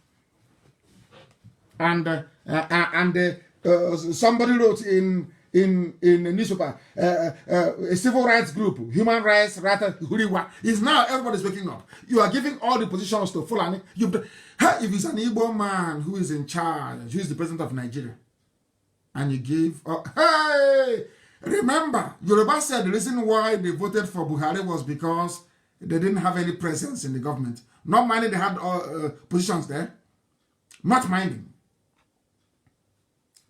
And somebody wrote in a newspaper, a civil rights group, human rights, is now everybody's waking up. You are giving all the positions to Fulani. If it's an Igbo man who is in charge, who is the president of Nigeria, and you give, hey, remember, Yoruba said the reason why they voted for Buhari was because they didn't have any presence in the government. Not minding they had positions there. Not minding.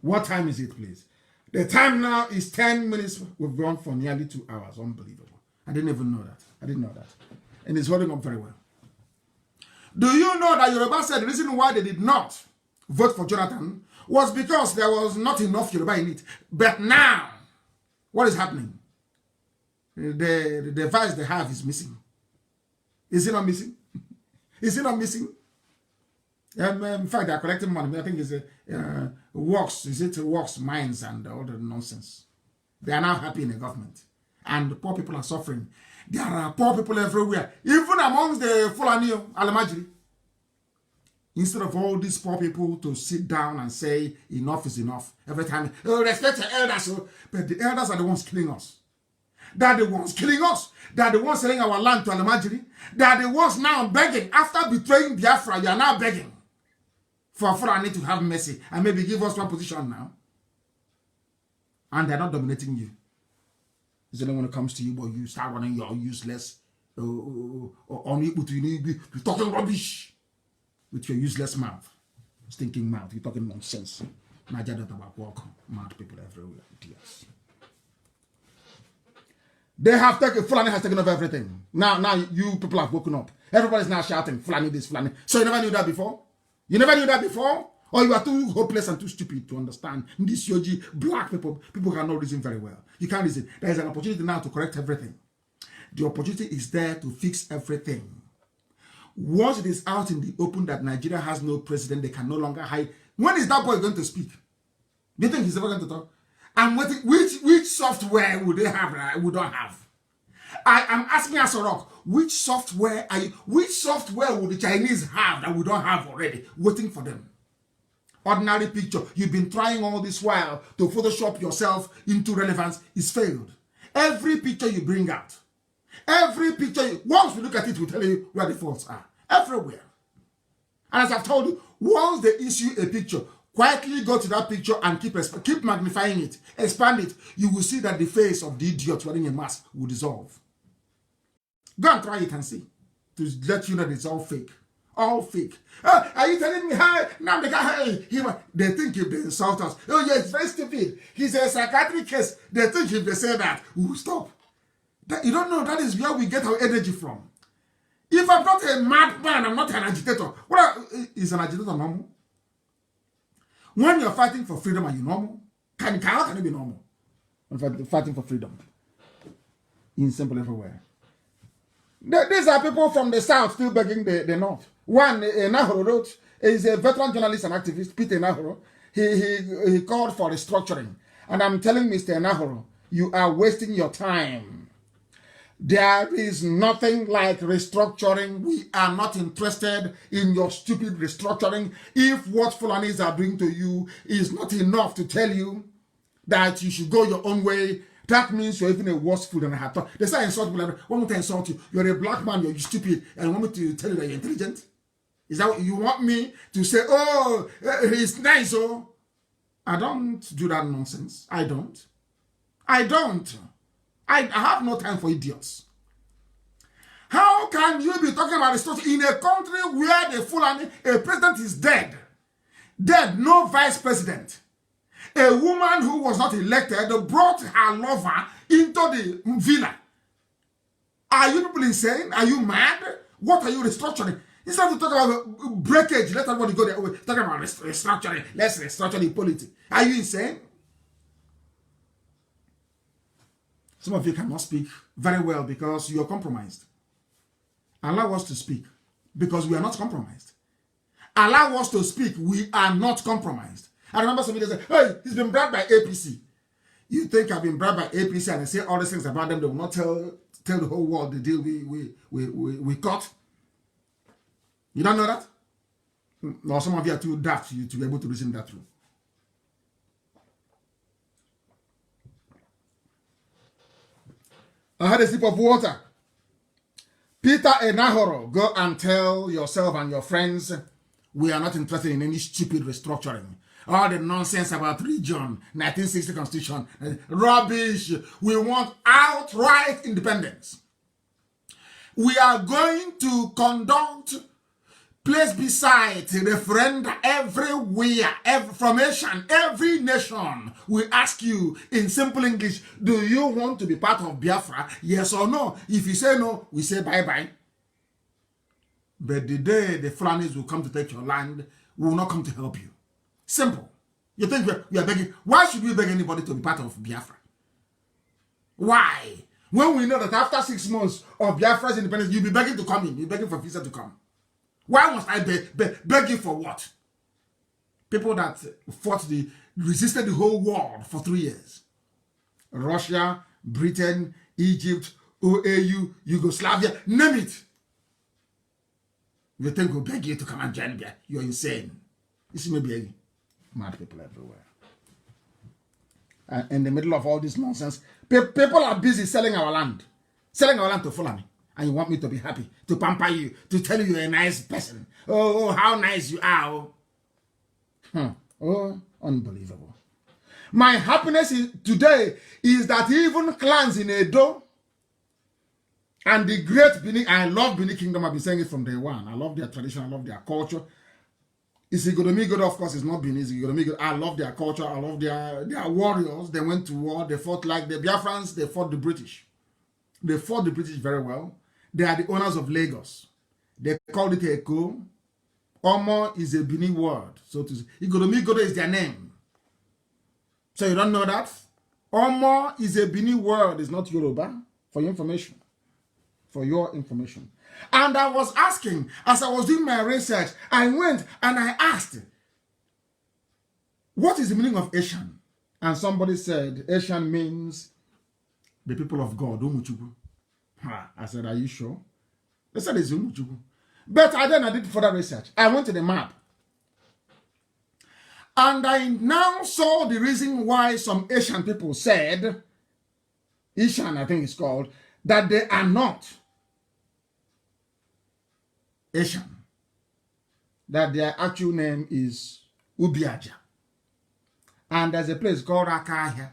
What time is it, please? The time now is 10 minutes. We've gone for nearly 2 hours. Unbelievable. I didn't even know that. I didn't know that. And it's holding up very well. Do you know that Yoruba said the reason why they did not vote for Jonathan was because there was not enough Yoruba in it. But now, what is happening? The device they have is missing. Is it not missing? Is it not missing? In fact, they are collecting money. I think it's works. Is it works, mines, and all the nonsense? They are now happy in the government, and the poor people are suffering. There are poor people everywhere, even amongst the Fulani Alamajiri. Instead of all these poor people to sit down and say enough is enough every time, oh, respect the elders, but the elders are the ones killing us. They are the ones killing us. They are the ones selling our land to Alamajiri. They are the ones now begging. After betraying Biafra, you are now begging for Fulani to have mercy and maybe give us one position now. And they're not dominating you. It's only when it comes to you, but you start running your useless, unable to be talking rubbish with your useless mouth, stinking mouth. You're talking nonsense. Niger Delta about welcome. Mad people everywhere. Idiots. They have taken, Fulani has taken over everything. Now you people have woken up. Everybody's now shouting, Fulani this, Fulani. So you never knew that before? You never knew that before? Or you are too hopeless and too stupid to understand this Yoji, black people cannot reason very well. You can't reason. There is an opportunity now to correct everything. The opportunity is there to fix everything. Once it is out in the open that Nigeria has no president, they can no longer hide. When is that boy going to speak? Do you think he's ever going to talk? I'm waiting. Which software would they have that we don't have? I am asking Asorok, which software would the Chinese have that we don't have already, waiting for them? Ordinary picture. You've been trying all this while to Photoshop yourself into relevance. It's failed. Every picture you bring out, once we look at it, we tell you where the faults are. Everywhere. And as I've told you, once they issue a picture, quietly go to that picture and keep magnifying it, expand it. You will see that the face of the idiot wearing a mask will dissolve. Go and try it and see, to let you know that it's all fake. All fake. Are you telling me, hey, now they think if they insult us, oh yeah, it's very stupid. He's a psychiatric case. They think if they say that, we'll stop. You don't know, that is where we get our energy from. If I'm not a madman, I'm not an agitator. Is an agitator normal? When you're fighting for freedom, are you normal? How can you be normal? Fighting for freedom. In simple everywhere. These are people from the south still begging the north. One, Nahoro wrote, is a veteran journalist and activist, Peter Nahoro. He called for restructuring. And I'm telling Mr. Nahoro, you are wasting your time. There is nothing like restructuring. We are not interested in your stupid restructuring. If what Fulanis are doing to you is not enough to tell you that you should go your own way, that means you're even a worse fool than I had thought. They say insult people. Want me to insult you? You're a black man, you're stupid, and you want me to tell you that you're intelligent? Is that what you want me to say? Oh, he's nice, oh. I don't do that nonsense. I don't. I have no time for idiots. How can you be talking about restructuring in a country where the Fulani, a president is dead? Dead, no vice president. A woman who was not elected brought her lover into the villa. Are you people insane? Are you mad? What are you restructuring? Instead of talking about breakage, let everybody go there. Talking about restructuring. Let's restructure the politics. Are you insane? Some of you cannot speak very well because you are compromised. Allow us to speak. because we are not compromised. Allow us to speak. We are not compromised. I remember somebody said, hey, he's been bribed by APC. You think I've been bribed by APC and I say all these things about them, they will not tell the whole world the deal we cut? You don't know that? No, some of you are too daft to be able to reason that through. I had a sip of water. Peter Enahoro, go and tell yourself and your friends we are not interested in any stupid restructuring. All the nonsense about region, 1960 constitution, rubbish. We want outright independence. We are going to conduct place beside referenda everywhere, from every nation. We ask you in simple English, do you want to be part of Biafra? Yes or no? If you say no, we say bye-bye. But the day the Fulanis will come to take your land, we will not come to help you. Simple. You think we are begging? Why should we beg anybody to be part of Biafra? Why? When we know that after 6 months of Biafra's independence, you'll be begging to come in. You're begging for visa to come. Why must I beg you for what? People that resisted the whole world for 3 years. Russia, Britain, Egypt, OAU, Yugoslavia, name it. You think we'll beg you to come and join me? You're insane. You see me begging. Mad people everywhere. And in the middle of all this nonsense, people are busy selling our land. Selling our land to Fulani. And you want me to be happy, to pamper you, to tell you you're a nice person. Oh, how nice you are. Oh, unbelievable. My happiness today is that even clans in Edo and the great Benin, I love Benin Kingdom, I've been saying it from day one. I love their tradition, I love their culture. Isigodomigodo, of course, is not Benin. Isigodomigodo, I love their culture, I love their warriors. They went to war, they fought like the Biafrans, they fought the British. They fought the British very well. They are the owners of Lagos. They called it Eko. Omo is a Benin word, so to say. Igodomigodo is their name. So you don't know that? Omo is a Benin word, it's not Yoruba, for your information. For your information. And I was asking, as I was doing my research, I went and I asked, what is the meaning of Asian? And somebody said, Asian means the people of God, Umuchukwu. I said, are you sure? They said it's Umuchukwu. But then I did further research. I went to the map. And I now saw the reason why some Asian people said, Ishan I think it's called, that they are not Asian. That their actual name is Ubiaja. And there's a place called Akahia.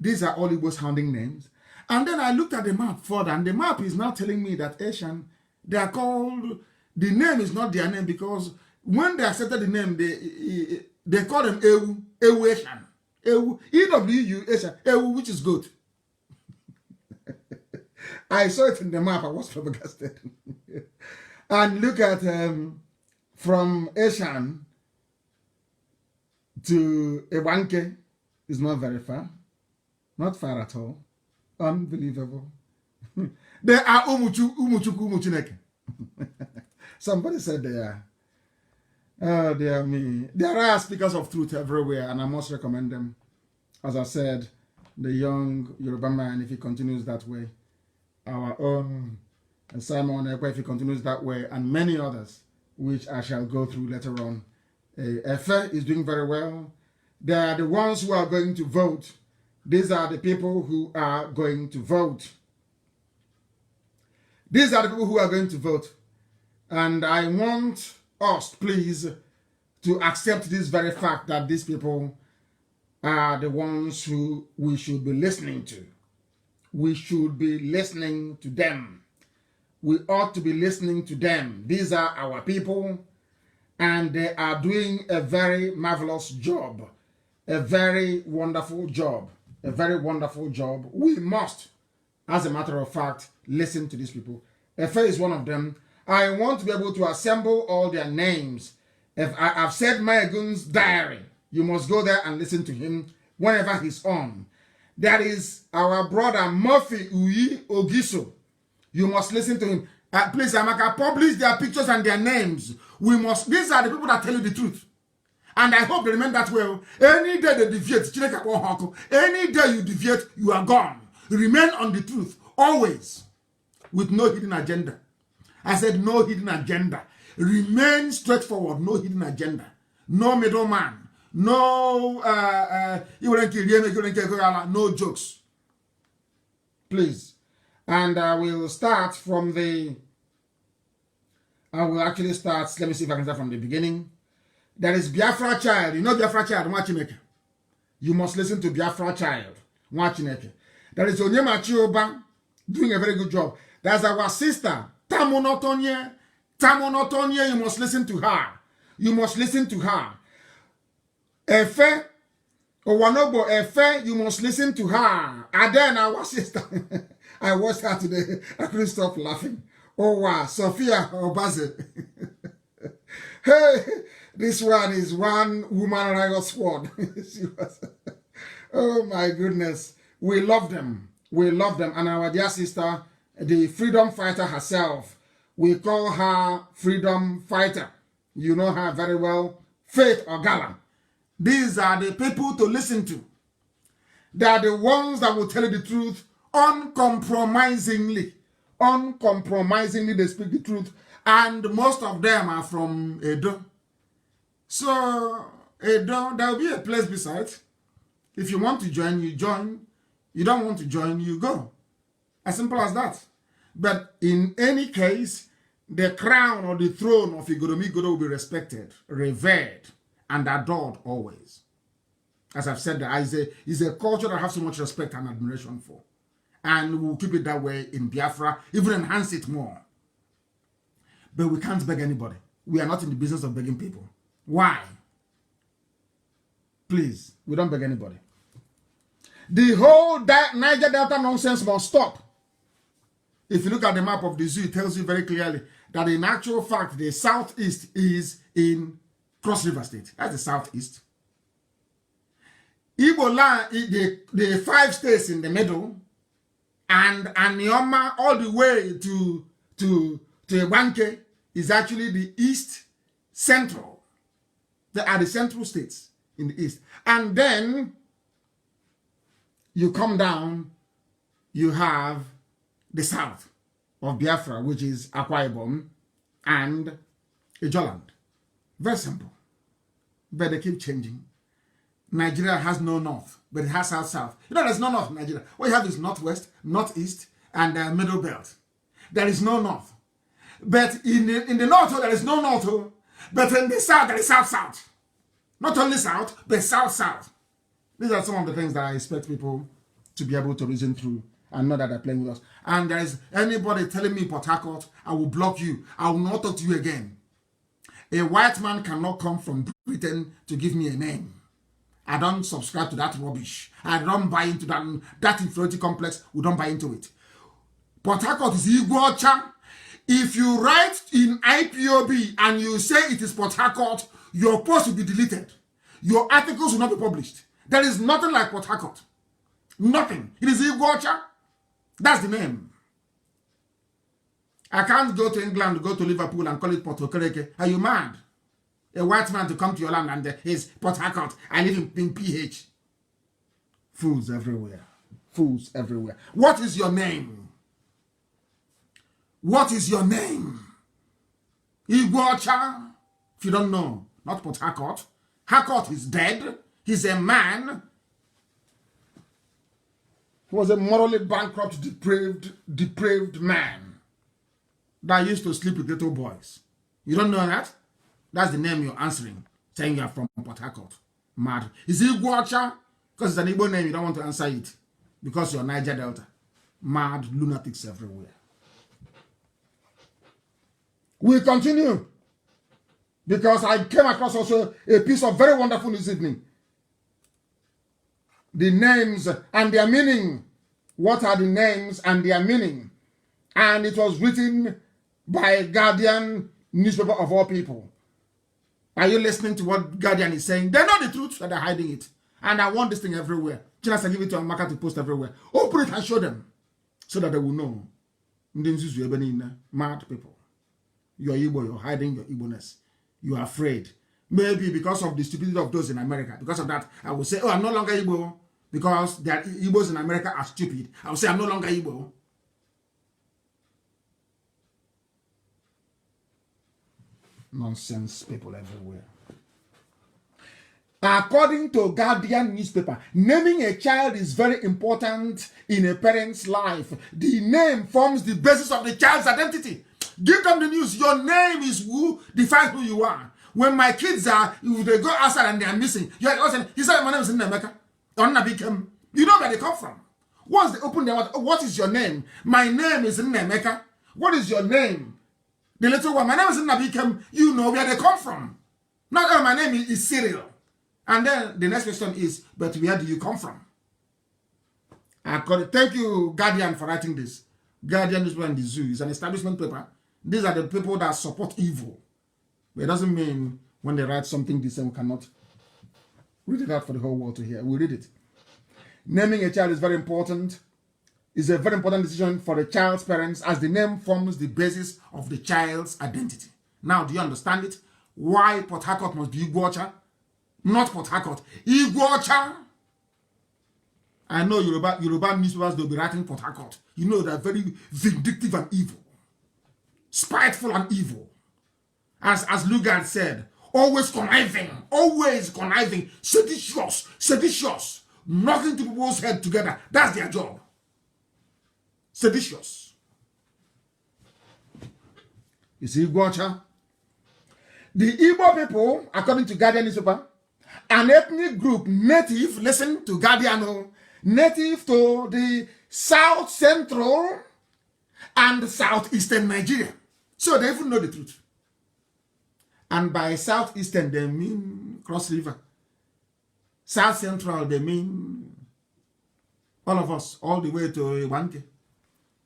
These are all Igbo sounding names. And then I looked at the map further, and the map is now telling me that Asian, they are called, the name is not their name, because when they accepted the name, they call them Ewu Asian. Ewu, E-W-U Asian, Ewu, which is good. I saw it in the map, I was flabbergasted. And look at, from Asian to M.N.K is not very far. Not far at all. Unbelievable. They are Umuchineke. Somebody said they are. Oh, they are me. There are speakers of truth everywhere, and I must recommend them. As I said, the young Yoruba man, if he continues that way, our own Simon Ekwe, if he continues that way, and many others, which I shall go through later on. Efe is doing very well. They are the ones who are going to vote. These are the people who are going to vote. These are the people who are going to vote. And I want us, please, to accept this very fact that these people are the ones who we should be listening to. We should be listening to them. We ought to be listening to them. These are our people, and they are doing a very marvelous job, a very wonderful job, a very wonderful job. We must, as a matter of fact, listen to these people. Efe is one of them. I want to be able to assemble all their names. If I've said Maegun's diary, you must go there and listen to him whenever he's on. There is our brother Murphy Uyi Ogiso. You must listen to him. Please, Amaka, publish their pictures and their names. These are the people that tell you the truth. And I hope they remain that way. Any day they deviate, any day you deviate, you are gone. Remain on the truth, always, with no hidden agenda. I said no hidden agenda. Remain straightforward, no hidden agenda. No middleman. No, no jokes. Please. And I will start from I will actually start, let me see if I can start from the beginning. There is Biafra child. You know Biafra child, M.N.K. You must listen to Biafra child, M.N.K. There is Onyemachi Oba doing a very good job. There's our sister, Tamonotonye. Tamonotonye, you must listen to her. You must listen to her. Efe, Owanobo Efe, you must listen to her. And then our sister, I watched her today. I couldn't stop laughing. Oh wow, Sophia Obaze. Hey, this one is one woman riot squad. Oh my goodness. We love them. We love them. And our dear sister, the freedom fighter herself, we call her freedom fighter. You know her very well, Faith Ogala. These are the people to listen to. They are the ones that will tell you the truth uncompromisingly. Uncompromisingly, they speak the truth. And most of them are from Edo. So, Edo, there will be a place beside. If you want to join, you join. You don't want to join, you go. As simple as that. But in any case, the crown or the throne of Igoromigodo will be respected, revered, and adored always. As I've said, is a culture that I have so much respect and admiration for. And we'll keep it that way in Biafra, even enhance it more. But we can't beg anybody. We are not in the business of begging people. Why? Please, we don't beg anybody. The whole Niger Delta nonsense must stop. If you look at the map of the zoo, it tells you very clearly that in actual fact, the southeast is in Cross River State. That's the southeast. Igbo land, the 5 states in the middle, and Anioma all the way to M.N.K is actually the east central. They are the central states in the east. And then you come down, you have the south of Biafra, which is Akwa Ibom and Ijoland. Very simple. But they keep changing. Nigeria has no north, but it has south-south. You know, there's no north in Nigeria. What you have is northwest, northeast, and middle belt. There is no north. But in the north, there is no north. But in the south, there is south-south. Not only south, but south-south. These are some of the things that I expect people to be able to reason through and know that they're playing with us. And there is anybody telling me Port Harcourt, I will block you. I will not talk to you again. A white man cannot come from Britain to give me a name. I don't subscribe to that rubbish. I don't buy into that inferiority complex. We don't buy into it. Port Harcourt is Iguacha. If you write in IPOB and you say it is Port Harcourt, your post will be deleted. Your articles will not be published. There is nothing like Port Harcourt. Nothing. It is Iguacha. That's the name. I can't go to England, go to Liverpool and call it Port Okereke. Are you mad? A white man to come to your land and he's Port Harcourt. I live in PH. Fools everywhere. Fools everywhere. What is your name? What is your name? Iguacha? If you don't know, not Port Harcourt. Harcourt is dead. He's a man. He was a morally bankrupt, depraved man that used to sleep with little boys. You don't know that? That's the name you're answering, saying you're from Port Harcourt. Mad. Is it Iguacha? Because it's an Igbo name, you don't want to answer it. Because you're Niger Delta. Mad lunatics everywhere. We continue. Because I came across also a piece of very wonderful this evening. The names and their meaning. What are the names and their meaning? And it was written by Guardian newspaper of all people. Are you listening to what Guardian is saying? They know the truth, but they're hiding it. And I want this thing everywhere. Just give it to M.N.K to post everywhere. Open it and show them so that they will know. Mad people. You're Igbo, you're hiding your Igbo-ness. You are afraid. Maybe because of the stupidity of those in America. Because of that, I will say, oh, I'm no longer Igbo. Because the Igbos in America are stupid. I will say, I'm no longer Igbo. Nonsense people everywhere. According to Guardian newspaper, naming a child is very important in a parent's life. The name forms the basis of the child's identity. Give them the news. Your name is who defines who you are. When my kids are, if they go outside and they are missing, he said, my name is M.N.K. You know where they come from. Once they open their mouth, what is your name? My name is M.N.K. What is your name? The little one, my name is M.N.K. You know where they come from. Not, oh, my name is Cyril. And then the next question is, but where do you come from? Thank you, Guardian, for writing this. Guardian newspaper and the Zoo is an establishment paper. These are the people that support evil. But it doesn't mean when they write something decent, we cannot read it out for the whole world to hear. We read it. Naming a child is very important. It's a very important decision for the child's parents as the name forms the basis of the child's identity. Now, do you understand it? Why Port Harcourt must be Iguacha? Not Port Harcourt. Iguacha. I know Yoruba newspapers, they'll be writing Port Harcourt. You know, they're very vindictive and evil. Spiteful and evil. As Lugard said, always conniving, seditious, knocking people's head together. That's their job. Seditious. You see, Iguacha? The Igbo people, according to Guardian newspaper, an ethnic group native, listen to Guardian, native to the South Central and Southeastern Nigeria. So they even know the truth. And by Southeastern, they mean Cross River. South Central, they mean all of us, all the way to M.N.K.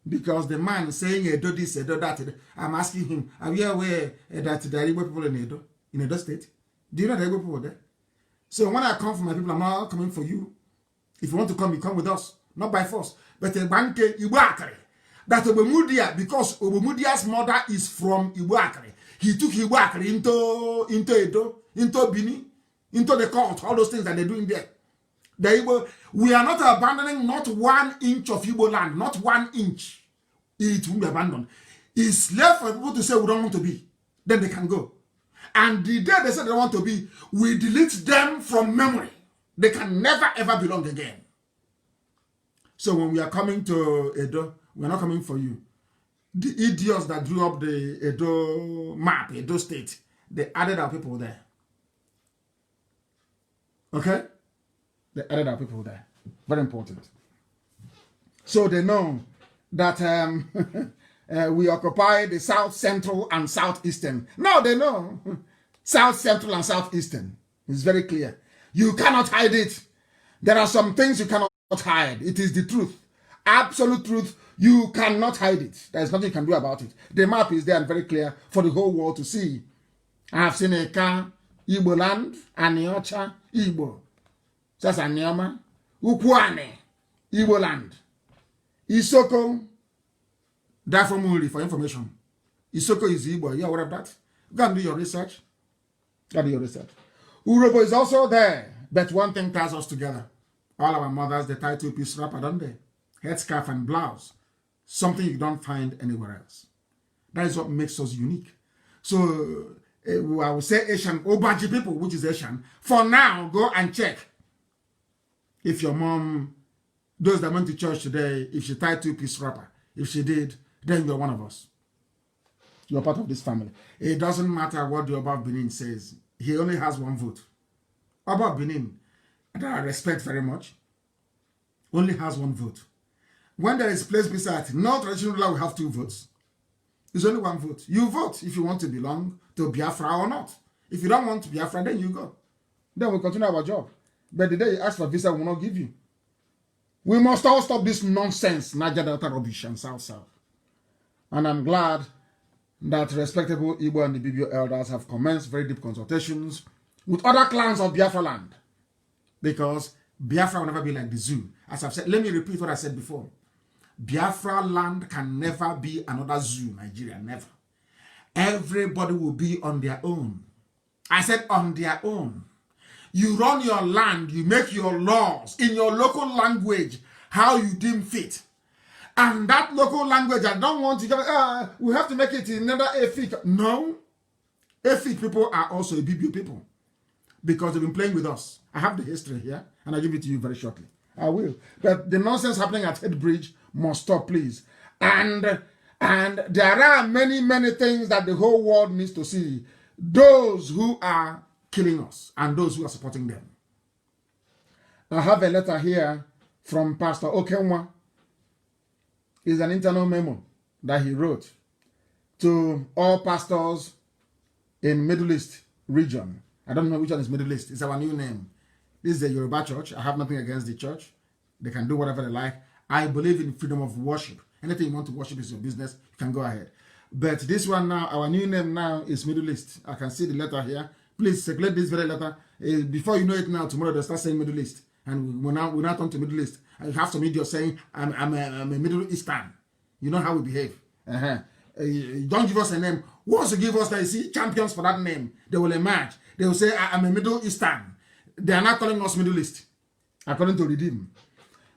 Because the man saying Edo this, Edo that, I'm asking him, are you aware that there are Igbo people in Edo State? Do you know there are Igbo people there? So when I come for my people, I'm not coming for you. If you want to come, you come with us. Not by force. But M.N.K. Igbo Akari. That Obemudia, because Obemudia's mother is from Igbo Akari. He took Igbo Akari into Edo, into Bini, into the court, all those things that they're doing there. The Igbo, we are not abandoning not 1 inch of Igbo land, not 1 inch. It won't be abandoned. It's left for people to say we don't want to be. Then they can go. And the day they say they don't want to be, we delete them from memory. They can never ever belong again. So when we are coming to Edo, we are not coming for you. The idiots that drew up the Edo map, Edo State, they added our people there. Okay? They added our people there. Very important. So they know that we occupy the South Central and Southeastern. Now they know South Central and Southeastern. It's very clear. You cannot hide it. There are some things you cannot hide. It is the truth. Absolute truth. You cannot hide it. There is nothing you can do about it. The map is there and very clear for the whole world to see. I have seen a car, Igbo land, Aniocha, Igbo. That's Anioma. Ukwane, Igbo land. Isoko, that from Uri for information. Isoko is Igbo. You aware of that? Go and do your research. Go and do your research. Urobo is also there. But one thing ties us together. All our mothers, they tie 2-piece wrapper, don't they? Headscarf and blouse. Something you don't find anywhere else. That is what makes us unique. So, I would say Asian, Obaji people, which is Asian, for now, go and check. If your mom, those that went to church today, if she tied 2-piece wrapper, if she did, then you're one of us. You're part of this family. It doesn't matter what the Oba Benin says. He only has 1 vote. Oba Benin, that I respect very much, only has 1 vote. When there is place beside, no traditional ruler will have 2 votes. It's only 1 vote. You vote if you want to belong to Biafra or not. If you don't want Biafra, then you go. Then we continue our job. But the day you ask for visa, we will not give you. We must all stop this nonsense, Niger Delta rubbish and South. And I'm glad that respectable Igbo and the BBO elders have commenced very deep consultations with other clans of Biafra land. Because Biafra will never be like the zoo. As I've said, let me repeat what I said before. Biafra land can never be another zoo, Nigeria, never. Everybody will be on their own. I said on their own. You run your land, you make your laws in your local language, how you deem fit. And that local language, I don't want to go, we have to make it in another Efik. No. Efik people are also Ibibio people because they've been playing with us. I have the history here, and I'll give it to you very shortly. I will. But the nonsense happening at Headbridge must stop, please. And there are many, many things that the whole world needs to see. Those who are killing us and those who are supporting them. I have a letter here from Pastor Okenwa. It's an internal memo that he wrote to all pastors in Middle East region. I don't know which one is Middle East. It's our new name. This is a Yoruba church. I have nothing against the church. They can do whatever they like. I believe in freedom of worship. Anything you want to worship is your business. You can go ahead. But this one now, our new name now is Middle East. I can see the letter here. Please circulate this very letter. Before you know it now, tomorrow they'll start saying Middle East. And we're now turn to Middle East. I have some idiot saying, I'm a Middle Eastern. You know how we behave. Don't give us a name. Once you give us, they see champions for that name, they will emerge. They will say, I'm a Middle Eastern. They are not calling us Middle East, according to Redeem.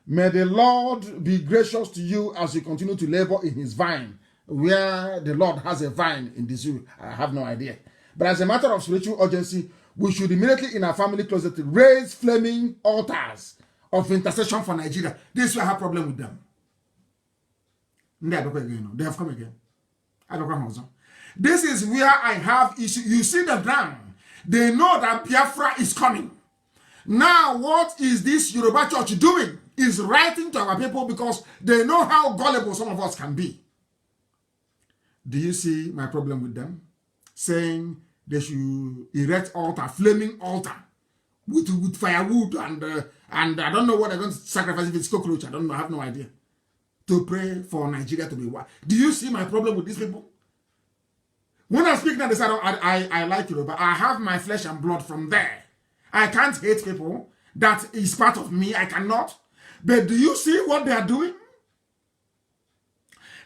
May the Lord be gracious to you as you continue to labor in his vine. Where the Lord has a vine in the zoo, I have no idea. But as a matter of spiritual urgency, we should immediately in our family closet raise flaming altars of intercession for Nigeria. This will have a problem with them. They have come again. This is where I have issue. You see the ground. They know that Biafra is coming. Now, what is this Yoruba church doing? Is writing to our people because they know how gullible some of us can be. Do you see my problem with them? Saying they should erect altar, flaming altar, with firewood and I don't know what they're going to sacrifice if it's cockroach. I don't know. I have no idea. To pray for Nigeria to be what? Do you see my problem with these people? When I speak now, they say I like you, but I have my flesh and blood from there. I can't hate people. That is part of me. I cannot. But do you see what they are doing?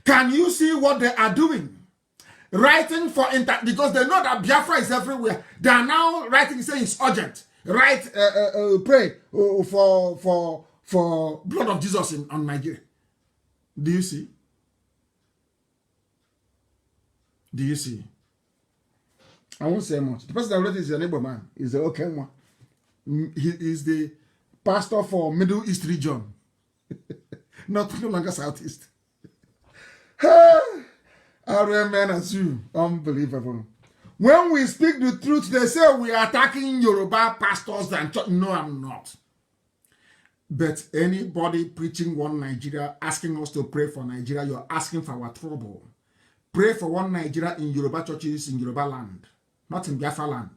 Can you see what they are doing? Writing for because they know that Biafra is everywhere. They are now writing saying it's urgent. Pray for blood of Jesus on Nigeria. Do you see? Do you see? I won't say much. The person that wrote is your neighbor man. Is the Okenwa. He is the pastor for Middle East region. No longer Southeast. RMN as you. Unbelievable. When we speak the truth, they say we are attacking Yoruba pastors and church. No, I'm not. But anybody preaching one Nigeria, asking us to pray for Nigeria, you're asking for our trouble. Pray for one Nigeria in Yoruba churches in Yoruba land, not in Biafra land.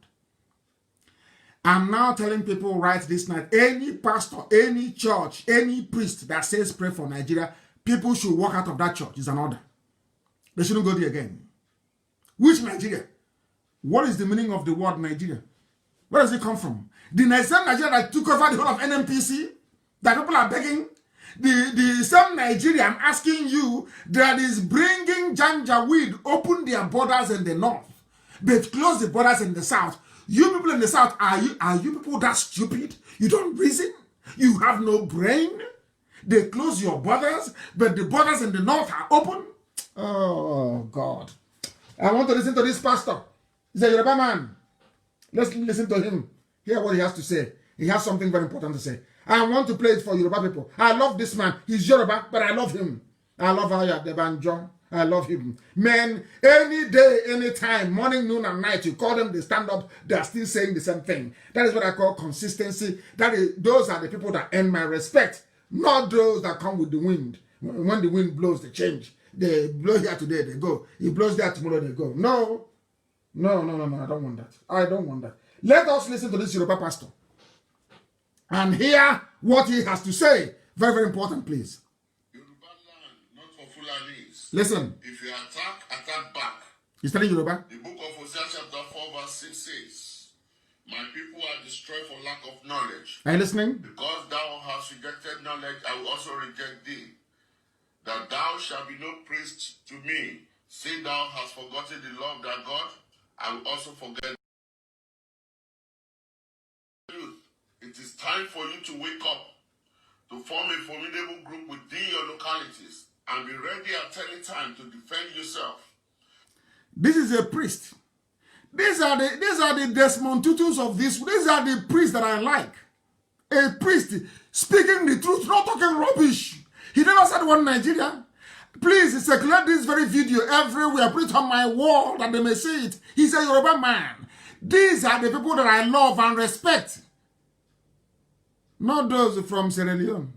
I'm now telling people right this night, any pastor, any church, any priest that says pray for Nigeria, people should walk out of that church. It's an order. They shouldn't go there again. Which Nigeria? What is the meaning of the word Nigeria? Where does it come from? The same Nigeria that took over the whole of NMPC, that people are begging, the same Nigeria, I'm asking you, that is bringing Janjaweed, open their borders in the north, but close the borders in the south. You people in the south, are you people that stupid? You don't reason? You have no brain? They close your borders, but the borders in the north are open? Oh, God. I want to listen to this pastor. He's a Yoruba man. Let's listen to him. Hear what he has to say. He has something very important to say. I want to play it for Yoruba people. I love this man. He's Yoruba, but I love him. I love Aya Debanjo. I love him. Man, any day, any time, morning, noon, and night, you call them, they stand up, they are still saying the same thing. That is what I call consistency. Those are the people that earn my respect, not those that come with the wind. When the wind blows, they change. They blow here today, they go. He blows there tomorrow, they go. No. I don't want that. I don't want that. Let us listen to this Yoruba pastor and hear what he has to say. Very, very important, please. Yoruba land, not for Fulanis. Listen. If you attack back. He's telling Yoruba. The book of Hosea chapter 4 verse 6 says, my people are destroyed for lack of knowledge. Are you listening? Because thou hast rejected knowledge, I will also reject thee. that thou shalt be no priest to me, seeing thou hast forgotten the law of thy God, I will also forget youth. It is time for you to wake up, to form a formidable group within your localities, and be ready at any time to defend yourself. This is a priest. These are the Desmond Tutus of this. These are the priests that I like. A priest speaking the truth, not talking rubbish. He never said one Nigeria. Please circulate this very video everywhere. Put it on my wall that they may see it. He's a Yoruba man. These are the people that I love and respect. Not those from Sierra Leone.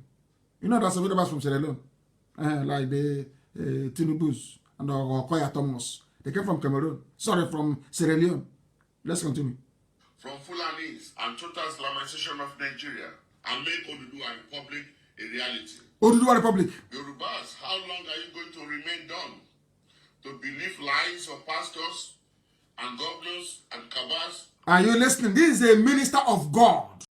You know that's a bit about from Sierra Leone. Like the Tinubus and the Okoya Thomas. They came from Cameroon. Sorry, from Sierra Leone. Let's continue. From Fulanis and total Islamization of Nigeria, and make Oduduwa Republic a reality. Oduduwa Republic. Yorubas, how long are you going to remain dumb? To believe lies of pastors and governors and cabals? Are you listening? This is a minister of God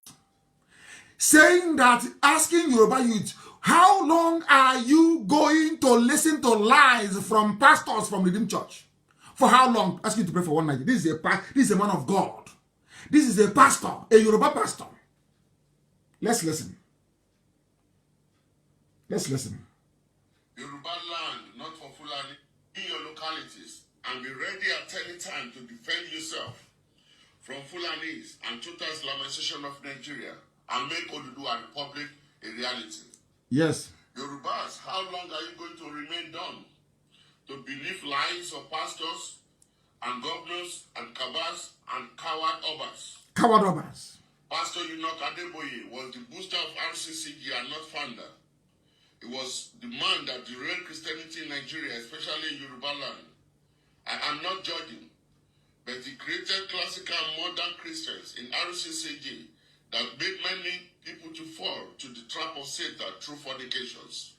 saying that, asking Yoruba youth, how long are you going to listen to lies from pastors from the Redeemed Church? For how long? Ask you to pray for one night. This is a man of God. This is a pastor, a Yoruba pastor. Let's listen. Let's listen. Yoruba land, not for Fulani, in your localities, and be ready at any time to defend yourself from Fulanis and total Islamization of Nigeria, and make Oduduwa Republic a reality. Yes. Yorubas, how long are you going to remain dumb? To believe lies of pastors and governors and cabals and coward obas. Coward obas. Pastor Enoch Adeboye was the booster of RCCG and not founder. It was the man that derailed Christianity in Nigeria, especially in Yoruba land. I am not judging, but he created classical and modern Christians in RCCG that made many people to fall to the trap of Satan through fornications.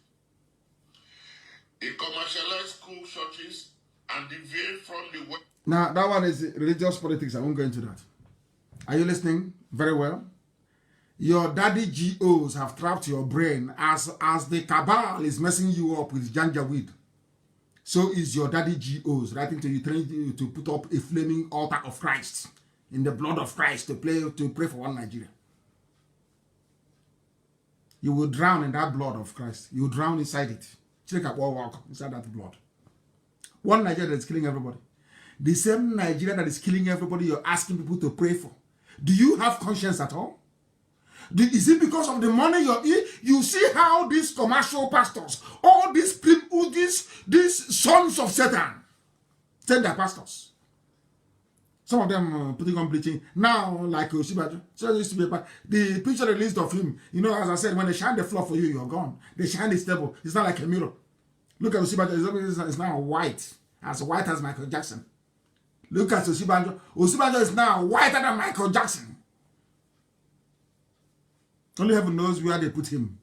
He commercialized school churches and deviated from the way. Now, that one is religious politics. I won't go into that. Are you listening very well? Your daddy GOs have trapped your brain as the cabal is messing you up with janjaweed. So is your daddy GOs writing to you, trying to put up a flaming altar of Christ in the blood of Christ to pray for one Nigeria. You will drown in that blood of Christ. You will drown inside it. Check up all walk inside that blood. One Nigeria that is killing everybody. The same Nigeria that is killing everybody you're asking people to pray for. Do you have conscience at all? Is it because of the money you're in? You see how these commercial pastors, all these sons of Satan, send their pastors. Some of them putting on bleaching. Now, like Oshibajo, so used to be the picture released of him. You know, as I said, when they shine the floor for you, you're gone. They shine the stable. It's not like a mirror. Look at Oshibajo. It's now white as Michael Jackson. Look at Oshibajo. Oshibajo is now whiter than Michael Jackson. Only heaven knows where they put him.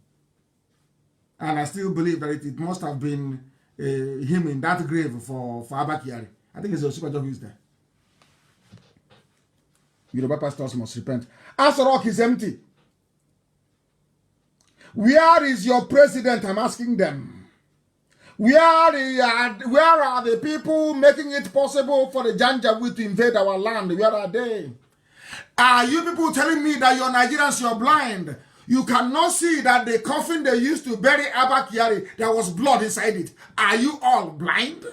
And I still believe that it must have been him in that grave for Abba Kyari. I think it's Oshibajo who is there. Yoruba pastors must repent. Aso Rock is empty. Where is your president? I'm asking them. Where are the people making it possible for the Janjaweed to invade our land? Where are they? Are you people telling me that you're Nigerians, you're blind? You cannot see that the coffin they used to bury Abba Kyari, there was blood inside it. Are you all blind?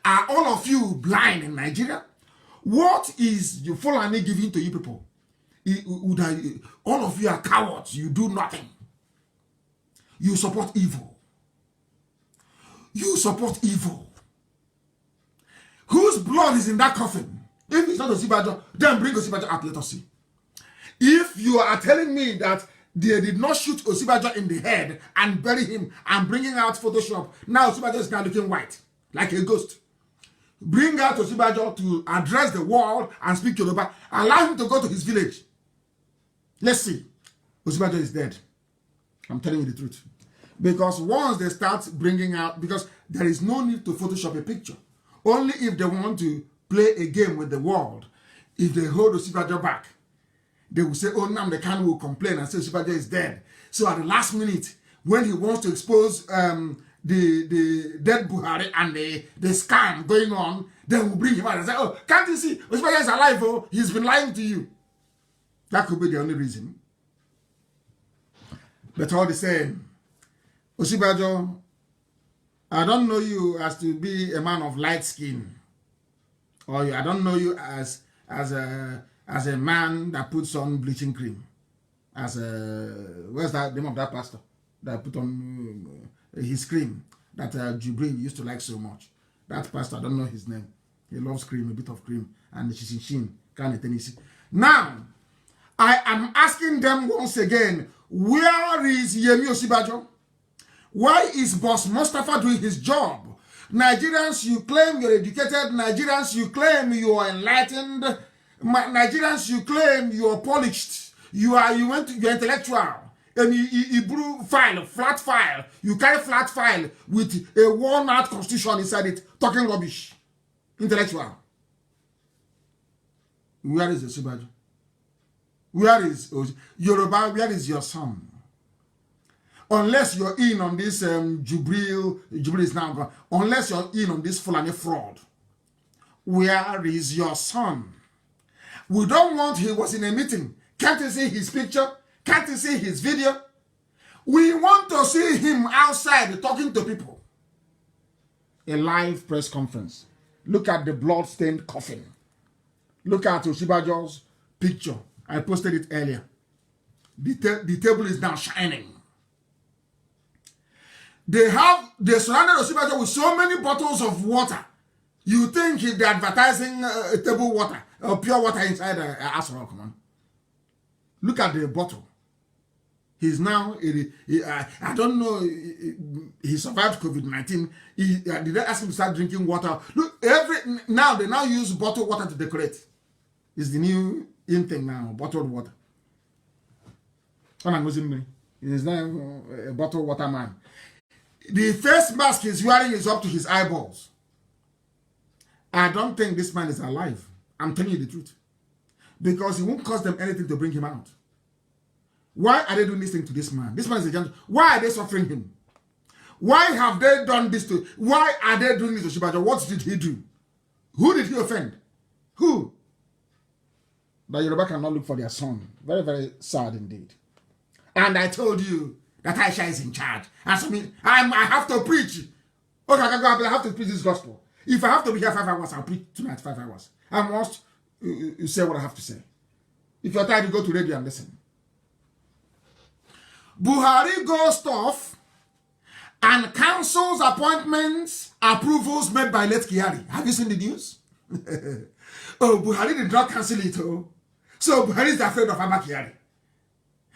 Are all of you blind in Nigeria? What is your Fulani giving to you people? All of you are cowards. You do nothing. You support evil. You support evil. Whose blood is in that coffin? If it's not Oshibajo, then bring Oshibajo out. Let us see. If you are telling me that they did not shoot Oshibajo in the head and bury him and bringing out Photoshop, now Oshibajo is now looking white, like a ghost. Bring out Oshibajo to address the world and speak Yoruba. Allow him to go to his village. Let's see. Oshibajo is dead. I'm telling you the truth. Because once they start bringing out, because there is no need to Photoshop a picture. Only if they want to play a game with the world. If they hold Oshibajo back, they will say, oh, now the can will complain and say Oshibajo is dead. So at the last minute, when he wants to expose the dead Buhari and the scam going on, then we'll bring him out and say, oh, can't you see? Osibajo is alive, oh, he's been lying to you. That could be the only reason. But all the same, Osibajo, I don't know you as to be a man of light skin. Or I don't know you as a man that puts on bleaching cream. As where's that name of that pastor that put on his cream that Jubril used to like so much? That pastor, I don't know his name. He loves cream, a bit of cream, and Shishin, kind of Tennessee. Now, I am asking them once again, where is Yemi Osibajo? Why is Boss Mustafa doing his job? Nigerians, you claim you're educated. Nigerians, you claim you are enlightened. Nigerians, you claim you are polished. You're intellectual. And you brew file, flat file. You carry flat file with a worn-out constitution inside it, talking rubbish. Intellectual. Where is Osibajo? Where is Yoruba? Where is your son? Unless you're in on this Jubril is now gone. Unless you're in on this Fulani fraud, where is your son? We don't want he was in a meeting. Can't you see his picture? Can't you see his video? We want to see him outside talking to people. A live press conference. Look at the blood-stained coffin. Look at Osibajo's picture. I posted it earlier. The table is now shining. They surrounded Osibajo with so many bottles of water. You think they're advertising table water or pure water inside Asoro, come on. Look at the bottle. He's now, I don't know, he survived COVID-19. Did they ask him to start drinking water? Look, now they now use bottled water to decorate. It's the new in thing now, bottled water. He's now a bottled water man. The face mask he's wearing is up to his eyeballs. I don't think this man is alive. I'm telling you the truth. Because it won't cost them anything to bring him out. Why are they doing this thing to this man? This man is a gentleman. Why are they suffering him? Why have they done this to? Why are they doing this to Osibajo? What did he do? Who did he offend? Who? That Yoruba cannot look for their son. Very, very sad indeed. And I told you that Aisha is in charge. And so I have to preach. Okay, I have to preach this gospel. If I have to be here 5 hours, I'll preach tonight 5 hours. I must say what I have to say. If you're tired, you go to radio and listen. Buhari goes off and cancels appointments, approvals made by late Kyari. Have you seen the news? Oh, Buhari did not cancel it. Oh. So Buhari is afraid of Abba Kyari.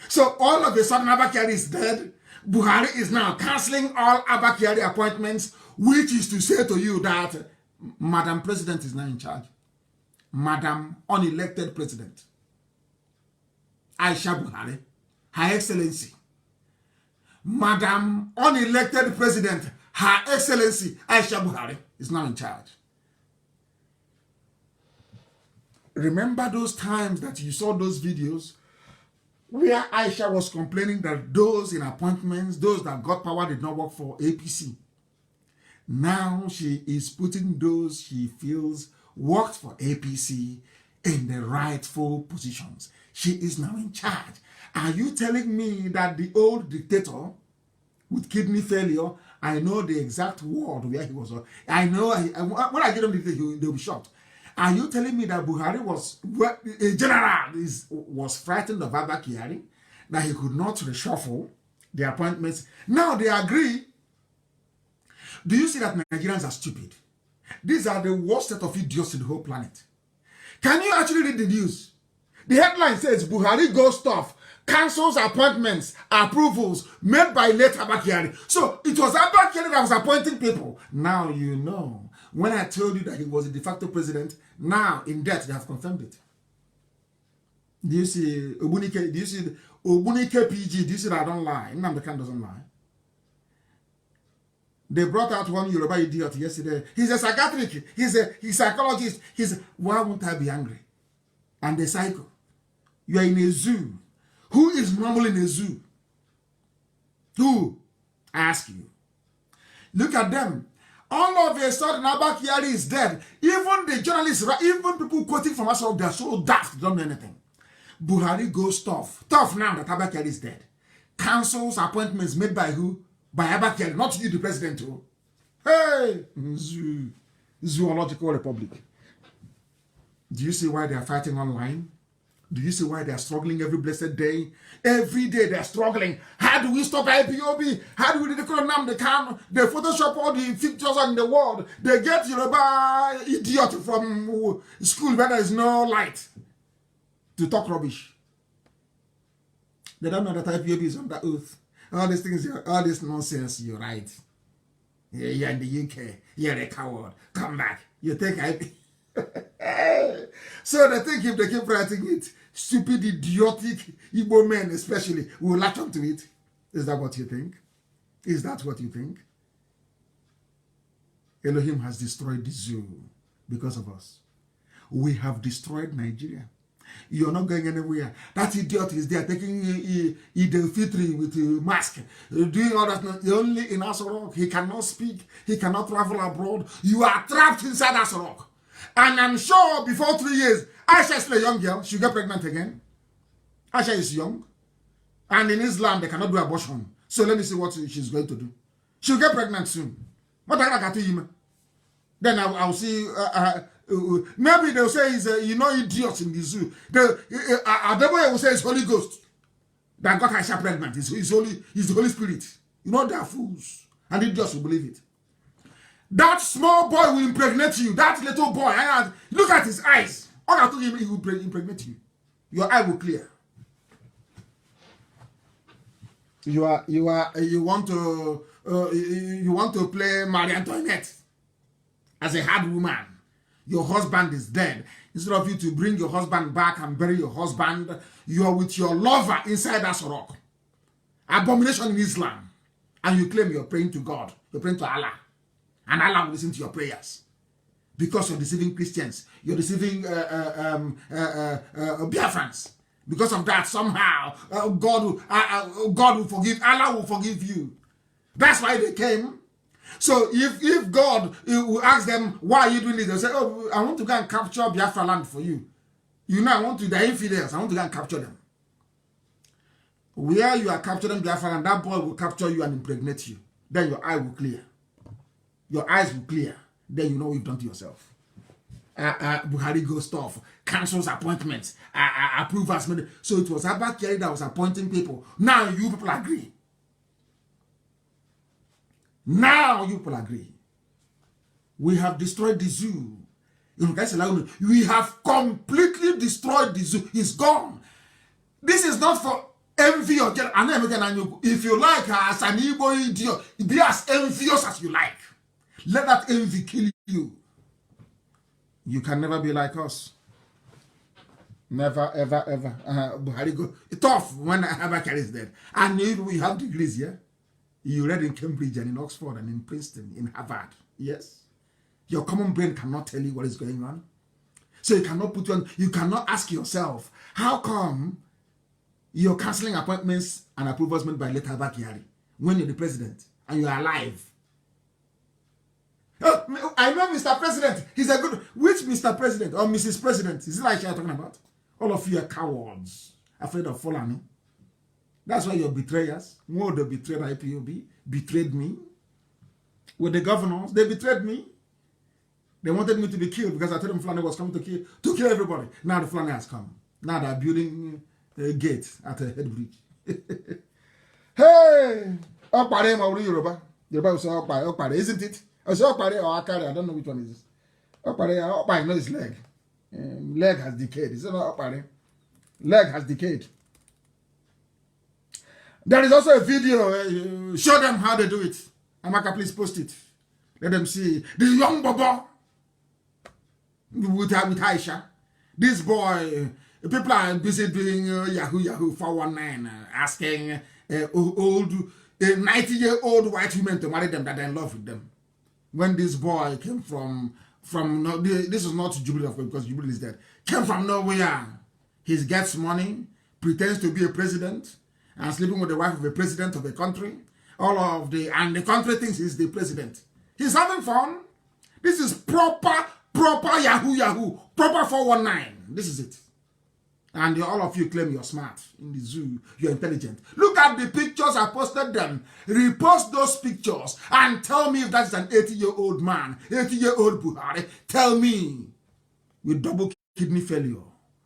So all of a sudden Abba Kyari is dead. Buhari is now cancelling all Abba Kyari appointments, which is to say to you that Madam President is now in charge. Madam unelected President. Aisha Buhari, Her Excellency. Madam unelected President, Her Excellency Aisha Buhari is now in charge. Remember those times that you saw those videos where Aisha was complaining that those in appointments, those that got power did not work for APC. Now she is putting those she feels worked for APC in the rightful positions. She is now in charge. Are you telling me that the old dictator with kidney failure, I know the exact word where he was. I know, when I get him, they'll be shocked. Are you telling me that Buhari was, a general was frightened of Abba Kyari, that he could not reshuffle the appointments? Now they agree. Do you see that Nigerians are stupid? These are the worst set of idiots in the whole planet. Can you actually read the news? The headline says Buhari goes off, cancels appointments, approvals made by late Abba Kyari. So it was Abba Kyari that was appointing people. Now you know. When I told you that he was a de facto president, now in death they have confirmed it. Do you see Obunike? Do you see Obunike PG? Do you see that I don't lie? M.N.K doesn't lie. They brought out one Yoruba idiot yesterday. He's a psychiatric. He's a psychologist. Why won't I be angry? And the psycho. You are in a zoo. Who is normal in a zoo? Who? I ask you. Look at them. All of a sudden, Abba Kyari is dead. Even the journalists, even people quoting from us, they're so daft, they don't know anything. Buhari goes tough. Tough now that Abba Kyari is dead. Cancels appointments made by who? By Abba Kyari, not you, the president. Too. Hey! Zoological Republic. Do you see why they are fighting online? Do you see why they are struggling every blessed day? Every day they are struggling. How do we stop IPOB? How do we declare them? They Photoshop all the pictures in the world. They get Yoruba idiot from school where there is no light to talk rubbish. They don't know that IPOB is under oath. All these things, all this nonsense, you're right. You're in the UK. You're a coward. Come back. You think IPOB. So they think if they keep writing it, stupid, idiotic Igbo men especially will latch onto it. Is that what you think? Is that what you think? Elohim has destroyed the zoo because of us. We have destroyed Nigeria. You're not going anywhere. That idiot is there taking Eid al-Fitr with a mask, doing all that. Only in Asorok. He cannot speak. He cannot travel abroad. You are trapped inside Asorok. And I'm sure before 3 years, Aisha is a young girl. She'll get pregnant again. Aisha is young. And in Islam, they cannot do abortion. So let me see what she's going to do. She'll get pregnant soon. What I got to him? Then I'll see. Maybe they'll say he's idiot in the zoo. Adeboye will say it's Holy Ghost that got Aisha pregnant. He's the Holy Spirit. They are fools. And idiots will believe it. That small boy will impregnate you. That little boy, look at his eyes. All I told him, he will impregnate you. Your eye will clear. You want to play Marie Antoinette as a hard woman. Your husband is dead. Instead of you to bring your husband back and bury your husband, you are with your lover inside Asorok. Abomination in Islam. And you claim you're praying to God. You're praying to Allah. And Allah will listen to your prayers. Because you're deceiving Christians. You're deceiving Biafrans. Because of that, somehow, God will forgive. Allah will forgive you. That's why they came. So if God will ask them, why are you doing this? They'll say, oh, I want to go and capture Biafra land for you. They're infidels. I want to go and capture them. Where you are capturing Biafra land, that boy will capture you and impregnate you. Then your eye will clear. Your eyes will clear. Then you know what you've done to yourself. Buhari goes off, cancels appointments, approves. So it was Abba Kyari that was appointing people. Now you people agree. Now you people agree. We have destroyed the zoo. We have completely destroyed the zoo. It's gone. This is not for envy or jealousy. If you like as an Igbo idiot, be as envious as you like. Let that envy kill you. You can never be like us. Never, ever, ever. Buhari go tough when Abba Kyari is dead. And we have degrees here. You read in Cambridge and in Oxford and in Princeton, in Harvard. Yes. Your common brain cannot tell you what is going on. So you cannot you cannot ask yourself, how come you're cancelling appointments and approvals made by late Abba Kyari when you're the president and you're alive? Oh, I know Mr. President. He's a good... Which Mr. President or Mrs. President? Is it like you're talking about? All of you are cowards, afraid of falling. That's why you're betrayers. More they betrayed IPOB, betrayed me. With the governors, they betrayed me. They wanted me to be killed because I told them Fulani was coming to kill everybody. Now the Fulani has come. Now they're building a gate at a head bridge. Hey! Okpare Mauri Yoruba. Yoruba will say Okpare, isn't it? I say Okpare or Akari, I don't know which one is this. Okpare, I know his leg. Leg has decayed. Is it not Okpare? Leg has decayed. There is also a video. Show them how they do it. Amaka, please post it. Let them see. The young Bobo with Aisha. This boy, people are busy doing Yahoo 419, asking old 90-year-old white women to marry them, that they're in love with them. When this boy came from this is not Jubilee, of course, because Jubilee is dead. Came from nowhere. He gets money, pretends to be a president, and sleeping with the wife of a president of a country, all of the, and the country thinks he's the president. He's having fun. This is proper Yahoo, proper 419. This is it. And all of you claim you're smart in the zoo, you're intelligent. Look at the pictures I posted them. Repost those pictures and tell me if that's an 80-year-old man, 80-year-old Buhari. Tell me, with double kidney failure,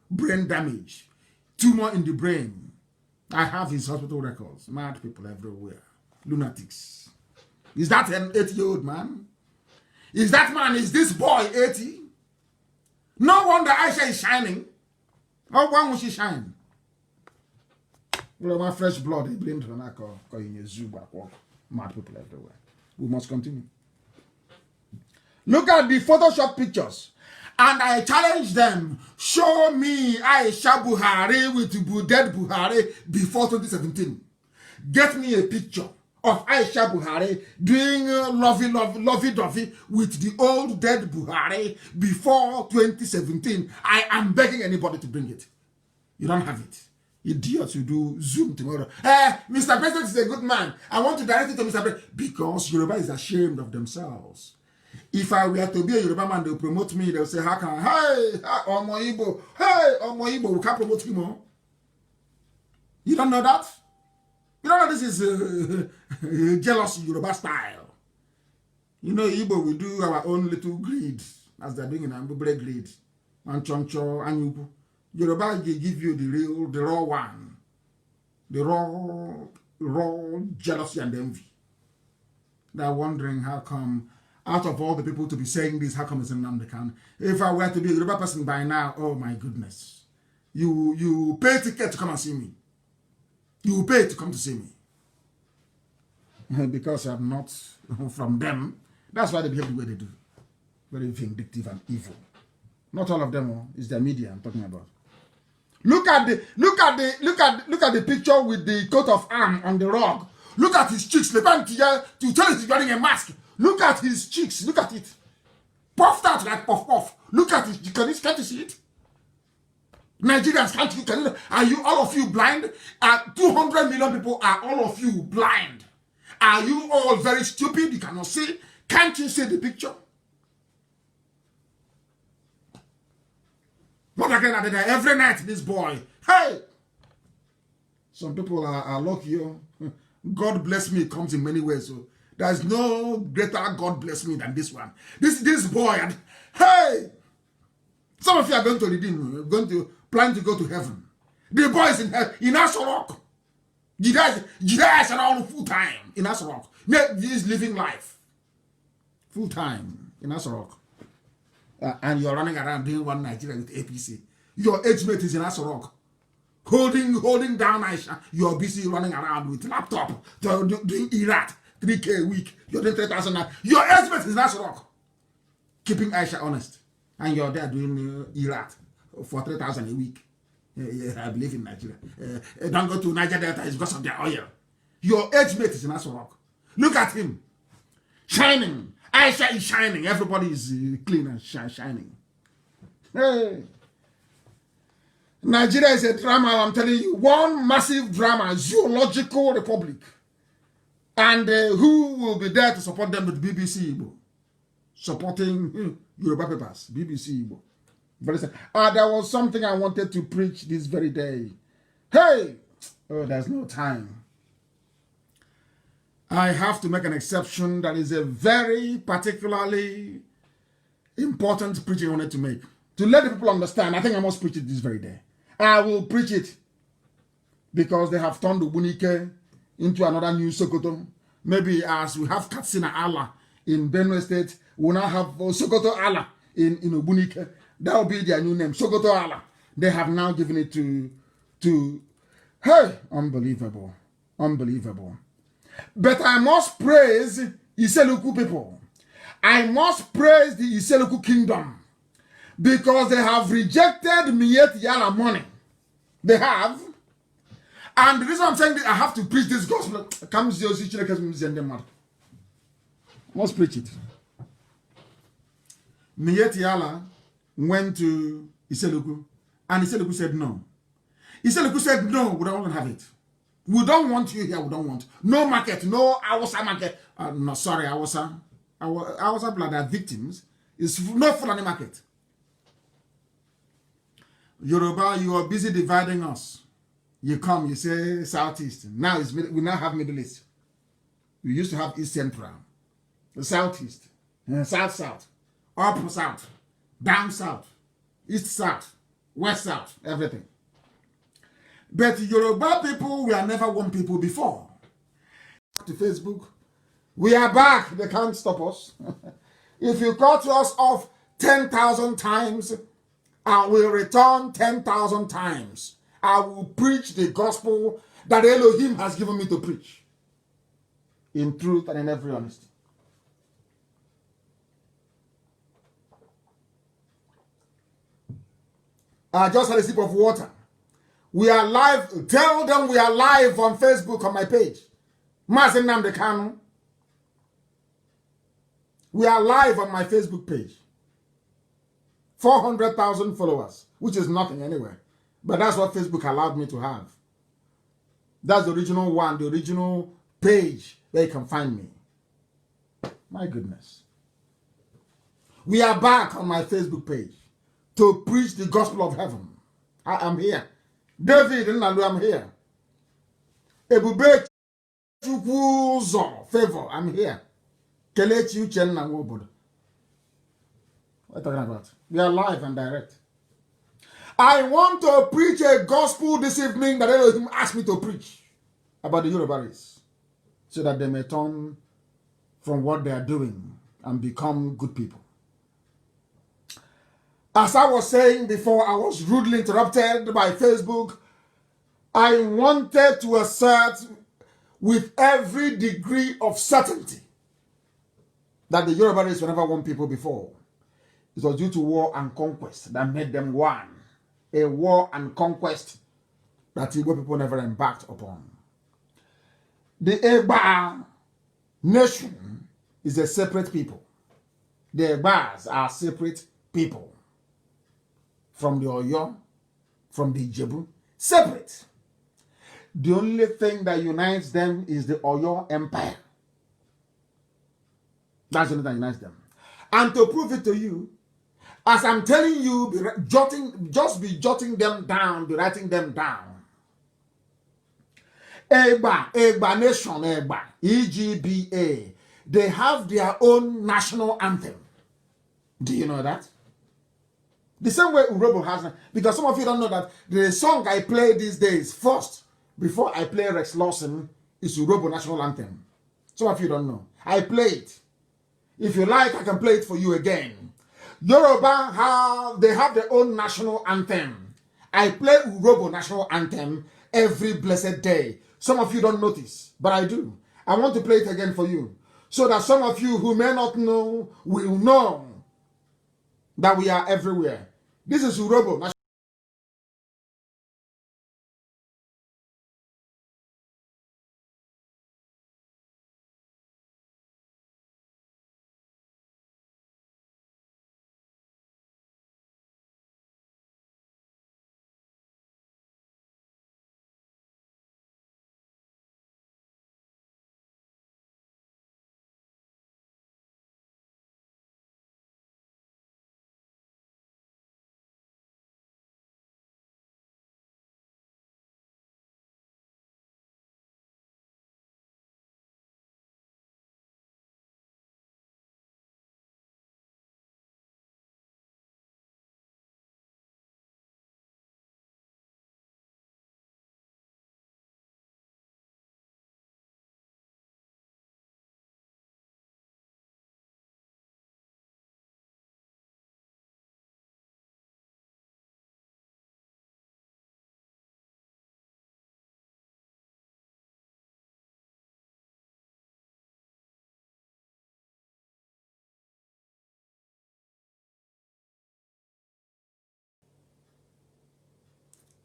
brain damage, tumor in the brain. I have his hospital records. Mad people everywhere. Lunatics. Is that an 80-year-old man? Is this boy 80? No wonder Aisha is shining. How why will she shine? Well, my fresh blood is blamed on that in a zoo back walk. Mad people everywhere. We must continue. Look at the Photoshop pictures. And I challenge them. Show me Aisha Buhari with dead Buhari before 2017. Get me a picture of Aisha Buhari doing lovey-dovey with the old dead Buhari before 2017. I am begging anybody to bring it. You don't have it. Idiots, you do Zoom tomorrow. Mr. President is a good man. I want to direct it to Mr. President. Because Yoruba is ashamed of themselves. If I were to be a Yoruba man, they'll promote me. They'll say, how can Omo Igbo, we can't promote him more. You don't know that? You don't know this is jealous Yoruba style. You know, Igbo, we do our own little greed, as they're doing in Ambubere greed. And Choncho, Anyubu. Yoruba give you the raw one. The raw jealousy and envy. They're wondering how come, out of all the people to be saying this, how come it's in Namdekan? If I were to be a Yoruba person by now, oh my goodness. You pay ticket to come and see me. You pay to come to see me. Because I'm not from them. That's why they behave the way they do. Very vindictive and evil. Not all of them, it's the media I'm talking about. Look at the picture with the coat of arms on the rug. Look at his cheeks. To tell us he's wearing a mask. Look at his cheeks. Look at it. Puffed out like puff. Look at it. Can't you see it? Nigerians, are you all of you blind? 200 million people, are all of you blind? Are you all very stupid? You cannot see? Can't you see the picture? But again, every night, this boy, hey! Some people are lucky. God bless me comes in many ways. So there's no greater God bless me than this one. This boy, and hey! Some of you are going to redeem, plan to go to heaven. The boy is in Asorok. Jidai is around full time in Asorok. He is living life full time in Asorok. And you're running around doing one Nigeria with APC. Your age mate is in Asorok. Holding down Aisha. You're busy running around with laptop, doing Iraq, 3K a week. You're doing 3,000. Your age mate is in Asorok. Keeping Aisha honest. And you're there doing Iraq for 3,000 a week. I believe in Nigeria. Don't go to Niger Delta, it's because of their oil. Your age mate is in Asorok. Look at him. Shining. Aisha is shining. Everybody is clean and shining. Hey. Nigeria is a drama, I'm telling you. One massive drama, zoological republic. And who will be there to support them with BBC Igbo? Supporting Yoruba papers, BBC Igbo. Very sad. There was something I wanted to preach this very day. Hey! Oh, there's no time. I have to make an exception. That is a very particularly important preaching I wanted to make. To let the people understand, I think I must preach it this very day. I will preach it because they have turned Ubunike into another new Sokoto. Maybe as we have Katsina Allah in Benue State, we now have Sokoto Allah in Ubunike. That will be their new name, Sokoto Allah. They have now given it to hey, unbelievable. But I must praise Iseluku people. I must praise the Iseluku kingdom because they have rejected Miet Yala money. They have. And the reason I'm saying that I have to preach this gospel, I must preach it. Miet Yala went to Iseluku and Iseluku said no. Iseluku said no, we don't want to have it. We don't want you here. We don't want. No market, no Hausa market. No, sorry, Hausa. Hausa blood are victims. It's no Fulani market. Yoruba, you are busy dividing us. You come, you say Southeast. Now we now have Middle East. We used to have East Central, the Southeast, South, up South, down South, East South, West South, everything. But Yoruba people, we are never one people before. To Facebook, we are back. They can't stop us. If you cut us off 10,000 times, I will return 10,000 times. I will preach the gospel that Elohim has given me to preach. In truth and in every honesty. I just had a sip of water. We are live. Tell them we are live on Facebook on my page. Mazen Namdekanu. We are live on my Facebook page. 400,000 followers, which is nothing anyway. But that's what Facebook allowed me to have. That's the original one, the original page where you can find me. My goodness. We are back on my Facebook page to preach the gospel of heaven. I am here. David Nnalu, I'm here. Ebube Chukwuzo, favor, I'm here. Kelechi Uchenna Nwobodo. What are you talking about? We are live and direct. I want to preach a gospel this evening that Elohim asked me to preach about the Yoruba race, so that they may turn from what they are doing and become good people. As I was saying before, I was rudely interrupted by Facebook. I wanted to assert with every degree of certainty that the Yoruba race were never one people before. It was due to war and conquest that made them one. A war and conquest that Igbo people never embarked upon. The Egba nation is a separate people. The Egbas are separate people. From the Oyo, from the Ijebu, separate. The only thing that unites them is the Oyo Empire. That's the only thing that unites them. And to prove it to you, as I'm telling you, just be jotting them down, be writing them down. Egba Nation, Egba, EGBA, they have their own national anthem. Do you know that? The same way Urobo has, because some of you don't know that the song I play these days first, before I play Rex Lawson, is Urobo national anthem. Some of you don't know. I play it. If you like, I can play it for you again. Yoruba they have their own national anthem. I play Urobo national anthem every blessed day. Some of you don't notice, but I do. I want to play it again for you, so that some of you who may not know will know that we are everywhere. This is Urobo.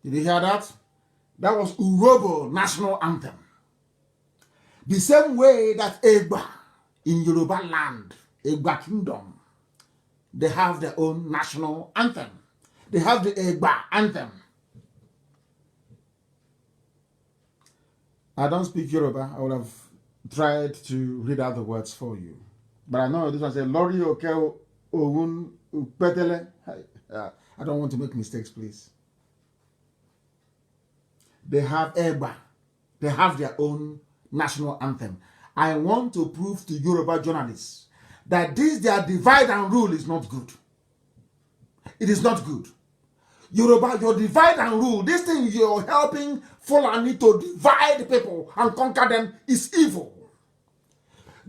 Did you hear that? That was Urobo national anthem. The same way that Egba in Yoruba land, Egba kingdom, they have their own national anthem. They have the Egba anthem. I don't speak Yoruba. I would have tried to read out the words for you. But I know this one says, Lori Oke Ogun Upetele. I don't want to make mistakes, please. They have Egba. They have their own national anthem. I want to prove to Yoruba journalists that this their divide and rule is not good. It is not good. Yoruba, your divide and rule, this thing you're helping Fulani to divide people and conquer them is evil.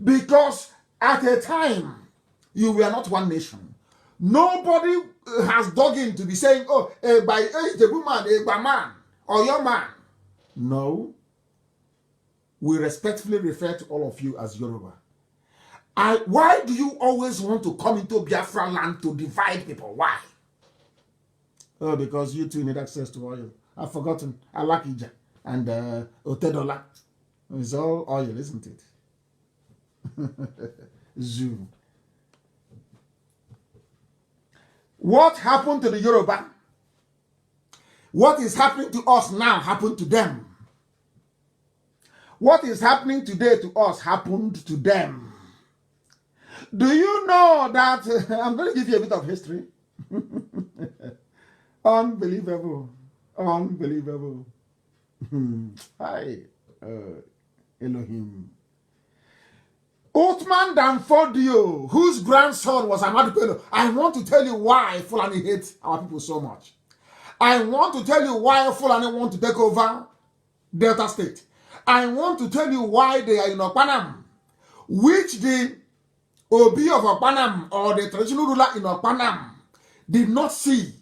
Because at a time, you were not one nation. Nobody has dug in to be saying, oh, by the woman, by man, or your man. No. We respectfully refer to all of you as Yoruba. Why do you always want to come into Biafra land to divide people? Why? Oh, because you two need access to oil. I've forgotten. Alakija and Otedola. It's all oil, isn't it? Zoo. What happened to the Yoruba? What is happening to us now happened to them. What is happening today to us happened to them. Do you know that I'm going to give you a bit of history? Unbelievable. Unbelievable. Hi, Elohim. Othman Danfodio, whose grandson was Ahmadu Bello. I want to tell you why Fulani hates our people so much. I want to tell you why Fulani want to take over Delta State. I want to tell you why they are in Okpanam, which the Obi of Okpanam or the traditional ruler in Okpanam did not see.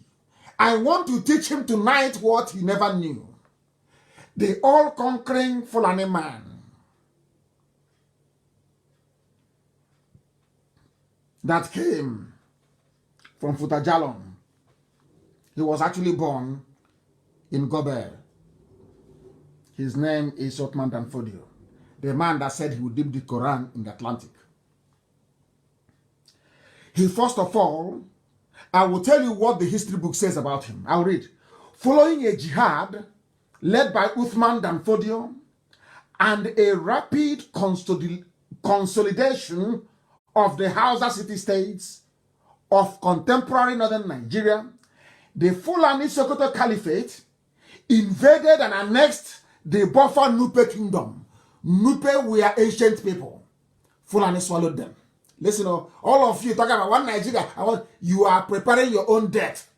I want to teach him tonight what he never knew. The all-conquering Fulani man that came from Futajalon. He was actually born in Gober. His name is Othman Danfodio, the man that said he would dip the Quran in the Atlantic. He, first of all, I will tell you what the history book says about him. I'll read. Following a jihad led by Othman Danfodio and a rapid consolidation of the Hausa city-states of contemporary northern Nigeria, the Fulani Sokoto Caliphate invaded and annexed the Buffer Nupe kingdom. Nupe were ancient people. Fulani swallowed them. Listen, all of you talking about one Nigeria, you are preparing your own death.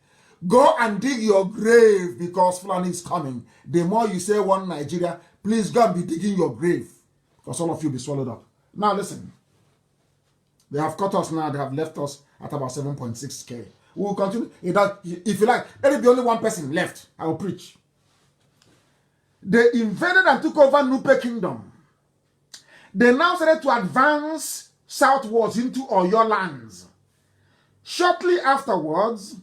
Go and dig your grave because Fulani is coming. The more you say one Nigeria, please go and be digging your grave because all of you will be swallowed up. Now listen. They have cut us now. They have left us at about 7.6K. We will continue. If you like, let it be only one person left. I will preach. They invaded and took over Nupe Kingdom. They now started to advance southwards into Oyo lands. Shortly afterwards,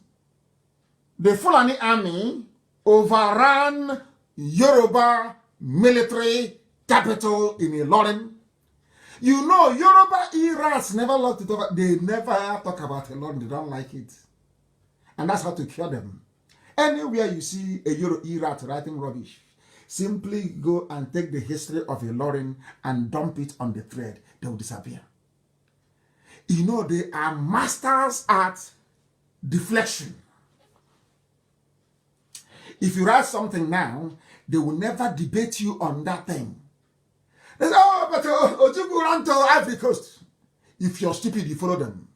the Fulani army overran Yoruba military capital in Ilorin. You know, Yoruba Irats never looked it over. They never talk about Ilorin. They don't like it. And that's how to cure them. Anywhere you see a Yoruba Irat writing rubbish, simply go and take the history of Ilorin and dump it on the thread. They will disappear. You know, they are masters at deflection. If you write something now, they will never debate you on that thing. They say, oh, but Ojukwu ran to Ivory Coast. If you're stupid, you follow them.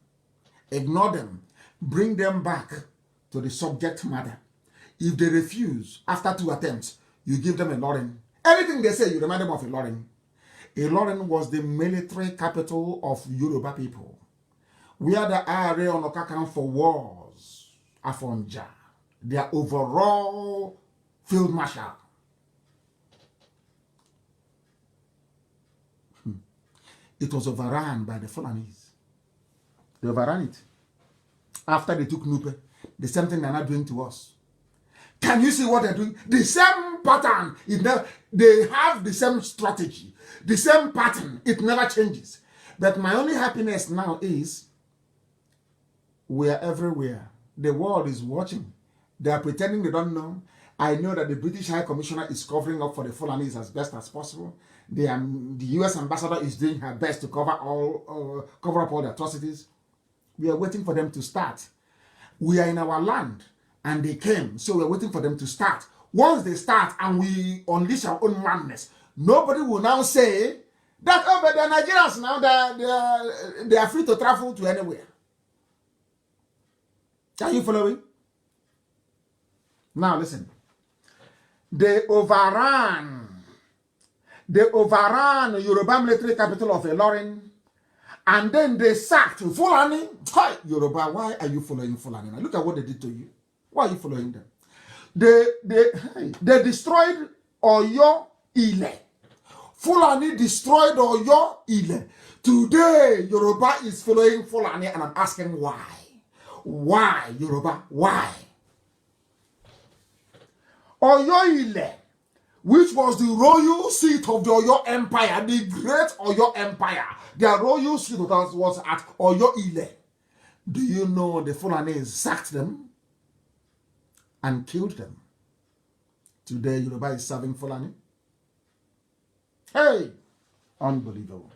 Ignore them. Bring them back to the subject matter. If they refuse, after 2 attempts, you give them Ilorin. Anything they say, you remind them of Ilorin. Ilorin was the military capital of Yoruba people. We are the area on Okakan for wars. Afonja. Their overall field marshal. It was overrun by the Fulanis. They overran it. After they took Nupe, the same thing they're not doing to us. Can you see what they're doing? The same pattern. They have the same strategy. The same pattern. It never changes. But my only happiness now is we are everywhere. The world is watching. They are pretending they don't know. I know that the British High Commissioner is covering up for the Fulanis as best as possible. The U.S. ambassador is doing her best to cover up all the atrocities. We are waiting for them to start. We are in our land, and they came, so we're waiting for them to start. Once they start and we unleash our own madness, nobody will now say that, oh, but the Nigerians now, they are free to travel to anywhere. Are you following? Now listen. They overran Yoruba military capital of Ilorin, and then they sacked Fulani. Hi, Yoruba, why are you following Fulani? Now look at what they did to you. Why are you following them? They destroyed Oyo Ile. Fulani destroyed Oyo Ile. Today, Yoruba is following Fulani, and I'm asking why. Why, Yoruba? Why? Oyo Ile, which was the royal seat of the Oyo Empire, the great Oyo Empire. Their royal seat was at Oyo Ile. Do you know the Fulanese sacked them and killed them? Today, Yoruba is serving Fulani. Hey, unbelievable.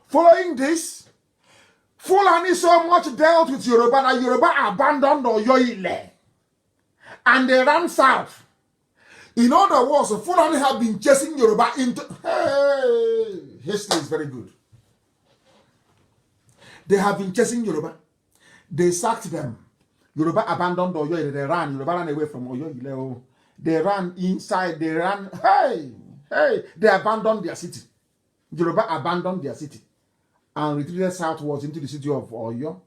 Following this, Fulani so much dealt with Yoruba that Yoruba abandoned Oyo Ile and they ran south. In other words, Fulani have been chasing Yoruba into... Hey, history is very good. They have been chasing Yoruba. They sacked them. Yoruba abandoned Oyo Ile. They ran. Yoruba ran away from Oyo Ile. They ran inside. They ran. Hey. They abandoned their city. Yoruba abandoned their city and retreated southwards into the city of Oyo.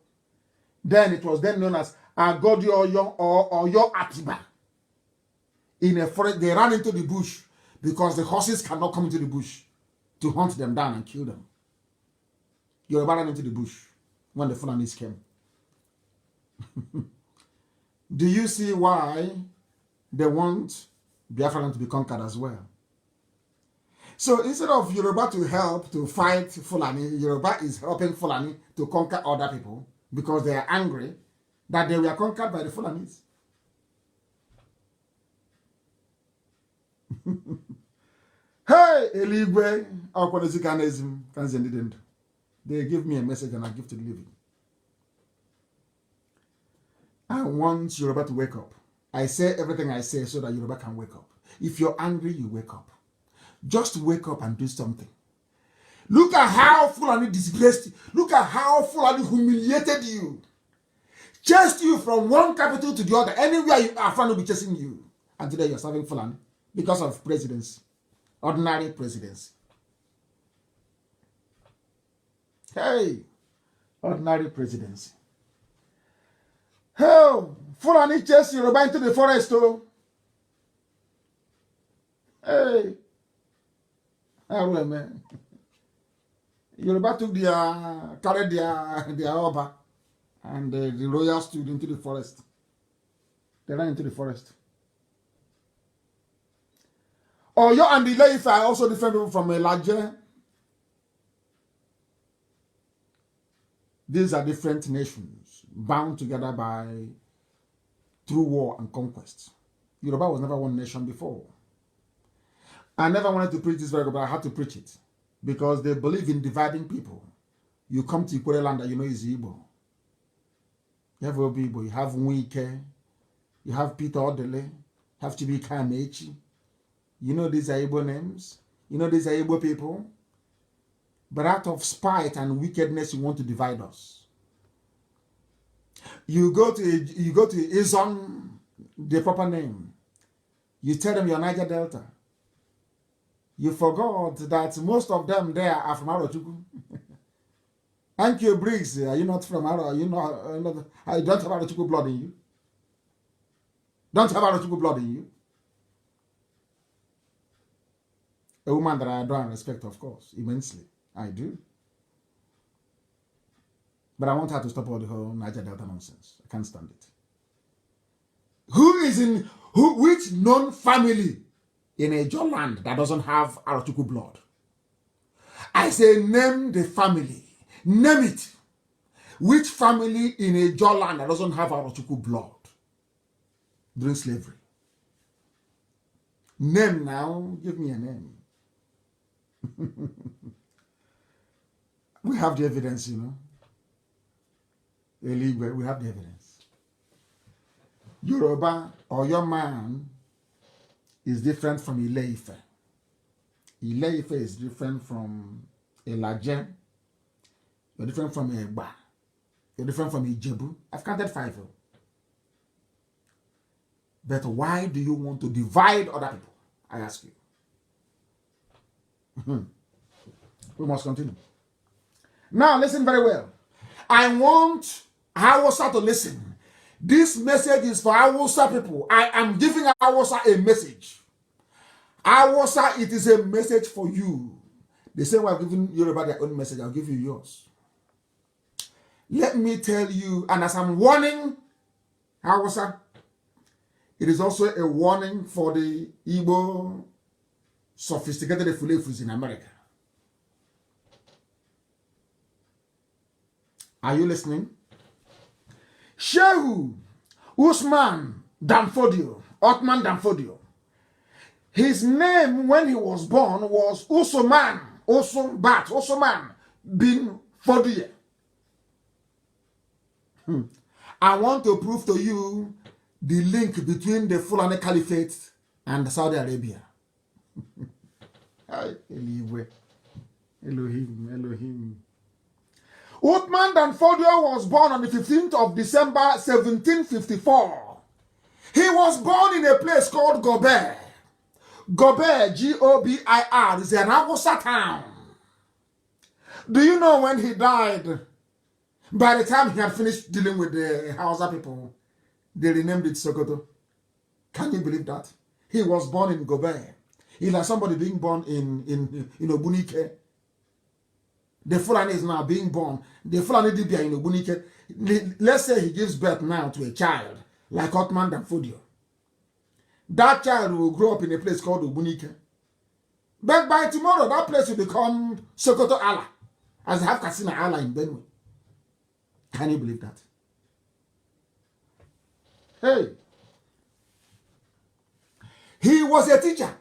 Then it was then known as Agodi Oyo or Oyo Atiba. In a forest, they ran into the bush because the horses cannot come into the bush to hunt them down and kill them. Yoruba ran into the bush when the Fulanis came. Do you see why they want Biafra to be conquered as well? So instead of Yoruba to help to fight Fulani, Yoruba is helping Fulani to conquer other people because they are angry that they were conquered by the Fulanis. Hey, Eligwe, they give me a message and I give to the living. I want Yoruba to wake up. I say everything I say so that Yoruba can wake up. If you're angry, you wake up. Just wake up and do something. Look at how Fulani disgraced you. Look at how Fulani humiliated you. Chased you from one capital to the other. Anywhere you are, Fulani will be chasing you. And today you're serving Fulani because of presidency. Ordinary presidency. Hey, ordinary presidency. Hell, Fulani chased Yoruba into the forest, oh. Hey. Man. Yoruba took carried their Oba and the royal stood into the forest. They ran into the forest. Oyo and the Ile-Ife are also different people from Elaje. These are different nations bound together by through war and conquest. Yoruba was never one nation before. I never wanted to preach this very good, but I had to preach it because they believe in dividing people. You come to Ikwere land that you know is Igbo. You have Obi-Igbo, you have M.N.K, you have Peter Odele, you have Chibika Amechi. You know these are Igbo names. You know these are Igbo people. But out of spite and wickedness, you want to divide us. You go to Izon, the proper name. You tell them you're Niger Delta. You forgot that most of them there are from Arochukwu. M.K. Briggs, are you not from Aro? You don't have Arochukwu blood in you. Don't have Arochukwu blood in you. A woman that I adore and respect, of course, immensely. I do. But I want her to stop all the whole Niger Delta nonsense. I can't stand it. Which known family in a John land that doesn't have Arochukwu blood? I say name the family. Name it. Which family in a John land that doesn't have Arochukwu blood during slavery? Name now. Give me a name. We have the evidence, you know. Illegal, we have the evidence. Yoruba or your man is different from Ile-Ife. Ile-Ife is different from Elaje. You're different from Egba. You're different from Ijebu. I've counted 5. But why do you want to divide other people? I ask you. We must continue. Now listen very well. I want Hausa to listen. This message is for Hausa people. I am giving Hausa a message. Hausa, it is a message for you. The same way I've given Yoruba their own message, I'll give you yours. Let me tell you, and as I'm warning Hausa, it is also a warning for the Igbo sophisticated Fulefus in America. Are you listening? Shehu Usman Danfodio, Otman Danfodio. His name when he was born was Usman bin Fodio. I want to prove to you the link between the Fulani Caliphate and Saudi Arabia. Elohim. Uthman Danfodio was born on the 15th of December 1754. He was born in a place called Gobir. Gobir, Gobir, is an Hausa town. Do you know when he died? By the time he had finished dealing with the Hausa people, they renamed it Sokoto. Can you believe that? He was born in Gobir. It's like somebody being born in Obunike. The Fulani is now being born. The Fulani Dibia in Obunike. Let's say he gives birth now to a child, like Otman Danfodio. That child will grow up in a place called Obunike. But by tomorrow, that place will become Sokoto Allah, as they have Katsina Allah in Benue. Can you believe that? Hey. He was a teacher,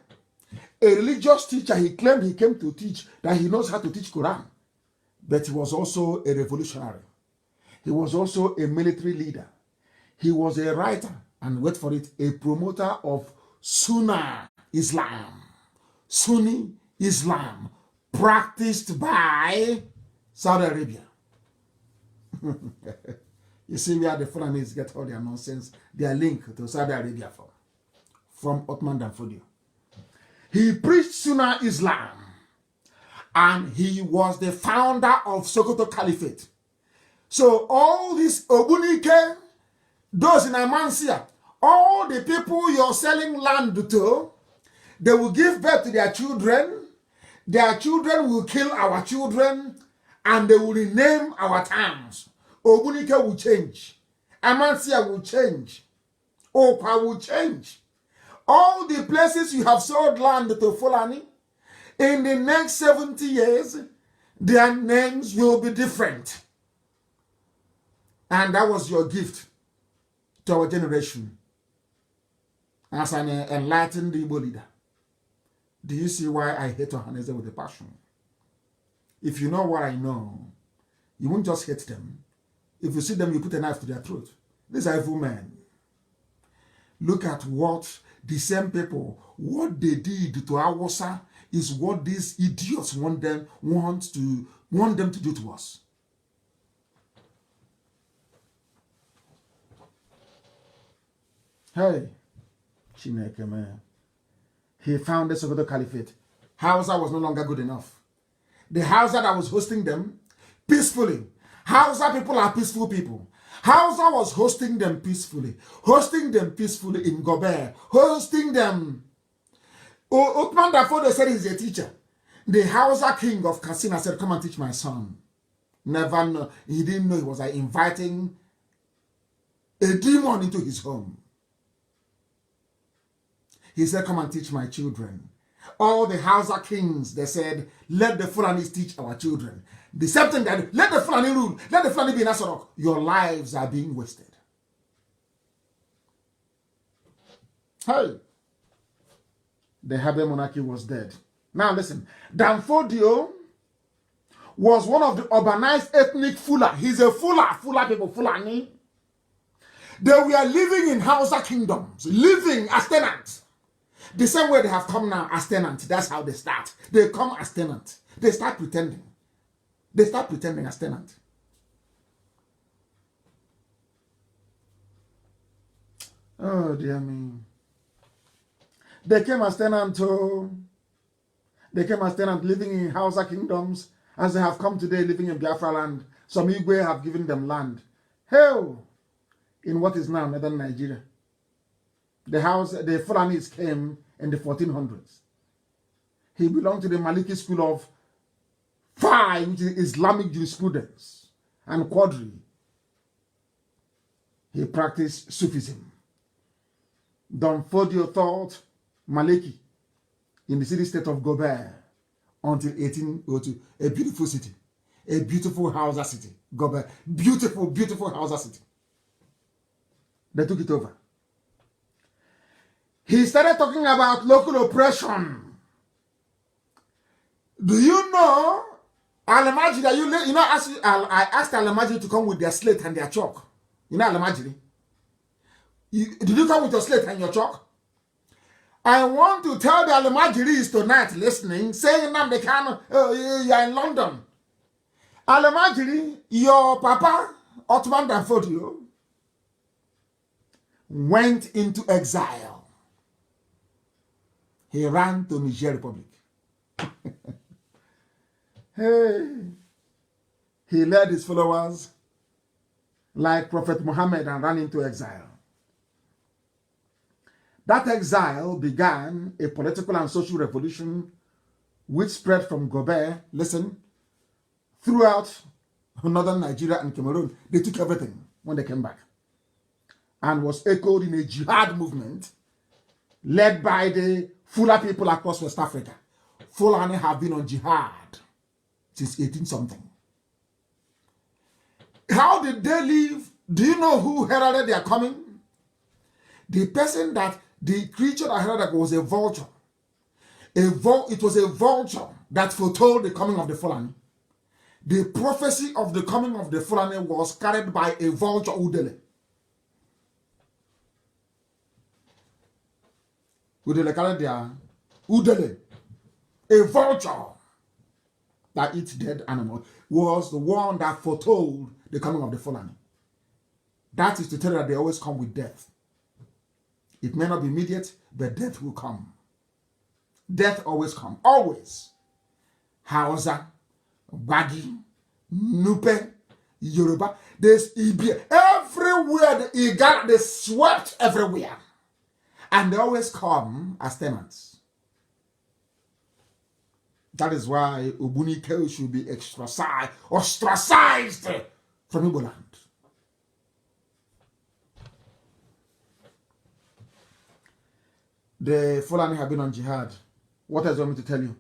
a religious teacher. He claimed he came to teach, that he knows how to teach Quran. But he was also a revolutionary. He was also a military leader. He was a writer, and wait for it, a promoter of Sunni Islam. Sunni Islam, practiced by Saudi Arabia. You see where the Fulanis get all their nonsense, their link to Saudi Arabia from Otman Danfodio. He preached Sunni Islam, and he was the founder of Sokoto Caliphate. So all these Obunike, those in Amansia, all the people you're selling land to, they will give birth to their children will kill our children, and they will rename our towns. Obunike will change. Amansia will change. Opa will change. All the places you have sold land to Fulani, in the next 70 years, their names will be different. And that was your gift to our generation as an enlightened Igbo leader. Do you see why I hate Ohaneze with a passion? If you know what I know, you won't just hate them. If you see them, you put a knife to their throat. These are evil men. Look at what the same people, what they did to Hausa is what these idiots want them to do to us. Hey, Chineke, man. He founded Sokoto Caliphate. Hausa was no longer good enough. The Hausa that was hosting them peacefully. Hausa people are peaceful people. Hausa was hosting them peacefully in Gobert, hosting them. Uthman Danfodio said he's a teacher. The Hausa king of Katsina said, come and teach my son. Never know. He didn't know he was inviting a demon into his home. He said, come and teach my children. All the Hausa kings, they said, let the Fulanis teach our children. The same thing that, let the Fulani rule, let the Fulani be in Asorok. Your lives are being wasted. Hey. the Habe monarchy was dead. Now listen, Danfodio was one of the urbanized ethnic Fula. He's a Fula people, Fulani. They were living in Hausa kingdoms, living as tenants. The same way they have come now as tenants. That's how they start. They come as tenants. They start pretending. They start pretending as tenants. Oh, dear me. They came as tenants too. They came as tenants living in Hausa kingdoms, as they have come today living in Biafra land. Some Igwe have given them land. Hell, in what is now northern Nigeria. The Fulanis came in the 1400s. He belonged to the Maliki school of Fiqh, which is Islamic jurisprudence, and Quadri. He practiced Sufism. Danfodio taught Maliki in the city-state of Gobert until 1802. A beautiful city. A beautiful Hausa city. Gobert. Beautiful, beautiful Hausa city. They took it over. He started talking about local oppression. Do you know, Alamajiri, I asked Alamajiri to come with their slate and their chalk. You know Alamajiri? Did you come with your slate and your chalk? I want to tell the Alamajiris tonight listening, saying that they can, you are in London. Alamajiri, your papa, Ottoman Danfodio, went into exile. He ran to Niger Republic. Hey, he led his followers like Prophet Muhammad and ran into exile. That exile began a political and social revolution which spread from Gobert, listen, throughout northern Nigeria and Cameroon. They took everything when they came back and was echoed in a jihad movement led by the Fula people across West Africa. Fulani have been on jihad since 18-something. How did they live? Do you know who heralded their coming? The creature that heralded was a vulture. It was a vulture that foretold the coming of the Fulani. The prophecy of the coming of the Fulani was carried by a vulture Udele. Udele carried their Udele. A vulture that eats dead animals was the one that foretold the coming of the Fulani. That is to tell you that they always come with death. It may not be immediate, but death will come. Death always comes. Always. Hausa, Bagi, Nupe, Yoruba. There's Ibia. Everywhere, they swept everywhere. And they always come as tenants. That is why M.N.K should be ostracized from Igbo land. The Fulani have been on jihad. What else do you want me to tell you?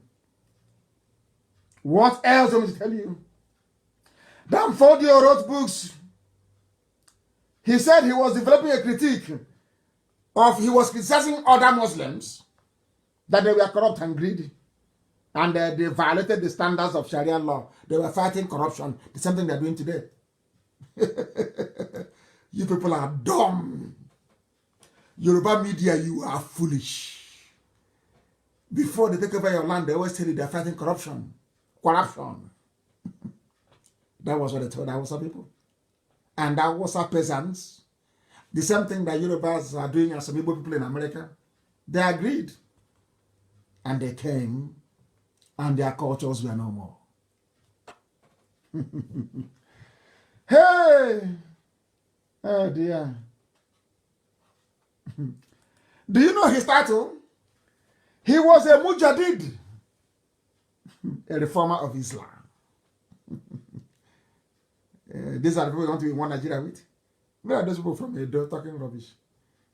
What else do you want me to tell you? Danfodio wrote books. He said he was developing a critique he was criticizing other Muslims that they were corrupt and greedy. And they violated the standards of Sharia law. They were fighting corruption. The same thing they're doing today. You people are dumb. Yoruba media, you are foolish. Before they take over your land, they always tell you they're fighting corruption. Corruption. That was what they told Hausa people. And Hausa peasants, the same thing that Yorubas are doing as some Igbo people in America, they agreed. And they came, and their cultures were no more. Hey! Oh dear. Do you know his title? He was a Mujahid, a reformer of Islam. These are the people you want to be in one Nigeria with? Where are those people from Edo talking rubbish?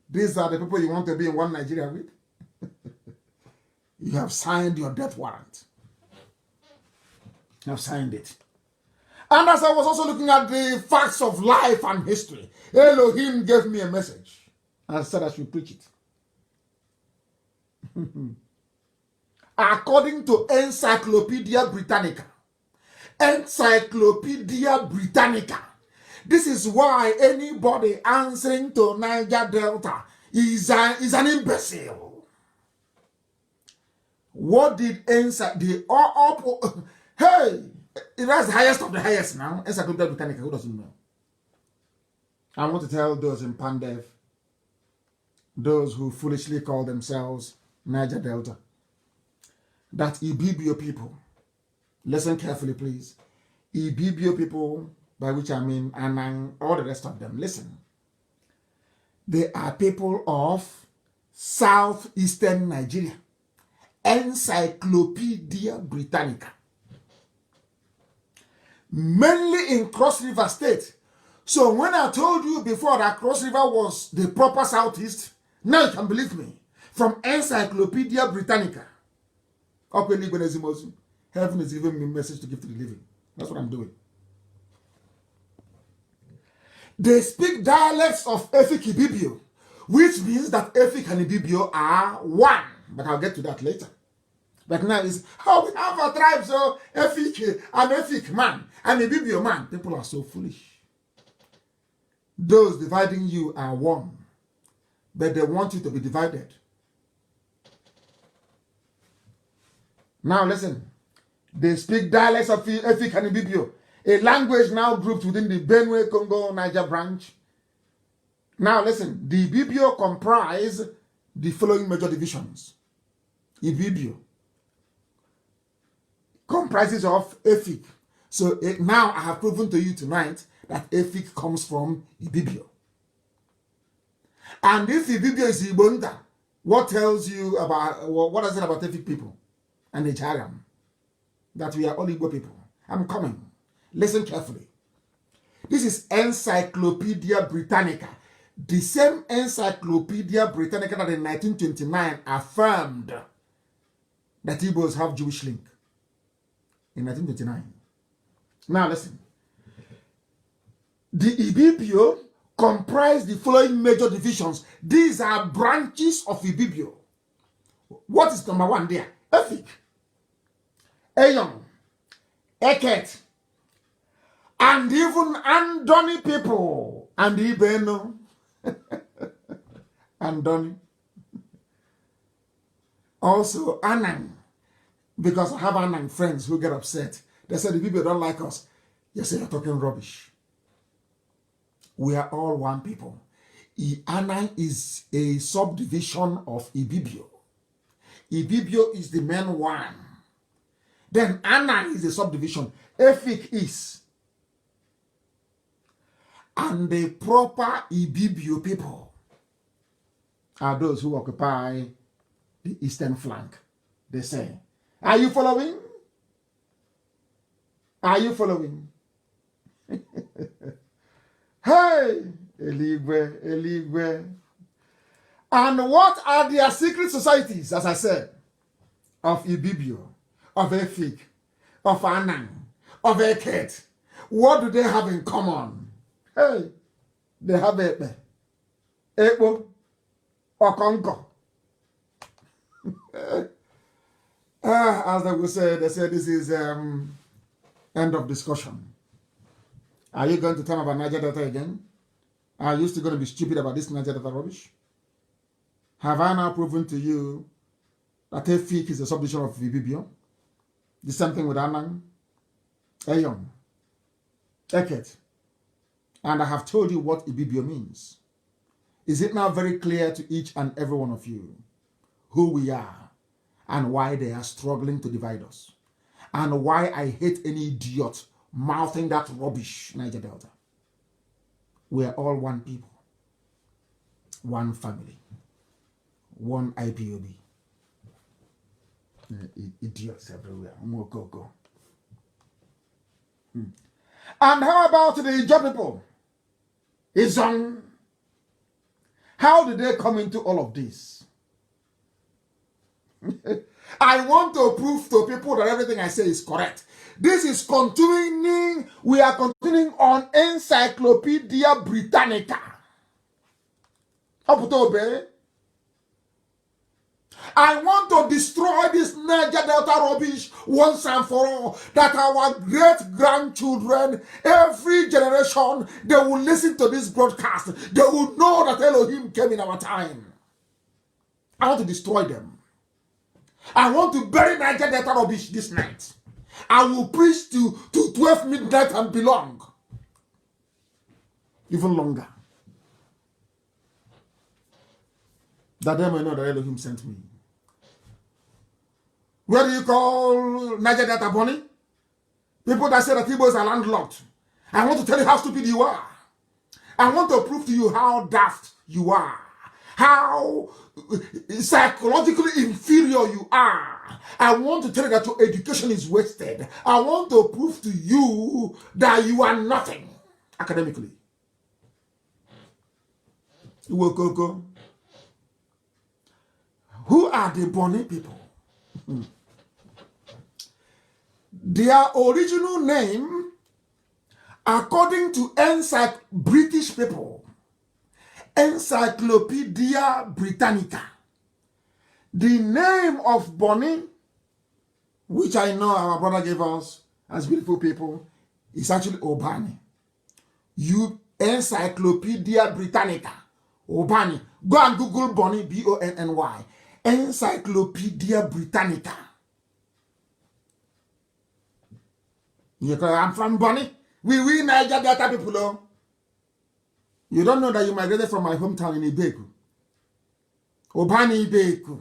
These are the people you want to be in one Nigeria with? You have signed your death warrant. You have signed it. And as I was also looking at the facts of life and history, Elohim gave me a message and said I should preach it. according to Encyclopedia Britannica. Encyclopedia Britannica. This is why anybody answering to Niger Delta is an imbecile. What did hey, that's the highest of the highest now. Encyclopedia Britannica, who doesn't know? I want to tell those in Pandev, those who foolishly call themselves Niger Delta, that Ibibio people, listen carefully please, Ibibio people, by which I mean Anang, all the rest of them, listen. They are people of southeastern Nigeria. Encyclopedia Britannica. Mainly in Cross River State. So when I told you before that Cross River was the proper southeast, now you can believe me. From Encyclopedia Britannica. Heaven is giving me a message to give to the living. That's what I'm doing. They speak dialects of Efik Ibibio, which means that Efik and Ibibio are one. But I'll get to that later. But now it's, we have a tribe, so Efik, I'm Efik man, I'm Ibibio man. People are so foolish. Those dividing you are one, but they want you to be divided. Now listen, they speak dialects of Efik and Ibibio, a language now grouped within the Benue Congo Niger branch. Now listen, the Ibibio comprise the following major divisions. Ibibio comprises of Efik. So now I have proven to you tonight that Efik comes from Ibibio. And if Ibibio is Ibonda, what tells you about, what is it about Efik people and the Charam? That we are all Igbo people. I'm coming. Listen carefully. This is Encyclopedia Britannica. The same Encyclopedia Britannica that in 1929 affirmed that Igbos have Jewish link. In 1929. Now listen. The Ibibio comprise the following major divisions. These are branches of Ibibio. What is number one there? Efik, Eyon, Eket, and even Andoni people. And Ibeno. Andoni. Also Anang. Because I have Anang friends who get upset. They say the people don't like us. You say you're talking rubbish. We are all one people. Anang is a subdivision of Ibibio. Ibibio is the main one. Then Anang is a subdivision. Efik is. And the proper Ibibio people are those who occupy the eastern flank. They say. Are you following? Are you following? Hey, Eligwe, Eligwe. And what are their secret societies, as I said, of Ibibio, of Efik, of Anang, of Eket? What do they have in common? Hey, they have Epe, Epo, Okonko. As they will say, this is end of discussion. Are you going to tell me about Niger Delta again? Are you still going to be stupid about this Niger Delta rubbish? Have I now proven to you that Efik is a subdivision of Ibibio? The same thing with Anang, Eyon, Eket. And I have told you what Ibibio means. Is it now very clear to each and every one of you who we are and why they are struggling to divide us? And why I hate any idiot mouthing that rubbish, Niger Delta. We are all one people, one family, one IPOB. Idiots everywhere. Go. And how about the Ijaw people? Izong. How did they come into all of this? I want to prove to people that everything I say is correct. This is continuing. We are continuing on Encyclopedia Britannica. I want to destroy this Niger Delta rubbish once and for all, that our great-grandchildren, every generation, they will listen to this broadcast. They will know that Elohim came in our time. I want to destroy them. I want to bury Niger Delta rubbish this night. I will preach to 12 midnight and belong. Even longer. That they may know that Elohim sent me. Where do you call Niger Delta, Bonnie? People that say that Igbos are landlocked. I want to tell you how stupid you are. I want to prove to you how daft you are. How psychologically inferior you are. I want to tell you that your education is wasted. I want to prove to you that you are nothing academically. Who are the Bonnie people? Their original name, according to British people, Encyclopedia Britannica, the name of Bonnie, which I know our brother gave us as beautiful people, is actually Obani. Encyclopedia Britannica, Obani. Go and Google Bonnie, B-O-N-N-Y. Encyclopedia Britannica. I'm from Bonnie. We Niger Delta people. Oh. You don't know that you migrated from my hometown in Ibeku. Obani Ibeku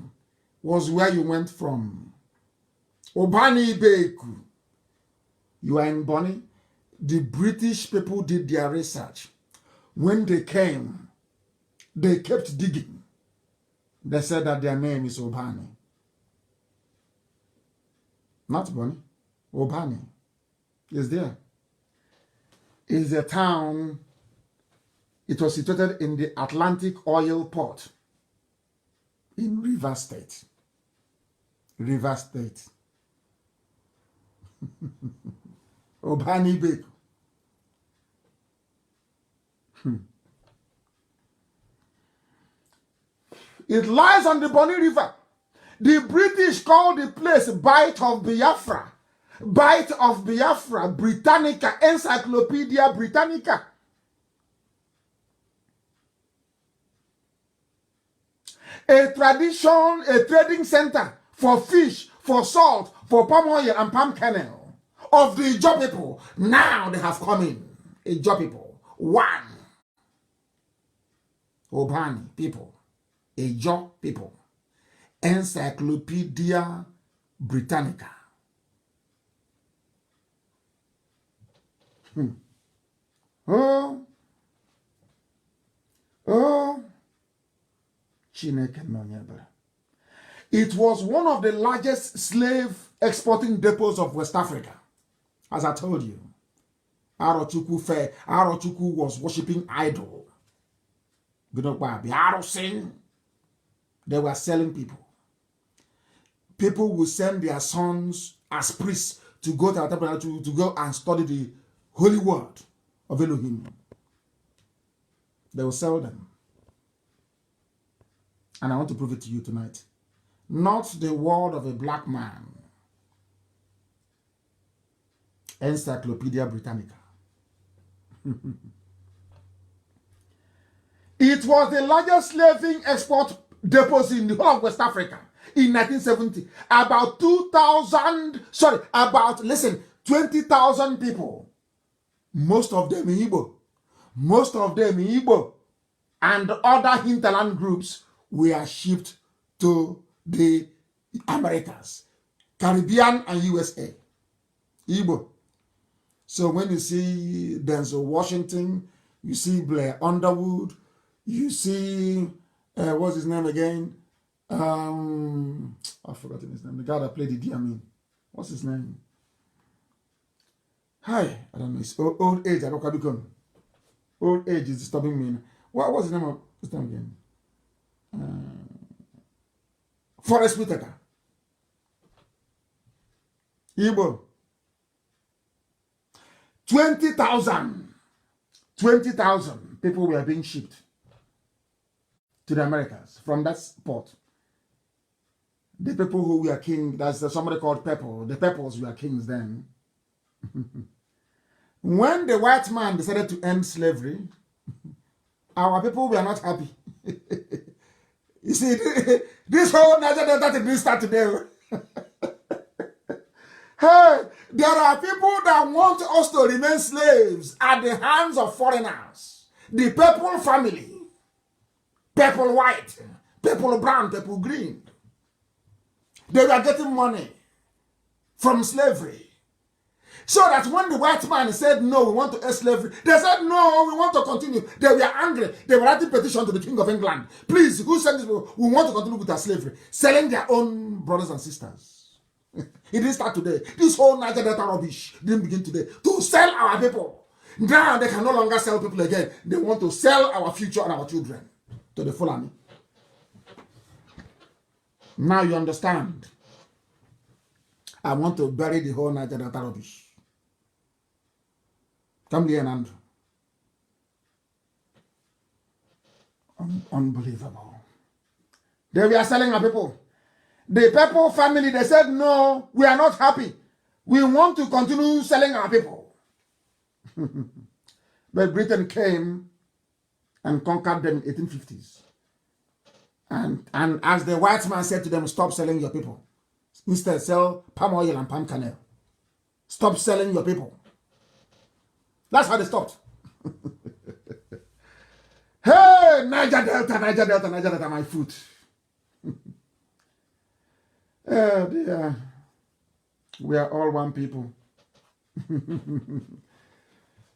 was where you went from. Obani Ibeku. You are in Bonnie. The British people did their research. When they came, they kept digging. They said that their name is Obani. Not Bonnie. Obani is there. It's a town. It was situated in the Atlantic Oil Port in Rivers State. Rivers State. Obani Beku. It lies on the Bonny River. The British called the place Bight of Biafra. Bight of Biafra, Britannica, Encyclopedia Britannica. A trading center for fish, for salt, for palm oil and palm kernel of the Ijaw people. Now they have come in. Ijaw people. One. Obani people. Ijaw people. Encyclopedia Britannica. Oh. Chineke nonyebere. It was one of the largest slave exporting depots of West Africa. As I told you, Arochukwu was worshipping idol. They were selling people. People would send their sons as priests to go to our temple to go and study the holy word of Elohim. They will sell them. And I want to prove it to you tonight. Not the word of a black man. Encyclopedia Britannica. It was the largest slaving export depot in the whole of West Africa in 1970. About 20,000 people. Most of them in Igbo. And other hinterland groups were shipped to the Americas, Caribbean and USA. Igbo. So when you see Denzel Washington, you see Blair Underwood, you see, what's his name again? I've forgotten his name. The guy that played the Diamin. What's his name? Hi, I don't know. It's old age. I don't become. Old age is disturbing me. What's the name of his name again? Forest Whitaker. Igbo. 20,000 people were being shipped to the Americas from that port. The people who were king, that's somebody called Pepple. The Pepples were kings then. When the white man decided to end slavery, our people were not happy. You see, this whole Niger Delta didn't start today. Hey, there are people that want us to remain slaves at the hands of foreigners. The Pepple family, Pepple white, Pepple brown, Pepple green. They were getting money from slavery. So that when the white man said, no, we want to end slavery, they said, no, we want to continue. They were angry. They were writing petition to the King of England. Please, who sent this? We want to continue with our slavery. Selling their own brothers and sisters. It didn't start today. This whole Niger Delta rubbish didn't begin today. To sell our people. Now they can no longer sell people again. They want to sell our future and our children to the Fulani. Now you understand. I want to bury the whole Niger Delta rubbish. Come here, Andrew. Unbelievable. They were selling our people. The Pepple family, they said, no, we are not happy. We want to continue selling our people. But Britain came and conquered them in the 1850s. And as the white man said to them, stop selling your people. Instead, sell palm oil and palm kernel. Stop selling your people. That's how they stopped. Hey, Niger Delta, Niger Delta, Niger Delta, my foot. Oh dear. We are all one people.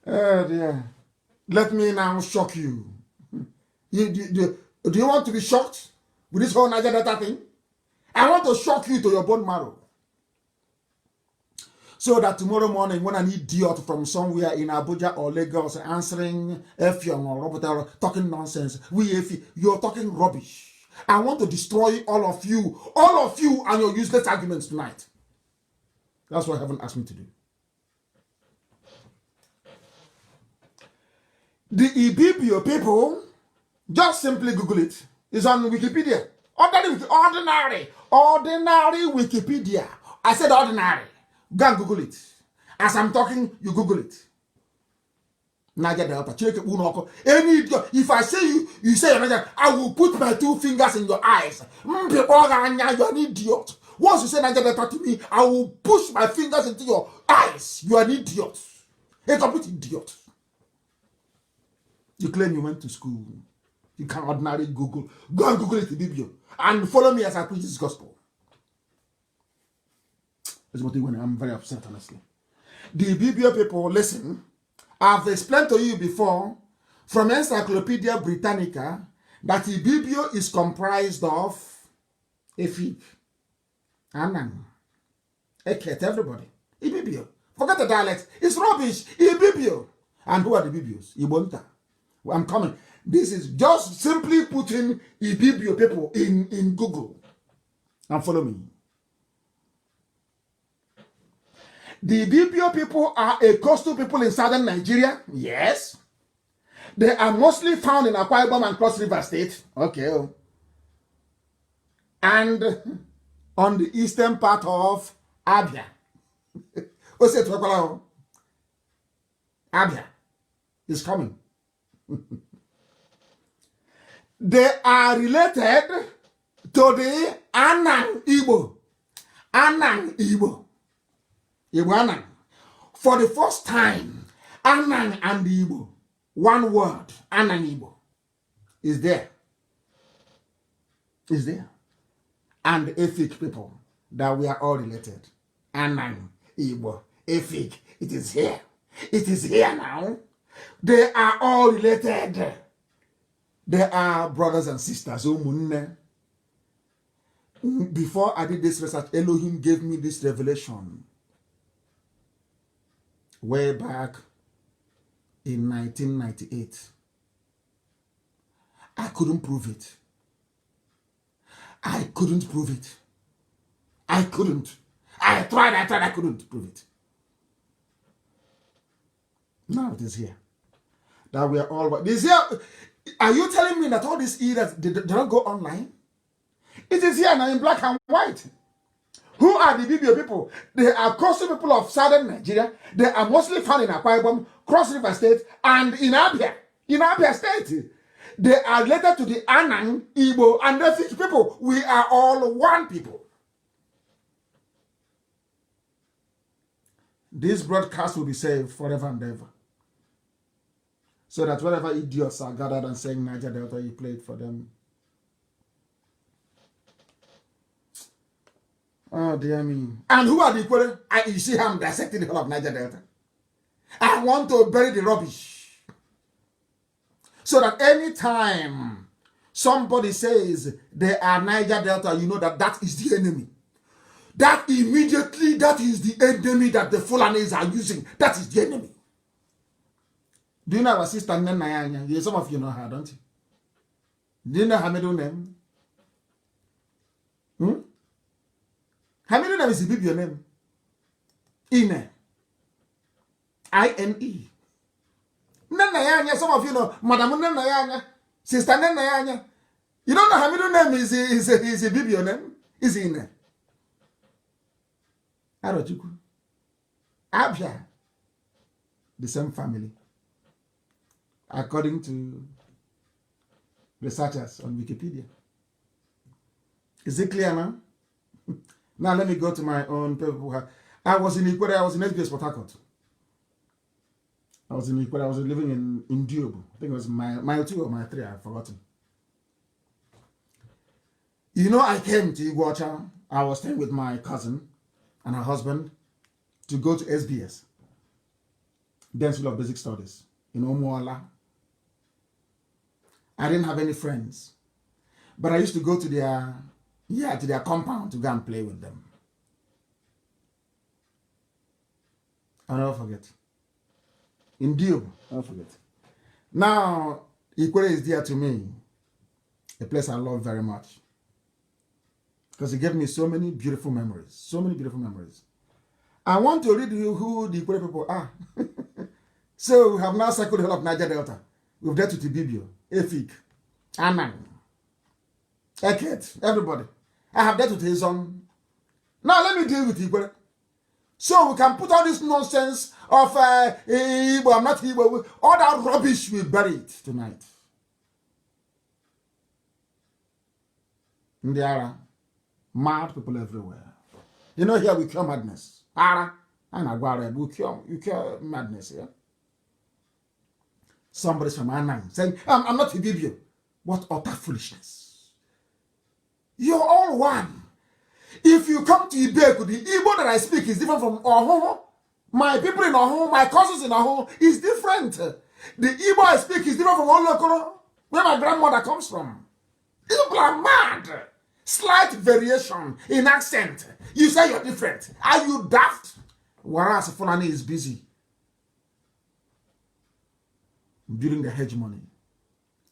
Oh dear. Let me now shock you. Do you want to be shocked with this whole Niger Delta thing? I want to shock you to your bone marrow. So that tomorrow morning, when an idiot from somewhere in Abuja or Lagos answering Effiong or Robert talking nonsense, you're talking rubbish. I want to destroy all of you and your useless arguments tonight. That's what heaven asked me to do. The Ibibio people, just simply Google it. It's on Wikipedia. Ordinary Wikipedia. I said ordinary. Go and Google it. As I'm talking, you Google it. Niger Delta. If I say you say Niger, I will put my 2 fingers in your eyes. You're an idiot. Once you say Niger Delta to me, I will push my fingers into your eyes. You are an idiot. A complete idiot. You claim you went to school. You can ordinarily Google. Go and Google it, Ibibio. And follow me as I preach this gospel. That's what I'm very upset, honestly. The Ibibio people, listen, I've explained to you before from Encyclopedia Britannica that Ibibio is comprised of Efik, Anang, Eket, everybody. Ibibio. Forget the dialect. It's rubbish. Ibibio. And who are the Ibibios? Ibonta. I'm coming. This is just simply putting Ibibio people in Google. And follow me. The Ibibio people are a coastal people in southern Nigeria. Yes. They are mostly found in Akwa Ibom and Cross River State. Okay. And on the eastern part of Abia. Abia is coming. They are related to the Anang Igbo. Anang Igbo. Igbo Anang. For the first time, Anang and Igbo, one word, Anang Igbo, is there. Is there. And Efik people, that we are all related. Anang, Igbo, Efik, it is here. It is here now. They are all related. They are brothers and sisters. Before I did this research, Elohim gave me this revelation way back in 1998. I couldn't prove it. I couldn't prove it. I couldn't. I tried, I couldn't prove it. Now it is here. That we are all... This here, are you telling me that all these eras, they don't go online? It is here now in black and white. Who are the Bibio people? They are coastal people of southern Nigeria. They are mostly found in Akwa Ibom, Cross River State, and in Abia. In Abia State. They are related to the Anang, Igbo, and the Fish people. We are all one people. This broadcast will be saved forever and ever. So that whenever idiots are gathered and saying Niger Delta, you play it for them. Oh, dear me. And who are the Ikwere? You see how I'm dissecting the whole of Niger Delta. I want to bury the rubbish. So that anytime somebody says they are Niger Delta, you know that that is the enemy. That immediately, that is the enemy that the Fulanis are using. That is the enemy. Do you know our sister Nenayanya? Yeah, some of you know her, don't you? Do you know her middle name? Her middle name is a Biblian name. Ine. I-N-E. Nenayanya, some of you know Madam Nenayanya, Sister Nenayanya. You don't know her middle name is a Biblian name? Is Ine. Arojuku. Abia. The same family. According to researchers on Wikipedia. Is it clear now? Now let me go to my own people. I was in Ikwere, I was in SBS Port Harcourt. I was in Ikwere, I was living in Diobu. I think it was mile 2 or mile 3, I've forgotten. You know, I came to Iguacha. I was staying with my cousin and her husband to go to SBS, Dance School of Basic Studies, in Omuala. I didn't have any friends, but I used to go to their compound to go and play with them. I'll never forget. In Diobu, I'll never forget. Now, Ikwere is dear to me, a place I love very much, because it gave me so many beautiful memories. So many beautiful memories. I want to read you who the Ikwere people are. So we have now circled the whole of Niger Delta. We've dealt with Ibibio, Efik, Anang, Eket, everybody. I have dealt with his own. Now let me deal with Ikwere. So we can put all this nonsense of Igbo, I'm not Igbo, all that rubbish we bury it tonight. And there are mad people everywhere. You know, here we cure madness. We cure madness here. Somebody's from Anang saying, I'm not Ibibio. What utter foolishness. You're all one. If you come to Ibeku, the Igbo that I speak is different from Oho. My people in Oho, my cousins in Oho is different. The Igbo I speak is different from Olokoro, where my grandmother comes from. People are mad. Slight variation in accent. You say you're different. Are you daft? Whereas Fulani is busy building the hegemony,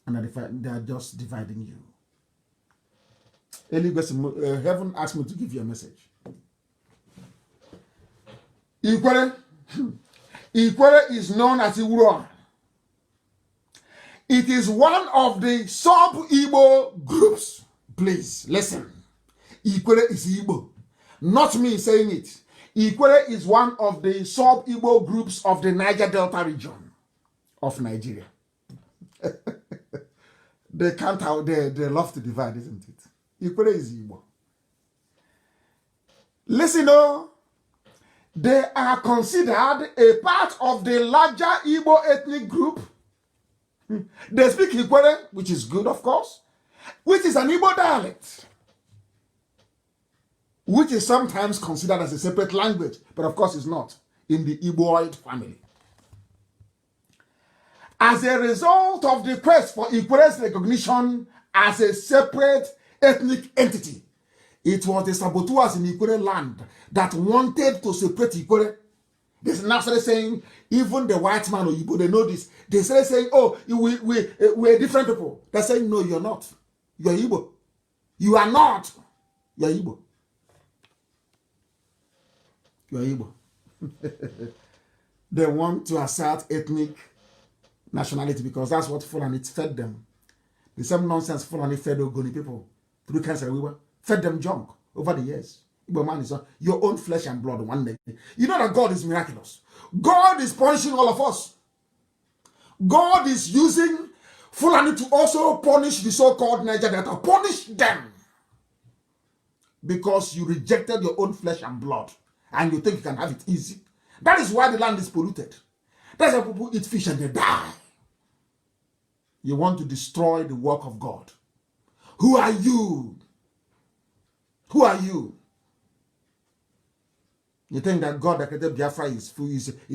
and they are just dividing you. Heaven asked me to give you a message. Ikwere is known as Iwuro. It is one of the sub-Igbo groups. Please, listen. Ikwere is Igbo. Not me saying it. Ikwere is one of the sub-Igbo groups of the Niger Delta region of Nigeria. They can't out there. They love to divide, isn't it? Ikwere is Igbo. Listen, they are considered a part of the larger Igbo ethnic group. They speak Ikwere, which is good, of course, which is an Igbo dialect, which is sometimes considered as a separate language, but of course it's not in the Igboid family. As a result of the quest for Ikwere's recognition as a separate ethnic entity, it was the saboteurs in Ikwere land that wanted to separate Ikwere. They now started saying, even the white man or Igbo, they know this. They started saying, oh, we're different people. They're saying, no, you're not. You're Igbo. You are not. You're Igbo. You're Igbo. They want to assert ethnic nationality because that's what Fulani fed them. The same nonsense Fulani fed Ogoni people through cancer. fed them junk over the years. Man is your own flesh and blood one day. You know that God is miraculous. God is punishing all of us. God is using Fulani to also punish the so-called Niger Delta. Punish them. Because you rejected your own flesh and blood. And you think you can have it easy. That is why the land is polluted. That's why people eat fish and they die. You want to destroy the work of God. Who are you? Who are you? You think that God that created Biafra is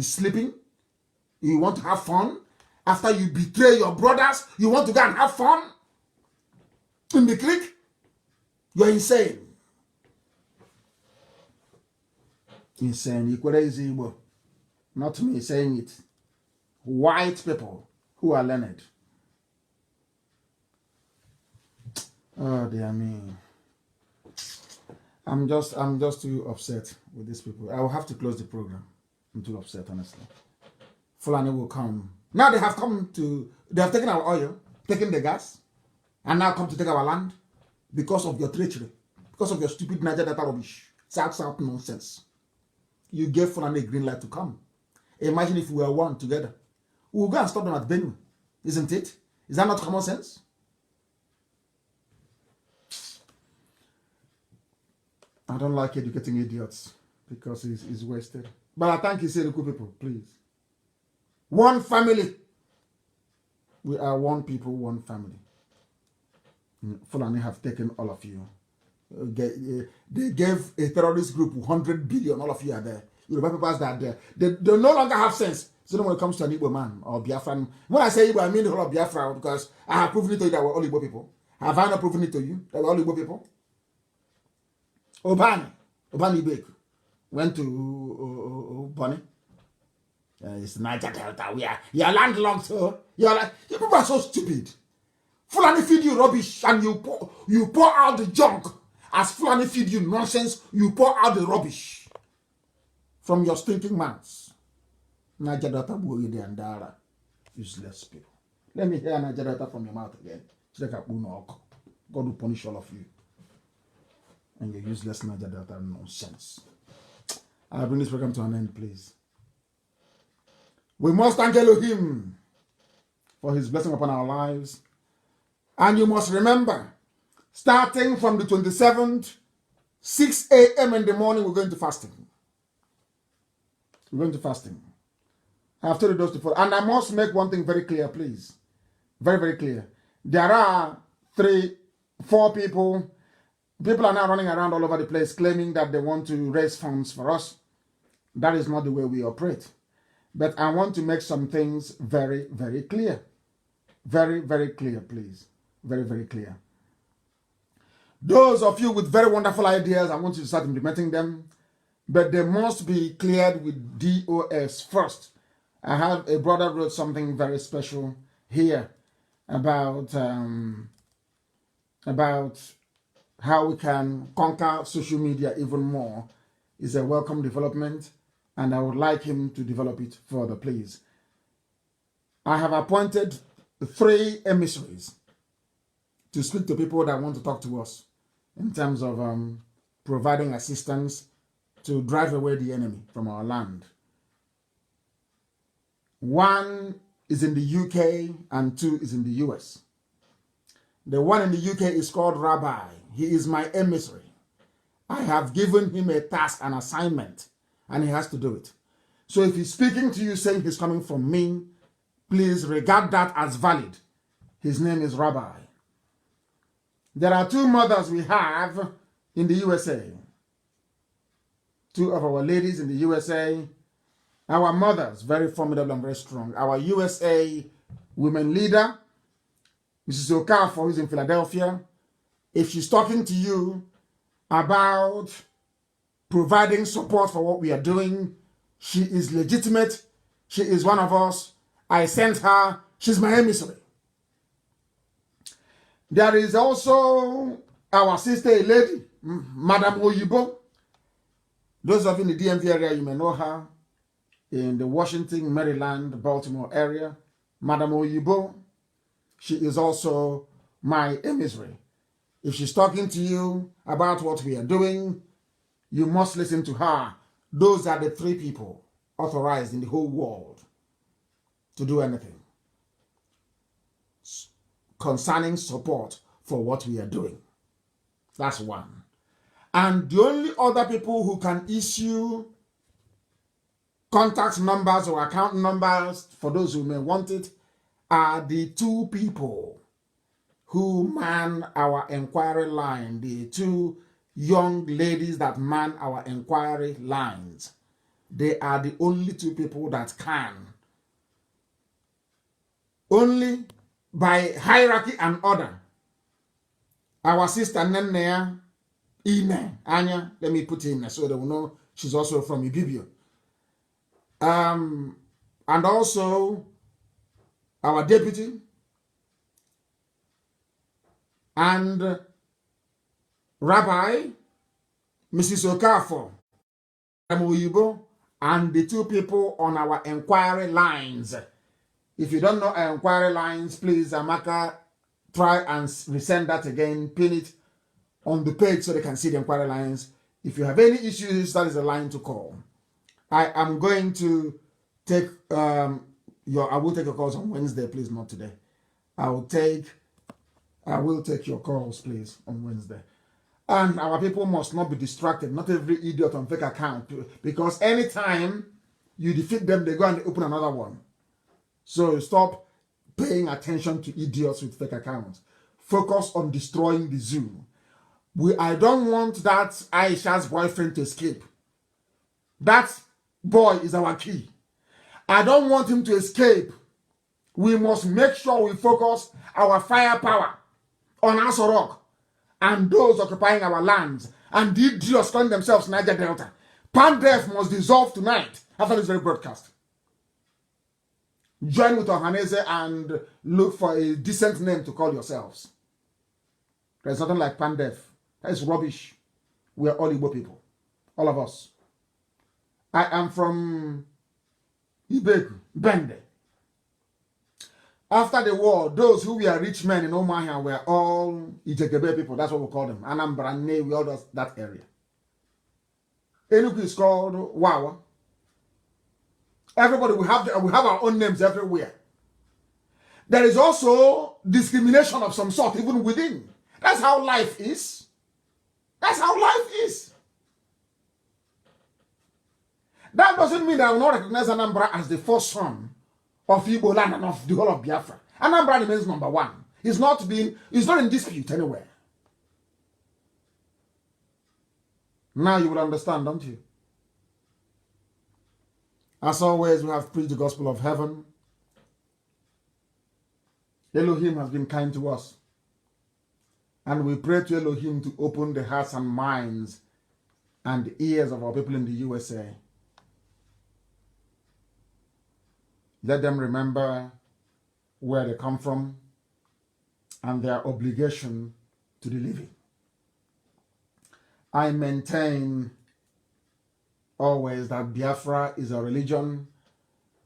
sleeping? You want to have fun? After you betray your brothers, you want to go and have fun? In the creek? You're insane. Insane. Crazy. Not me saying it. White people who are learned. Oh dear me. I'm just too upset with these people. I will have to close the program. I'm too upset, honestly. Fulani will come. Now they have taken our oil, taken the gas, and now come to take our land because of your treachery, because of your stupid Niger Delta rubbish. South nonsense. You gave Fulani a green light to come. Imagine if we were one together. We'll go and stop them at Benue. Isn't it? Is that not common sense? I don't like educating idiots because it's wasted. But I thank you, Seruku people, please. One family. We are one people, one family. Fulani have taken all of you. They gave a terrorist group 100 billion. All of you are there. Yoruba people that are there. They no longer have sense. So when it comes to an Igbo man or Biafran, when I say Igbo, I mean the whole of Biafra because I have proven it to you that we're all Igbo people. Have I not proven it to you that we're all Igbo people? Obani Bek went to Bonnie. It's Niger Delta. You're landlocked, so you people are so stupid. Fulani feed you rubbish and you pour out the junk. As Fulani feed you nonsense, you pour out the rubbish from your stinking mouths. Niger Delta Boyede and Dara. Useless people. Let me hear Niger Delta from your mouth again. God will punish all of you. And your useless Niger Delta nonsense. I'll bring this program to an end, please. We must thank Elohim for his blessing upon our lives. And you must remember, starting from the 27th, 6 a.m. in the morning, we're going to fasting. We're going to fasting. I have told you those before. And I must make one thing very clear, please. Very, very clear. There are 4 people. People are now running around all over the place claiming that they want to raise funds for us. That is not the way we operate. But I want to make some things very, very clear. Very, very clear, please. Very, very clear. Those of you with very wonderful ideas, I want you to start implementing them. But they must be cleared with DOS first. I have a brother wrote something very special here about how we can conquer social media even more. It's a welcome development. And I would like him to develop it further, please. I have appointed 3 emissaries to speak to people that want to talk to us in terms of providing assistance to drive away the enemy from our land. 1 is in the UK and 2 is in the US. The one in the UK is called Rabbi. He is my emissary. I have given him a task, an assignment, and he has to do it. So if he's speaking to you saying he's coming from me, please regard that as valid. His name is Rabbi. There are 2 mothers we have in the USA. 2 of our ladies in the USA. Our mothers, very formidable and very strong. Our USA women leader, Mrs. Okafor, who's in Philadelphia. If she's talking to you about providing support for what we are doing, she is legitimate. She is one of us. I sent her. She's my emissary. There is also our sister, a lady, Madam Oyibo. Those of you in the DMV area, you may know her. In the Washington, Maryland, Baltimore area, Madam Oyibo, she is also my emissary. If she's talking to you about what we are doing, you must listen to her. Those are the 3 people authorized in the whole world to do anything concerning support for what we are doing. That's one. And the only other people who can issue contact numbers or account numbers for those who may want it are the 2 people who man our inquiry line, the 2 young ladies that man our inquiry lines. They are the only 2 people that can. Only by hierarchy and order. Our sister Nenea, Ine, Anya, let me put in so they will know she's also from Ibibio. And also our deputy and Rabbi Mrs. Okafor and the 2 people on our inquiry lines. If you don't know our inquiry lines, please, Amaka, try and resend that again, pin it on the page so they can see the inquiry lines. If you have any issues, that is a line to call. I am going to take I will take your calls on Wednesday, please, not today. I will take your calls, please, on Wednesday. And our people must not be distracted, not every idiot on fake account, because anytime you defeat them, they go and open another one. So stop paying attention to idiots with fake accounts. Focus on destroying the zoo. I don't want that Aisha's boyfriend to escape. That boy is our key. I don't want him to escape. We must make sure we focus our firepower on Aso Rock and those occupying our lands and the idiots calling themselves Niger Delta. Pandef must dissolve tonight after this very broadcast. Join with Ohanese and look for a decent name to call yourselves. There's nothing like Pandef. That is rubbish. We are all Igbo people. All of us. I am from Ibeku, Bende. After the war, those who were rich men in Omahia were all Ijekebe people. That's what we call them. Anambra, Ne, we all that area. Enugu is called Wawa. Everybody, we have our own names everywhere. There is also discrimination of some sort, even within. That's how life is. That's how life is. That doesn't mean that I will not recognize Anambra as the first son of Igbo land and of the whole of Biafra. Anambra remains number 1. It's not in dispute anywhere. Now you will understand, don't you? As always, we have preached the gospel of heaven. Elohim has been kind to us. And we pray to Elohim to open the hearts and minds and ears of our people in the USA. Let them remember where they come from and their obligation to the living. I maintain always that Biafra is a religion,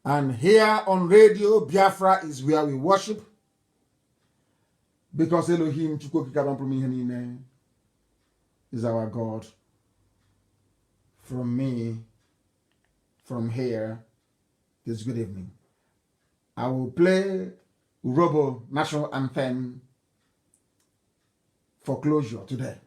and here on radio, Biafra is where we worship, because Elohim is our God. From me, from here, this good evening. I will play Urobo National Anthem for closure today.